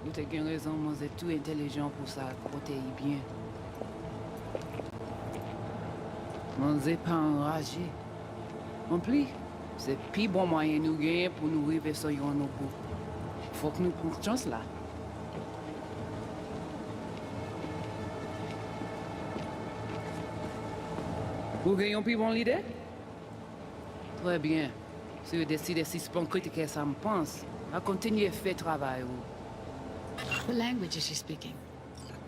Ou te gen raison, moi c'est tout intelligent pour ça, côté bien. Moi c'est pas enragé. En plus, c'est plus bon moyen nous gagner pour nous arriver sur yon nos bout. Faut que nous prenions chance là. Vous gagnez plus bon l'idée? Très bien. Si vous décidez si c'est bon critiquer ça me pense, à continuer à faire travail. What language is she speaking?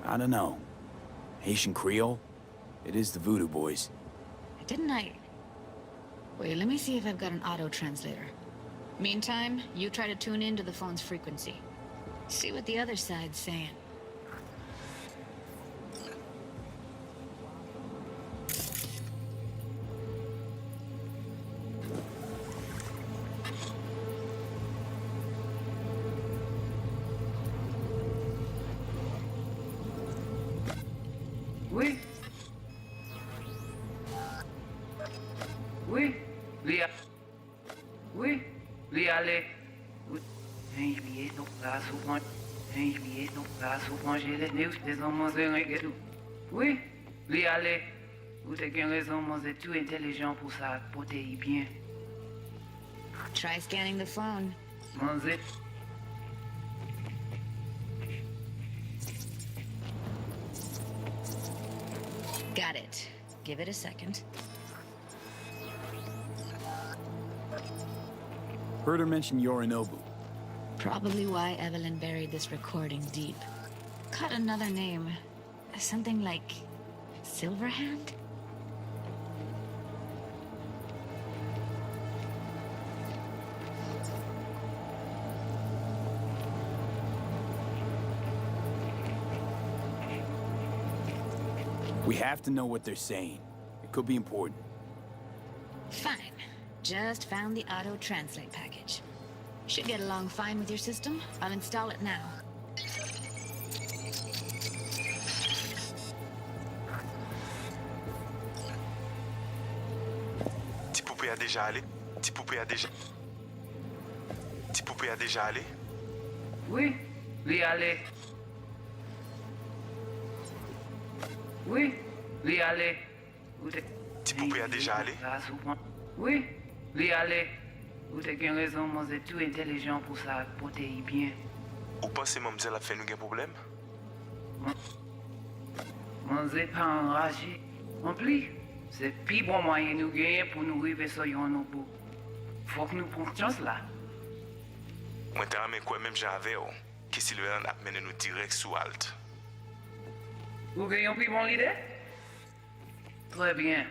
I don't know. Haitian Creole? It is the Voodoo Boys. Didn't I... Wait, let me see if I've got an auto-translator. Meantime, you try to tune into the phone's frequency. See what the other side's saying. Oui, oui, allez. Hein, juillet, non, là, souvent. Hein, juillet, non, là, souvent, j'ai les news, des hommes, et tout. Oui, allez. Vous avez raison, moi, c'est tout intelligent pour ça, pour te bien. Try scanning the phone. Moi, c'est... Got it. Give it a second. Heard her mention Yorinobu. Probably why Evelyn buried this recording deep. Cut another name. Something like... Silverhand? We have to know what they're saying. It could be important. Fine. Just found the auto-translate package. Should get along fine with your system. I'll install it now. Petit poupée a déjà allé? Petit poupée a déjà... Petit poupée a déjà allé? Oui, allez. Oui, allez. Petit poupée a déjà allé? Oui, allez. Vous avez raison, moi, c'est tout intelligent pour ça, pour te bien. Ou pensez moi me dire la fait nous un problème? Moi, c'est pas enragé. En plus, c'est plus bon moyen nous gagner pour nous arriver sur nos bouts. Faut que nous prenions chance là. Moi, t'as ramé quoi même j'avais, que Sylvain a mené nous direct sous Alt. Vous gagnez plus bon idée? Très bien.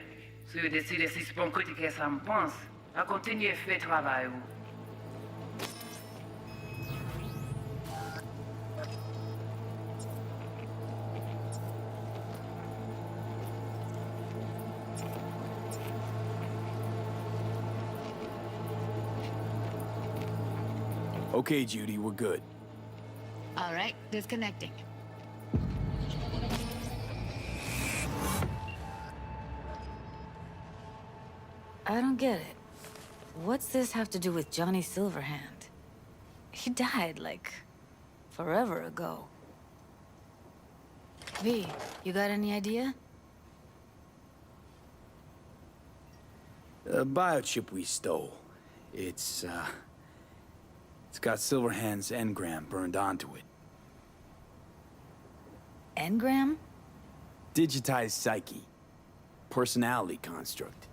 Si vous décidez si c'est pour me critiquer ça me pense, à continuer à faire travail. Okay, Judy, we're good. All right, disconnecting. I don't get it. What's this have to do with Johnny Silverhand? He died, like, forever ago. V, you got any idea? The biochip we stole. It's got Silverhand's engram burned onto it. Engram? Digitized psyche. Personality construct.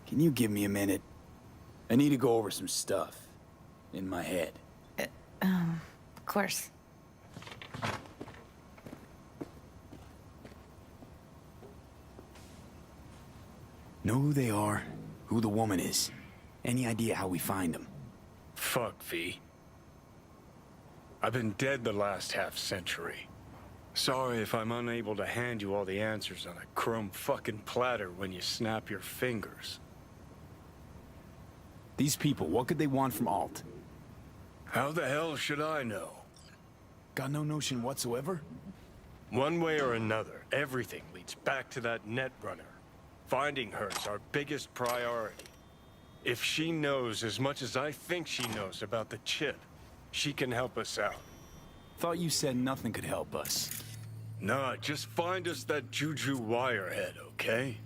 Can you give me a minute? I need to go over some stuff in my head. Of course. Know who they are, who the woman is. Any idea how we find them? Fuck, V. I've been dead the last half-century. Sorry if I'm unable to hand you all the answers on a chrome fucking platter when you snap your fingers. These people, what could they want from Alt? How the hell should I know? Got no notion whatsoever? One way or another, everything leads back to that Netrunner. Finding her's our biggest priority. If she knows as much as I think she knows about the chip, she can help us out. Thought you said nothing could help us. Nah, just find us that Juju wirehead, okay?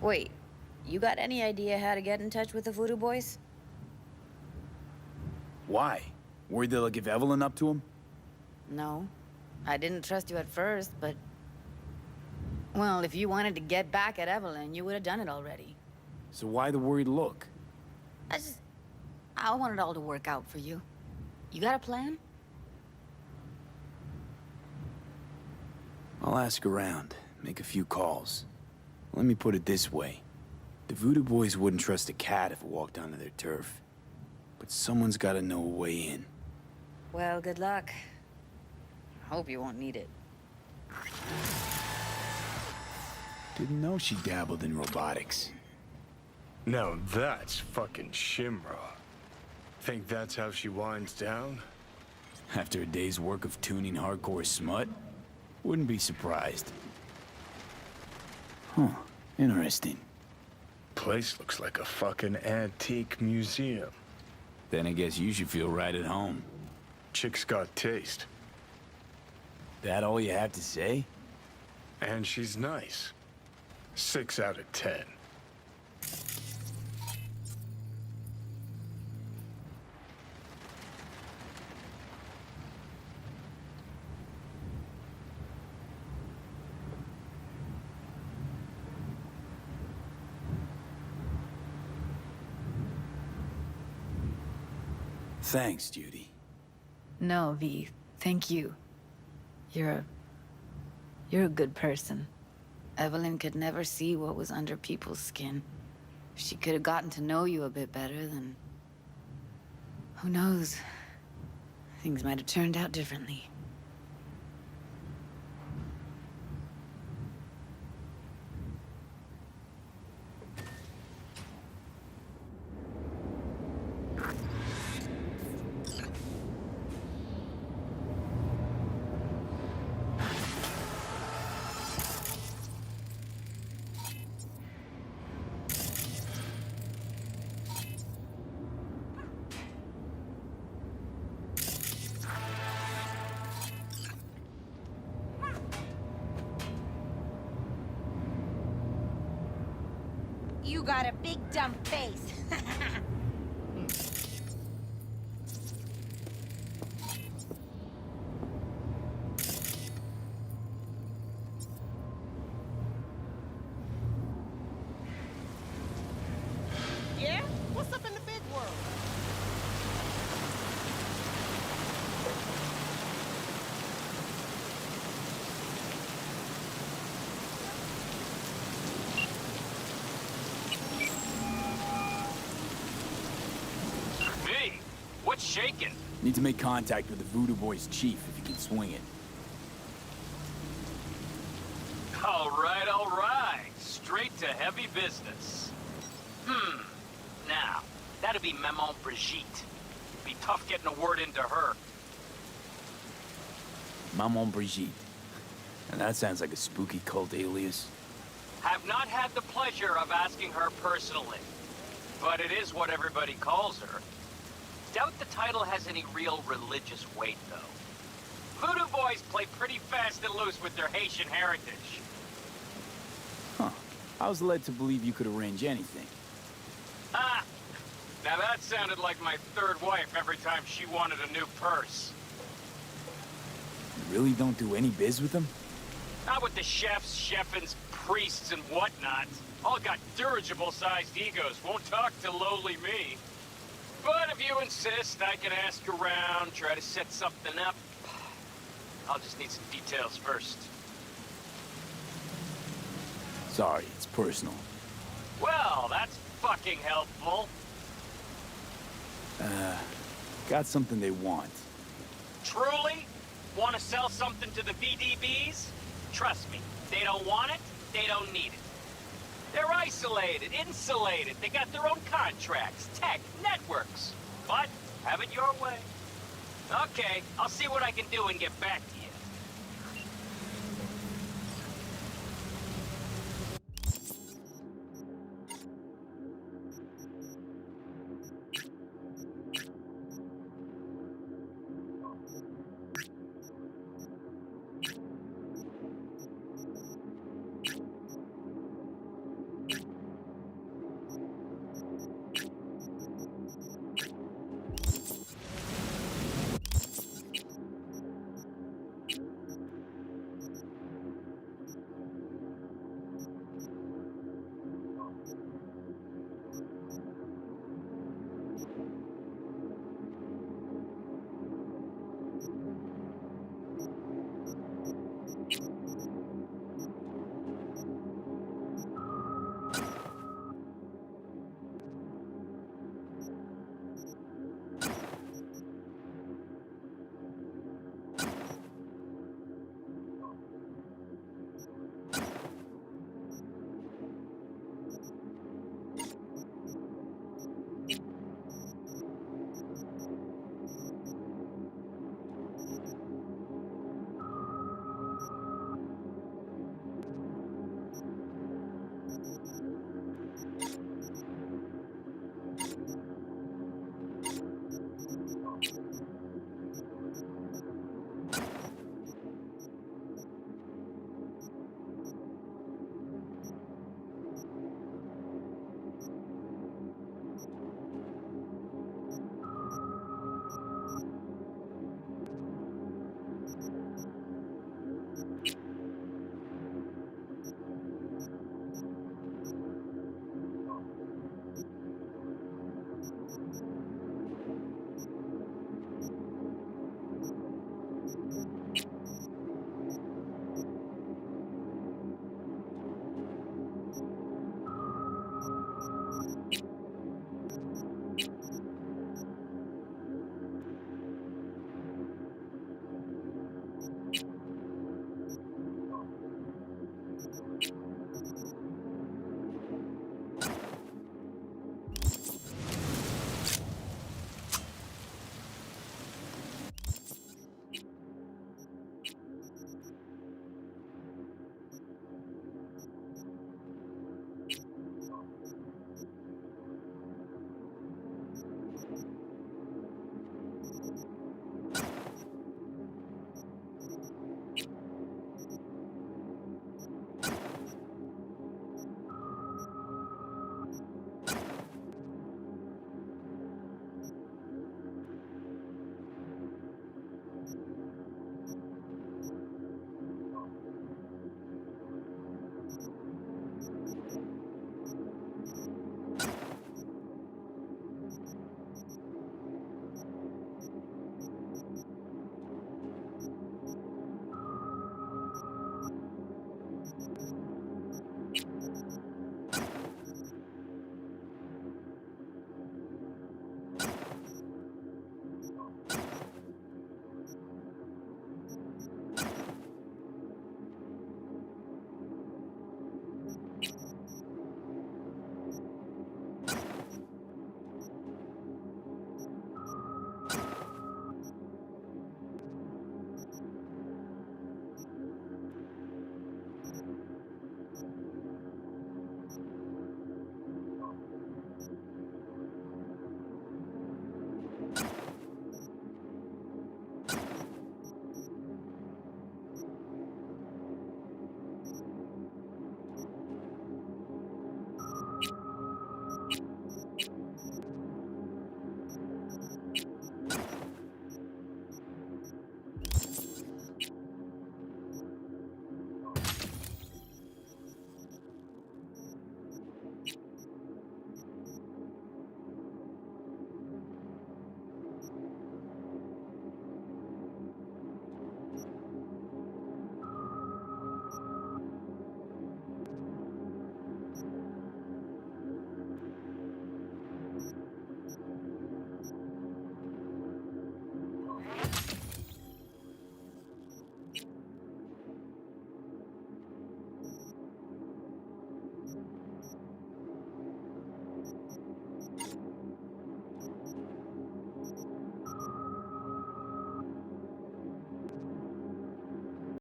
Wait, you got any idea how to get in touch with the Voodoo Boys? Why? Worried they'll give Evelyn up to him? No. I didn't trust you at first, but... Well, if you wanted to get back at Evelyn, you would have done it already. So why the worried look? I want it all to work out for you. You got a plan? I'll ask around, make a few calls. Let me put it this way. The Voodoo Boys wouldn't trust a cat if it walked onto their turf. But someone's gotta know a way in. Well, good luck. Hope you won't need it. Didn't know she dabbled in robotics. Now that's fucking Shimra. Think that's how she winds down? After a day's work of tuning hardcore smut? Wouldn't be surprised. Huh, interesting. Place looks like a fucking antique museum. Then I guess you should feel right at home. Chick's got taste. That all you have to say? And she's nice. 6 out of 10. Thanks, Judy. No, V. Thank you. You're a good person. Evelyn could never see what was under people's skin. If she could have gotten to know you a bit better, then... who knows? Things might have turned out differently. You got a big dumb face. Yeah? What's up in the big world? What's shaking? Need to make contact with the Voodoo Boys chief if you can swing it. All right. Straight to heavy business. Now, that'd be Maman Brigitte. Be tough getting a word into her. Maman Brigitte. And that sounds like a spooky cult alias. Have not had the pleasure of asking her personally. But it is what everybody calls her. Doubt the title has any real religious weight, though. Voodoo Boys play pretty fast and loose with their Haitian heritage. Huh. I was led to believe you could arrange anything. Ah! Now that sounded like my third wife every time she wanted a new purse. You really don't do any biz with them? Not with the chefs, chefins, priests, and whatnot. All got dirigible-sized egos, won't talk to lowly me. But if you insist, I can ask around, try to set something up. I'll just need some details first. Sorry, it's personal. Well, that's fucking helpful. Got something they want. Truly? Want to sell something to the VDBs? Trust me, they don't want it, they don't need it. They're isolated, insulated, they got their own contracts, tech, networks. But have it your way. Okay, I'll see what I can do and get back to you.